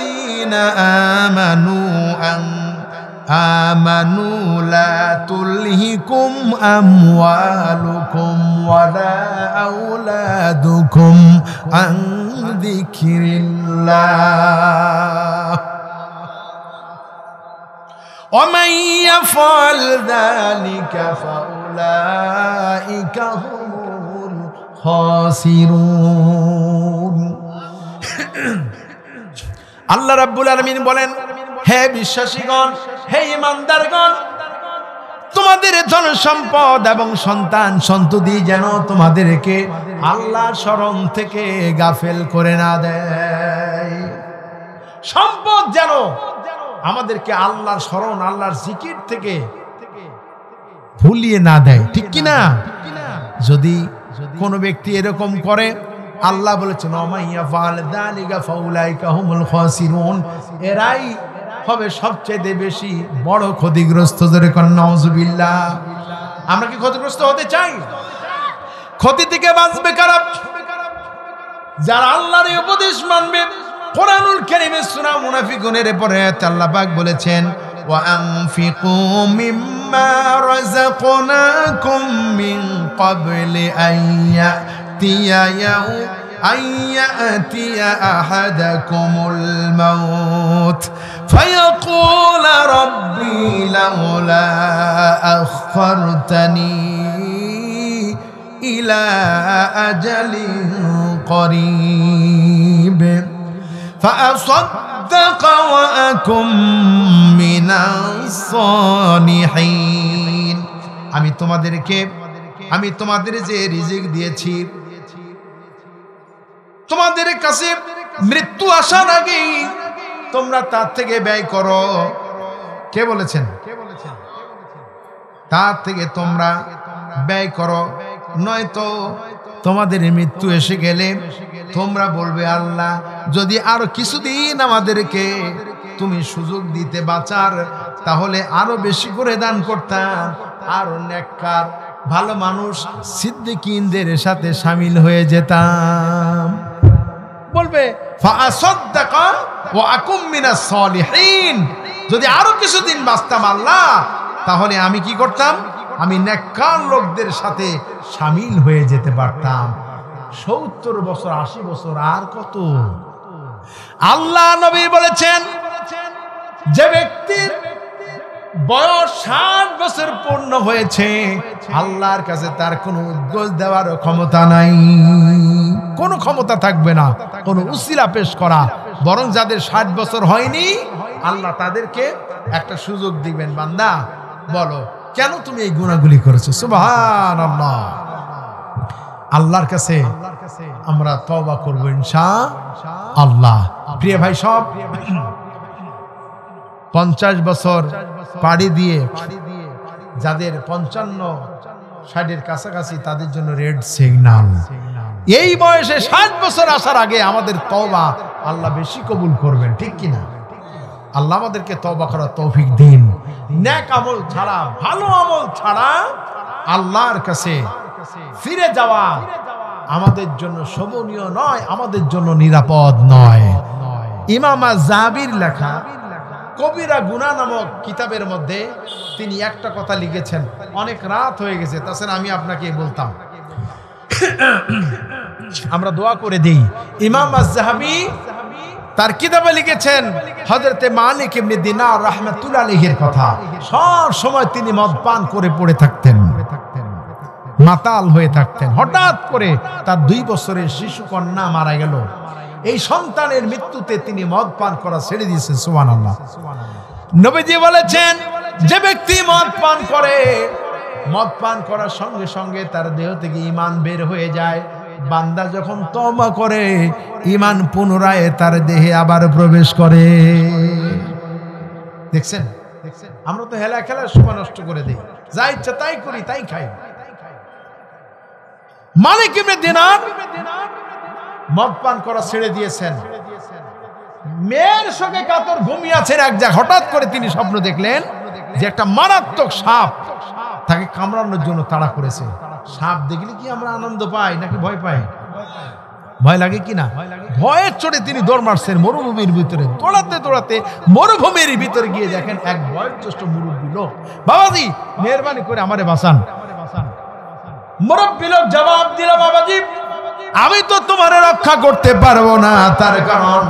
আমানু লা তুলহিকুম আমওয়ালুকুম ওয়ালা আওলাদুকুম আন যিকরিল্লাহ ومن يفعل ذلك فأولئك هم الخاسرون। আল্লাহ রাব্বুল আলামিন বলেন, হে বিশ্বাসীগণ, হে ঈমানদারগণ, তোমাদের ধন সম্পদ এবং সন্তান সন্ততি যেন তোমাদেরকে আল্লাহর স্মরণ থেকে গাফেল করে না দেয়। সম্পদ যেন আমাদেরকে আল্লাহর স্মরণ, আল্লাহর জিকির থেকে ভুলিয়ে না দেয়, ঠিক কি না? যদি কোন ব্যক্তি এরকম করে, আল্লাহ বলেছেন, ওমাইয়া ফাআল যালিকা ফাউলাইকা হুমুল খাসিরুন, এরাই হবে সবচেয়ে বেশি বড় ক্ষতিগ্রস্ত। জোরে কোন নাউজুবিল্লাহ। আমরা কি ক্ষতিগ্রস্ত হতে চাই? ক্ষতি থেকে বাঁচবে কারা? যারা আল্লাহর উপদেশ মানবে। কোরআনুল কারীমে সূরা মুনাফিকুনের পরে আল্লাহ পাক বলেছেন, ওয়া আনফিকু মিম্মা রাযাকনাকুম মিন ক্বাবলি আইয়াতিয়া আহাদাকুমুল মাউত ফায়াকুল রাব্বি লাউলা আখখারতানি ইলা আজালিন করিব فأصدق وأكن من الصالحين। আমি তোমাদের যে রিজিক দিয়েছি, তোমাদের কাছে মৃত্যু আসার আগেই তোমরা তার থেকে ব্যয় করো। কে বলেছেন? তার থেকে তোমরা ব্যয় করো, নয়তো তোমাদের মৃত্যু এসে গেলে তোমরা বলবে, আল্লাহ যদি আরো কিছুদিন আমাদেরকে তুমি সুযোগ দিতে বাঁচার, তাহলে আরো বেশি করে দান করতাম, আরো নেককার ভালো মানুষ সিদ্দিকীনদের সাথে শামিল হয়ে যেতাম। বলবে ফাআসাদদাকা ওয়া আকুম মিনাস সালিহিন, যদি আরো কিছুদিন বাঁচতাম আল্লাহ, তাহলে আমি কি করতাম? আমি নেককার লোকদের সাথে শামিল হয়ে যেতে পারতাম। 70 বছর 80 বছর আর কত? আল্লাহ নবী বলেছেন, যে ব্যক্তির বয়স 60 বছর পূর্ণ হয়েছে, আল্লাহর কাছে তার কোনো উদ্গোষ দেওয়ার ক্ষমতা নাই, কোনো ক্ষমতা থাকবে না কোনো উসিলা পেশ করা। বরং যাদের 60 বছর হয়নি, আল্লাহ তাদেরকে একটা সুযোগ দিবেন, বান্দা বলো কেন তুমি এই গুনাহগুলি করেছো। সুবহানাল্লাহ। আল্লাহর কাছে আমরা তওবা করব ইনশাআল্লাহ। প্রিয় ভাই, সব 50 বছর পাড়ি দিয়ে যাদের 55-60 কাছাকাছি, তাদের জন্য রেড সিগন্যাল। এই বয়সে 60 বছর আসার আগে আমাদের তওবা আল্লাহ বেশি কবুল করবেন, ঠিক কিনা? আল্লাহ আমাদেরকে তওবা করার তৌফিক দিন। নেক আমল ছাড়া, ভালো আমল ছাড়া আল্লাহর কাছে ফিরে যাওয়া আমাদের জন্য শোভনীয় নয়, আমাদের জন্য নিরাপদ নয়। ইমাম আয-যাহাবীর লেখা কবিরা গুনাহ নামক কিতাবের মধ্যে তিনি একটা কথা লিখেছেন। অনেক রাত হয়ে গেছে, তাছাড়া আমি আপনাকে বলতাম, আমরা দোয়া করে দেই। ইমাম আয-যাহাবী তার কিতাবে লিখেছেন হযরতে মালিক ইবনে দিনার রাহমাতুল্লাহ আলাইহির কথা। সব সময় তিনি মদ পান করে পড়ে থাকতেন, মাতাল হয়ে থাকতেন। হঠাৎ করে তার 2 বছরের শিশু কন্যা মারা গেল। এই সন্তানের মৃত্যুতে তিনি মদ পান করা ছেড়ে দিয়েছেন। সুবহানাল্লাহ। নবীজি বলেছেন, যে ব্যক্তি মদ পান করে, মদ পান করার সঙ্গে সঙ্গে তার দেহ থেকে ঈমান বের হয়ে যায়। বান্দা যখন তওবা করে, ঈমান পুনরায় তার দেহে আবার প্রবেশ করে। দেখছেন, আমরা তো হেলা খেলার সময় নষ্ট করে দেই, যা ইচ্ছা তাই করি, তাই খাই। মালিক ইবনে দিনার মদ পান করা ছেড়ে দিয়েছেন। মেয়ের সঙ্গে কাতর ঘুমিয়ে আছেন, এক জায়গায় হঠাৎ করে তিনি স্বপ্ন দেখলেন যে একটা মারাত্মক সাপ তাকে কামড়ানোর জন্য তাড়া করেছে। সাপ দেখলে কি আমরা আনন্দ পাই নাকি ভয় পাই? ভয় লাগে কি না? ভয়ের চোটে তিনি দৌড় মারছেন মরুভূমির ভিতরে। দৌড়াতে দৌড়াতে মরুভূমির ভিতরে গিয়ে দেখেন এক বয়োজ্যেষ্ঠ মুরব্বী লোক, বাবাজি মেহেরবানি করে আমারে বাঁচান। মুরব্বী লোক জবাব দিল, বাবাজি আমি তো তোমারে রক্ষা করতে পারবো না, তার কারণ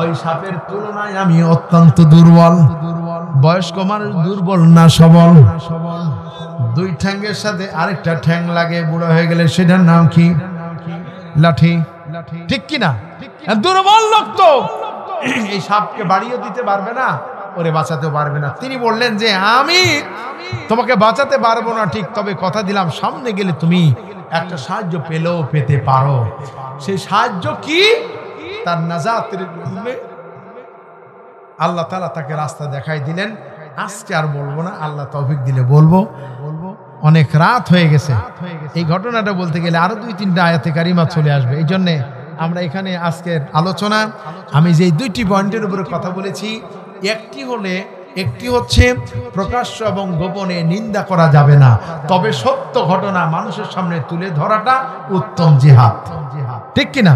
ওই সাপের তুলনায় আমি অত্যন্ত দুর্বল। বয়স্ক মানুষ দুর্বল না সবল? 2 ঠ্যাঙ্গের সাথে আরেকটা ঠ্যাং লাগে, বুড়ো হয়ে গেলে সেটার নাম কি? লাঠি, ঠিক কিনা? দুর্বল লোক তো এই সাপকে বাড়িয়ে দিতে পারবে না, ওরে বাঁচাতেও পারবে না। তিনি বললেন যে আমি তোমাকে বাঁচাতে পারবো না ঠিক, তবে কথা দিলাম সামনে গেলে তুমি একটা সাহায্য পেলেও পেতে পারো। সেই সাহায্য কি? তার নাজাতের জন্য আল্লাহ তাআলা তাকে রাস্তা দেখাই দিলেন। আজকে আর বলবো না, আল্লাহ তৌফিক দিলে বলবো। অনেক রাত হয়ে গেছে, এই ঘটনাটা বলতে গেলে আরো 2-3টা আয়াতে কারিমা চলে আসবে। এই জন্যে আমরা এখানে আজকের আলোচনা, আমি যে 2টি পয়েন্টের উপরে কথা বলেছি, একটি হচ্ছে প্রকাশ্য এবং গোপনে নিন্দা করা যাবে না, তবে সত্য ঘটনা মানুষের সামনে তুলে ধরাটা উত্তম জিহাদ, ঠিক কিনা?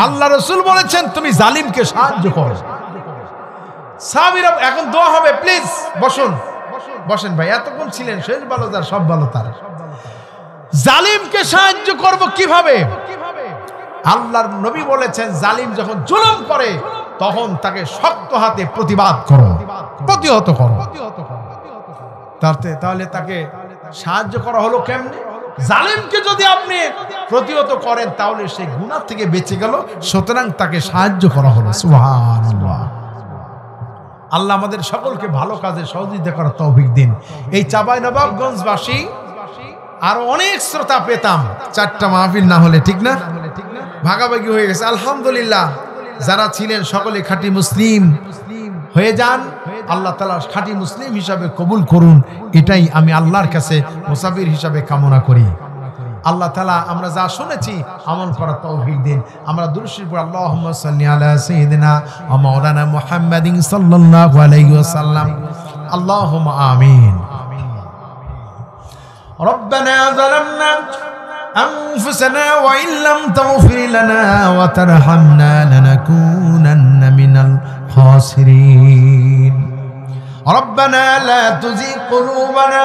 আল্লাহ রাসূল বলেছেন তুমি জালিমকে সাহায্য করো। সাহাবীরা, এখন দোয়া হবে, প্লিজ বসুন, বসেন ভাই, এতক্ষণ ছিলেন, শেষ ভালো তার সব ভালো তার। জালিমকে সাহায্য করব কিভাবে? আল্লাহর নবী বলেছেন জালিম যখন জুলুম করে তখন তাকে শক্ত হাতে প্রতিবাদ করো, প্রতিহত করো। তাহলে তাকে সাহায্য করা হলো কেমনে? জালিমকে যদি আপনি প্রতিহত করেন তাহলে সে গুনাহ থেকে বেঁচে গেল, সুতরাং তাকে সাহায্য করা হলো। সুবহানাল্লাহ। আল্লাহ আমাদের সকলকে ভালো কাজে সহযোগিতা করার তৌফিক দিন। এই চাঁপাইনবাবগঞ্জবাসী আরো অনেক শ্রোতা পেতাম, 4টা মাহফিল না হলে, ঠিক না? ভাগাভাগি হয়ে গেছে আলহামদুলিল্লাহ। যারা ছিলেন সকলে খাঁটি মুসলিম হয়ে যান, আল্লাহ তাআলা খাঁটি মুসলিম হিসাবে কবুল করুন, এটাই আমি আল্লাহর কাছে মুসাফির হিসাবে কামনা করি। আল্লাহ তাআলা আমরা যা শুনেছি আমল করার তৌফিক দিন। আমরা দুরূদ শরীফ পড়ি, আল্লাহুম্মা সাল্লি আলা সাইয়্যিদিনা ওয়া মাওলানা মুহাম্মাদিন সাল্লাল্লাহু আলাইহি ওয়াসাল্লাম। আল্লাহুম্মা আমিন। রব্বানা যালামনা أنفسنا وإن لم تغفر لنا وترحمنا لنكونن من الخاسرين ربنا لا تزغ قلوبنا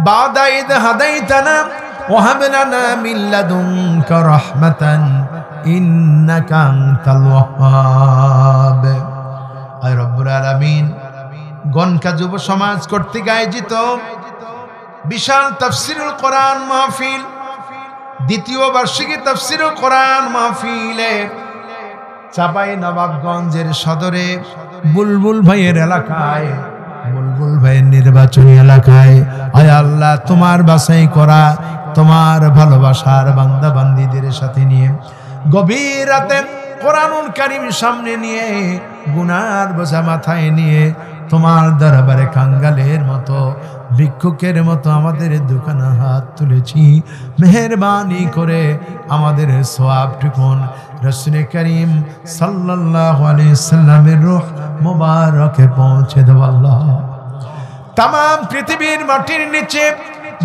بعد إذ هديتنا وهب لنا من لدنك رحمة إنك أنت الوهاب أي رب العالمين গণকা যুব সমাজ কর্তৃক আয়োজিত বিশাল তাফসীরুল কোরআন মাহফিল, দ্বিতীয় বার্ষিকী তাফসীরুল কোরআন মাহফিলে চাঁপাইনবাবগঞ্জের সদরে বুলবুল ভাইয়ের এলাকায়, বুলবুল ভাইয়ের নির্বাচনী এলাকায়, আয় আল্লাহ তোমার বাছাই করা তোমার ভালোবাসার বান্দা বান্দীদের সাথে নিয়ে গভীর রাতে কোরআনুল কারীম সামনে নিয়ে গুনার বোঝা মাথায় নিয়ে তোমার দরবারে কাঙ্গালের মতো ভিক্ষুকের মতো আমাদের দোকানে হাত তুলেছি। মেহেরবানি করে আমাদের সওয়াবটুকুন রাসূল করিম সাল্লাল্লাহু আলাইহি সাল্লামের রূহ মুবারকে পৌঁছে দাও আল্লাহ। তামাম পৃথিবীর মাটির নিচে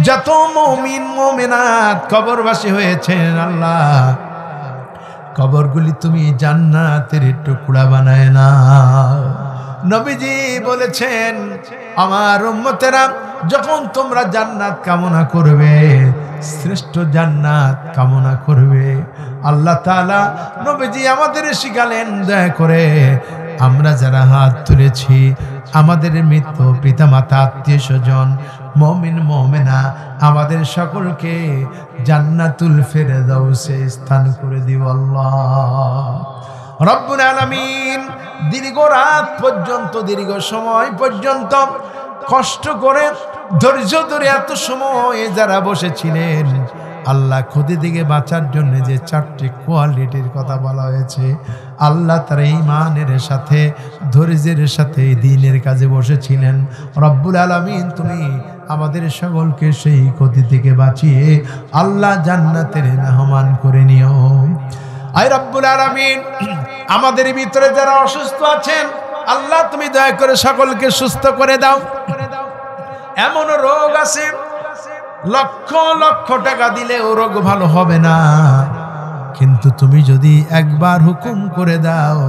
যত মুমিন মুমিনাত কবরবাসী হয়েছেন আল্লাহ, কবরগুলি তুমি জান্নাতের টুকরা বানায় নাও। নবীজি বলেছেন আমার উম্মতেরা যখন তোমরা জান্নাত কামনা করবে, শ্রেষ্ঠ জান্নাত কামনা করবে, আল্লাহ তাআলা নবীজি আমাদের শিখালেন দয়া করে আমরা যারা হাত তুলেছি আমাদের মৃত পিতামাতা আত্মীয় স্বজন মুমিন মুমিনা আমাদের সকলকে জান্নাতুল ফেরদাউসে স্থান করে দিও আল্লাহ রব্বুল আলামিন। দীর্ঘ রাত পর্যন্ত, দীর্ঘ সময় পর্যন্ত কষ্ট করে ধৈর্য ধরে এত সময় যারা বসেছিলেন আল্লাহ খুদে দিকে বাঁচার জন্য যে চারটি কোয়ালিটির কথা বলা হয়েছে, আল্লাহ তার ঈমানের সাথে ধৈর্যের সাথে দ্বীনের কাজে বসেছিলেন। রব্বুল আলামিন তুমি আমাদের সকলকে সেই ক্ষতি থেকে বাঁচিয়ে আল্লাহ জান্নাতের মেহমান করে নিও। আয় রব্বুল আলামিন আমাদের ভিতরে যারা অসুস্থ আছেন আল্লাহ তুমি দয়া করে সকলকে সুস্থ করে দাও। এমন রোগ আছে লক্ষ লক্ষ টাকা দিলে ও রোগ ভালো হবে না, কিন্তু তুমি যদি একবার হুকুম করে দাও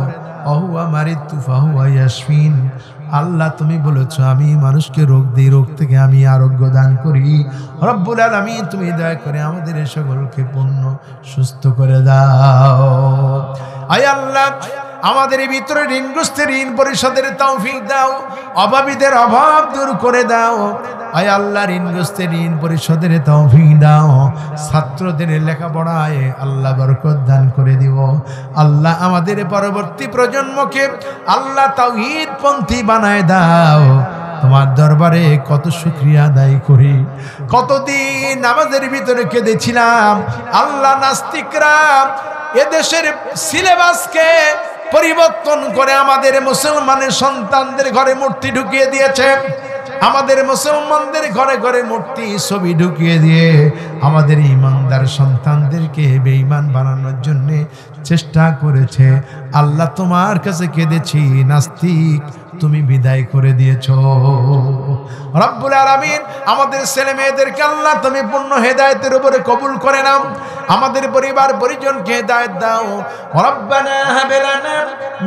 অহুয়া মারিতু ফাহুয়া ইয়াশফিন, আল্লাহ তুমি বলেছো আমি মানুষকে রোগ দিই, রোগ থেকে আমি আরোগ্য দান করি। রব্বুল আলামিন তুমি দয়া করে আমাদের সকলকে পূর্ণ সুস্থ করে দাও। আয় আল্লাহ আমাদের ভিতরে ঋণগ্রস্তের ঋণ পরিশোধের তৌফিক দাও, অভাবীদের অভাব দূর করে দাও। আয় আল্লাহ ঋণগ্রস্তের ঋণ পরিশোধের তৌফিক দাও, ছাত্রদের লেখাপড়ায় আল্লাহ বরকত দান করে দিও। আল্লাহ আমাদের পরবর্তী প্রজন্মকে আল্লাহ তাওহীদ পন্থী বানায় দাও। তোমার দরবারে কত শুকরিয়া আদায় করি, কতদিন আমাদের ভিতরে কেঁদেছিলাম আল্লাহ নাস্তিকরা এদেশের সিলেবাসকে পরিবর্তন করে আমাদের মুসলমানের সন্তানদের ঘরে মূর্তি ঢুকিয়ে দিয়েছে, আমাদের মুসলমানদের ঘরে ঘরে মূর্তি ছবি ঢুকিয়ে দিয়ে আমাদের ঈমানদার সন্তানদেরকে বেঈমান বানানোর জন্য চেষ্টা করেছে। আল্লাহ তোমার কাছে কেঁদেছি, নাস্তিক তুমি বিদায় করে দিয়েছো। রব্বুল আলামিন আমাদের ছেলে মেয়েদেরকে আল্লাহ তুমি পূর্ণ হেদায়েতের উপরে কবুল করে নাও, আমাদের পরিবার পরিজনকে হেদায়েত দাও। রব্বানা হাব লানা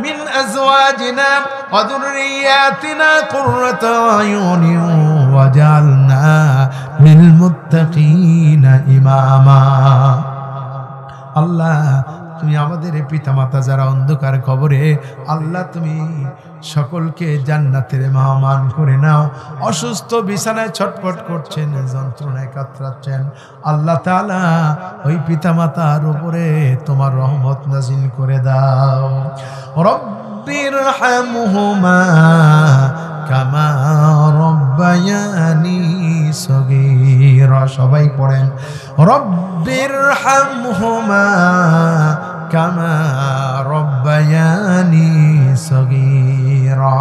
মিন আজওয়াজিনা ওয়া যুররিয়াতিনা কুররাতা আয়ুনিন ওয়াজআলনা লিল মুত্তাকিনা ইমামা। আল্লাহ তুমি আমাদের পিতামাতা যারা অন্ধকার কবরে, আল্লাহ তুমি সকলকে জান্নাতের মেহমান করে নাও। অসুস্থ বিছানায় ছটফট করছেন, যন্ত্রণায় কাতরাচ্ছেন, আল্লাহ তাআলা ওই পিতামাতার উপরে তোমার রহমত নাজিল করে দাও। রব্বিরহামহুমা কামা রব্বায়ানি সগীরা। সবাই পড়েন রব্বিরহামহুমা কামা রব্বায়ানি সগীরা।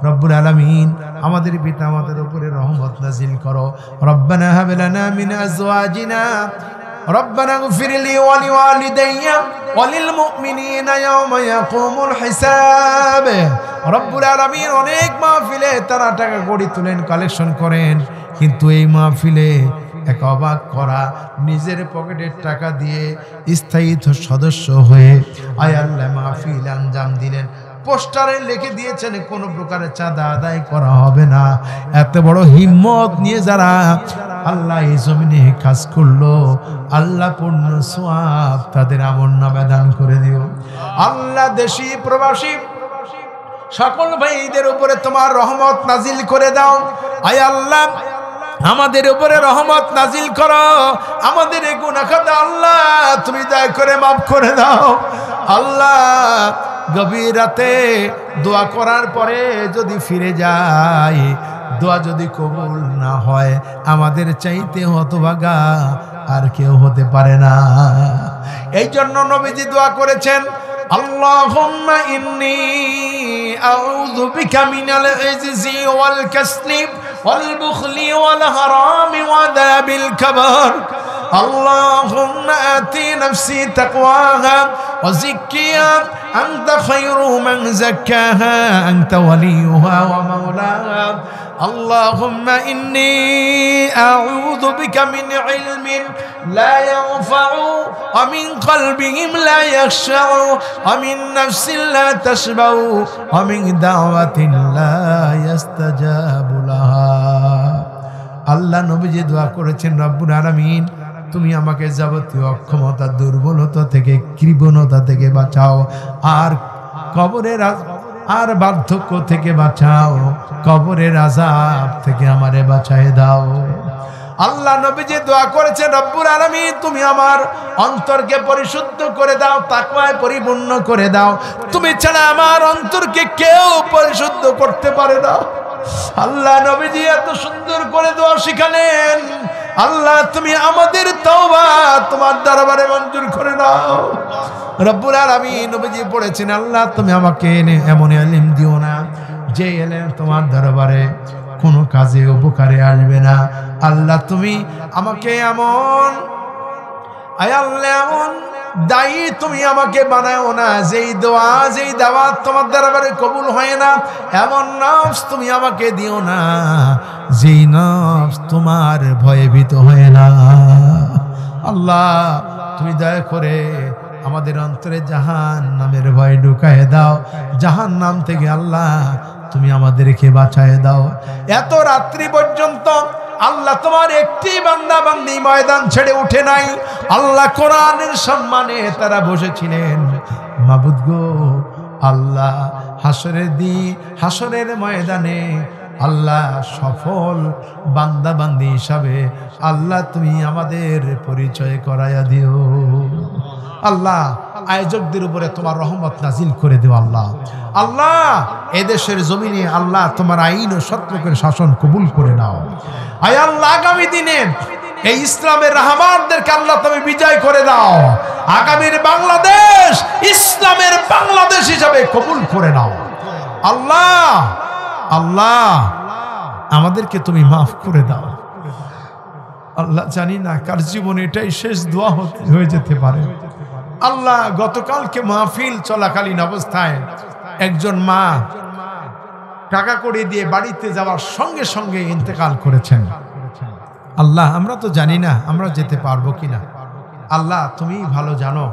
রব্বুল আলামিন আমাদের পিতা মাতার উপরে রহমত নাজিল করো। রব্বানা হাব লানা মিন আজওয়াজিনা রব্বানা ইগফির লি ওয়া লিওয়ালিদাইয়া ওয়া লিল মুমিনিনা ইয়াওমা ইয়াকুমুল হিসাব। রব্বুল আলামিন অনেক মাহফিলে তারা টাকা কড়ি তুলেন, কালেকশন করেন, কিন্তু এই মাহফিলে এক অবাক করা, নিজের পকেটের টাকা দিয়ে স্থায়ী সদস্য হয়ে আয় আল্লাহ মাহফিল আঞ্জাম দিলেন। পোস্টারে লিখে দিয়েছেন কোন প্রকারের চাঁদা আদায় করা হবে না। এত বড় হিম্মত নিয়ে যারা আল্লাহ এই জমিনে কাজ করলো, আল্লাহ পূর্ণ সওয়াব তাদের আমলনামায় দান করে দিও। আল্লাহ দেশি প্রবাসী সকল ভাইদের উপরে তোমার রহমত নাজিল করে দাও। আয় আল্লাহ আমাদের উপরে রহমত নাজিল করো। আমাদের এই গুনাহ খাতা আল্লাহ তুমি দয়া করে মাফ করে দাও। আল্লাহ গভীর রাতে দোয়া করার পরে যদি ফিরে যায়, দোয়া যদি কবুল না হয়, আমাদের চাইতে হতভাগা আর কেউ হতে পারে না। এই জন্য নবীজি দোয়া করেছেন, আল্লাহুম্মা ইন্নী আউযু বিকা মিনাল ইজজি ওয়াল কাসলি ওয়াল বুখলি ওয়াল হারামি ওয়া দাবিল কাবার। اللهم آتي نفسي تقواها وزكيها أنت خير من زكاها أنت وليها ومولاها اللهم إني أعوذ بك من علم لا ينفع ومن قلب لا يخشع ومن نفس لا تشبع ومن دعوة لا يستجاب لها। আল্লাহ নবীজি দোয়া করেছেন, রব্বুল আলামিন তুমি আমাকে যাবতীয় অক্ষমতা, দুর্বলতা থেকে, কৃপণতা থেকে বাঁচাও, আর কবরের আর বার্ধক্য থেকে বাঁচাও, কবরের আযাব থেকে আমারে বাঁচায় দাও। আল্লাহ নবীজি দোয়া করেছেন, রব্বুল আলামিন তুমি আমার অন্তরকে পরিশুদ্ধ করে দাও, তাকওয়ায় পরিপূর্ণ করে দাও। তুমি ছাড়া আমার অন্তরকে কেউ পরিশুদ্ধ করতে পারে না। আল্লাহ নবীজি এত সুন্দর করে দোয়া শিখালেন। আল্লাহ তুমি আমাদের তওবা তোমার দরবারে মঞ্জুর করে দাও। রব্বুল আলামিন নবীজি পড়েছেন, আল্লাহ তুমি আমাকে এমন ইলম দিও না যে ইলম তোমার দরবারে কোনো কাজে উপকারে আসবে না। আল্লাহ তুমি আমাকে এমন এমন দায়ী তুমি আমাকে বানাও না যেই দোয়া, যেই দাওয়াত তোমার দরবারে কবুল হয় না। এমন নফস তুমি আমাকে দিও না যেই নফস তোমার ভয়ে ভীত হয় না। আল্লাহ তুমি দয়া করে আমাদের অন্তরে জাহান্নামের ভয় ঢুকায় দাও। জাহান্নাম থেকে আল্লাহ তুমি আমাদেরকে বাঁচায় দাও। এত রাত্রি পর্যন্ত আল্লাহ তোমার একটি বান্দা বান্দি ময়দান ছেড়ে উঠে নাই। আল্লাহ কোরআনের সম্মানে তারা বসেছিলেন। মাবুদ গো আল্লাহ, হাসরের দিন, হাসরের ময়দানে আল্লাহ সফল বান্দা বান্দি হিসাবে আল্লাহ তুমি আমাদের পরিচয় করাইয়া দিও। আল্লাহ আয়োজকদের উপরে তোমার রহমত নাজিল করে দিও। আল্লাহ আল্লাহ এদেশের জমিনে আল্লাহ তোমার আইন ও সত্যের শাসন কবুল করে নাও। আয় আল্লাহ আগামী দিনে এই ইসলামের রাহবারদেরকে আল্লাহ তুমি বিজয় করে দাও। আগামীর বাংলাদেশ ইসলামের বাংলাদেশ হিসাবে কবুল করে নাও। আল্লাহ আল্লাহ আমাদেরকে তুমি মাফ করে দাও। আল্লাহ জানি না কার জীবনে এটাই শেষ দোয়া হয়ে যেতে পারে। আল্লাহ গতকালকে মাহফিল চলাকালীন অবস্থায় একজন মা টাকা করে দিয়ে বাড়িতে যাওয়ার সঙ্গে সঙ্গে ইন্তেকাল করেছেন। আল্লাহ আমরা তো জানি না আমরা যেতে পারবো কিনা। আল্লাহ তুমি ভালো জানো।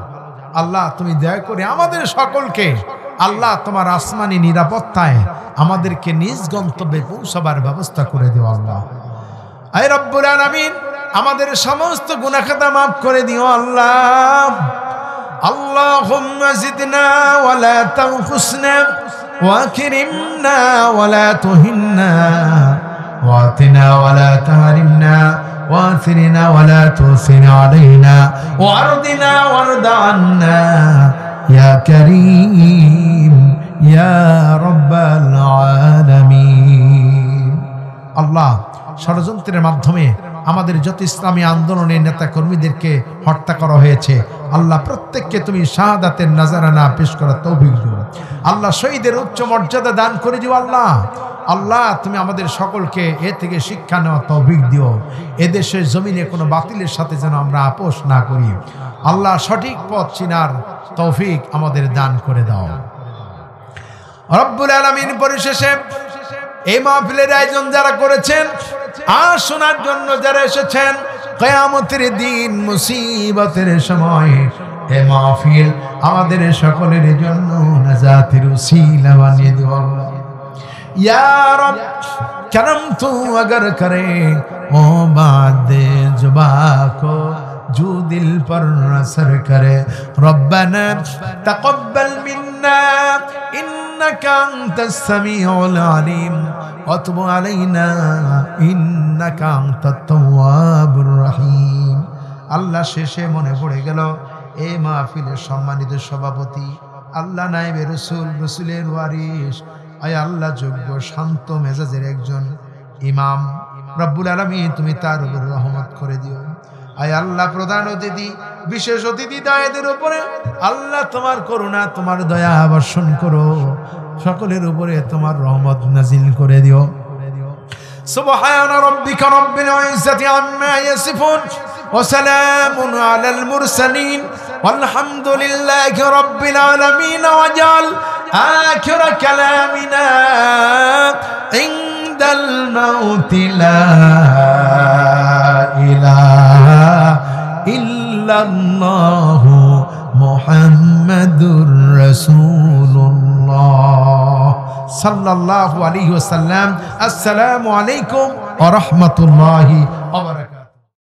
আল্লাহ তুমি দয়া করে আমাদের সকলকে আল্লাহ তোমার আসমানি নিরাপত্তায় আমাদেরকে নিজ গন্তব্যে পৌঁছাবার ব্যবস্থা করে দিও। আল্লাহ আয় রব্বুল আলামিন আমাদের সমস্ত গুনাহ খাতা মাফ করে দিও। আল্লাহ আল্লাহুম্মা জিদনা ওয়া লা তানকুসনা ওয়া আকরিমনা ওয়া লা তুহিন্না ওয়া আতিনা ওয়া লা তাহরিমনা ওয়া আথিরনা ওয়া লা তুসিনা আলাইনা ওয়া আরদিনা ওয়ারদা আন্না ইয়া কারীম ইয়া রাব্বাল আলামিন। আল্লাহ ষড়যন্ত্রের মাধ্যমে আমাদের যত ইসলামী আন্দোলনের নেতা কর্মীদেরকে হত্যা করা হয়েছে, আল্লাহ প্রত্যেককে তুমি শাহাদাতের নাজারানা পেশ করার তৌফিক দিও। আল্লাহ শহীদের উচ্চ মর্যাদা দান করে দিও। আল্লাহ আল্লাহ তুমি আমাদের সকলকে এ থেকে শিক্ষা নেওয়া তৌফিক দিও। এদেশের জমিনে কোনো বাতিলের সাথে যেন আমরা আপোষ না করি। আল্লাহ সঠিক পথ চিনার তৌফিক আমাদের দান করে দাও রব্বুল আলামিন। পরিশেষে এই মাহফিলের আয়োজন যারা করেছেন আর শোনার জন্য যারা এসেছেন, কিয়ামতের দিন মুসিবতের সময় এই মাহফিল আমাদের সকলের জন্য নাজাতের উসিলা বানিয়ে দিও আল্লাহ। या रब करम तू अगर करे ओ बात जुबा को जो दिल पर असर करे। रब्बना तक़ब्बल मिन्ना इन्नका अंतस समीउल अलीम व तुब अलैना इन्नका अंतत तव्वाबुर रहीम। আল্লাহ শেষে মনে পড়ে গেল এই মাহফিলের সম্মানিত সভাপতি আল্লাহ নায়েবে রাসূল, রাসূলের ওয়ারিস, আয় আল্লাহ যোগ্য শান্ত মেজাজের একজন ইমাম, রব্বুল আলামিন তুমি তার উপর রহমত করে দিও। আয় আল্লাহ প্রধান অতিথি, বিশেষ অতিথি দায়েদের উপরে আল্লাহ তোমার করুণা, তোমার দয়া বর্ষণ করো, সকলের উপরে তোমার রহমত নাজিল করে দিও। সুবহানা রাব্বিকা রাব্বিল ইজ্জাতি আম্মা ইয়াসিফুন ওয়া সালামুন আলাল মুরসালিন ওয়ালহামদুলিল্লাহি রাব্বিল আলামিন। ওয়াজাল آخر كلامنا عند الموت لا إله إلا الله محمد رسول الله صلى الله عليه وسلم। السلام عليكم ورحمة الله وبركاته।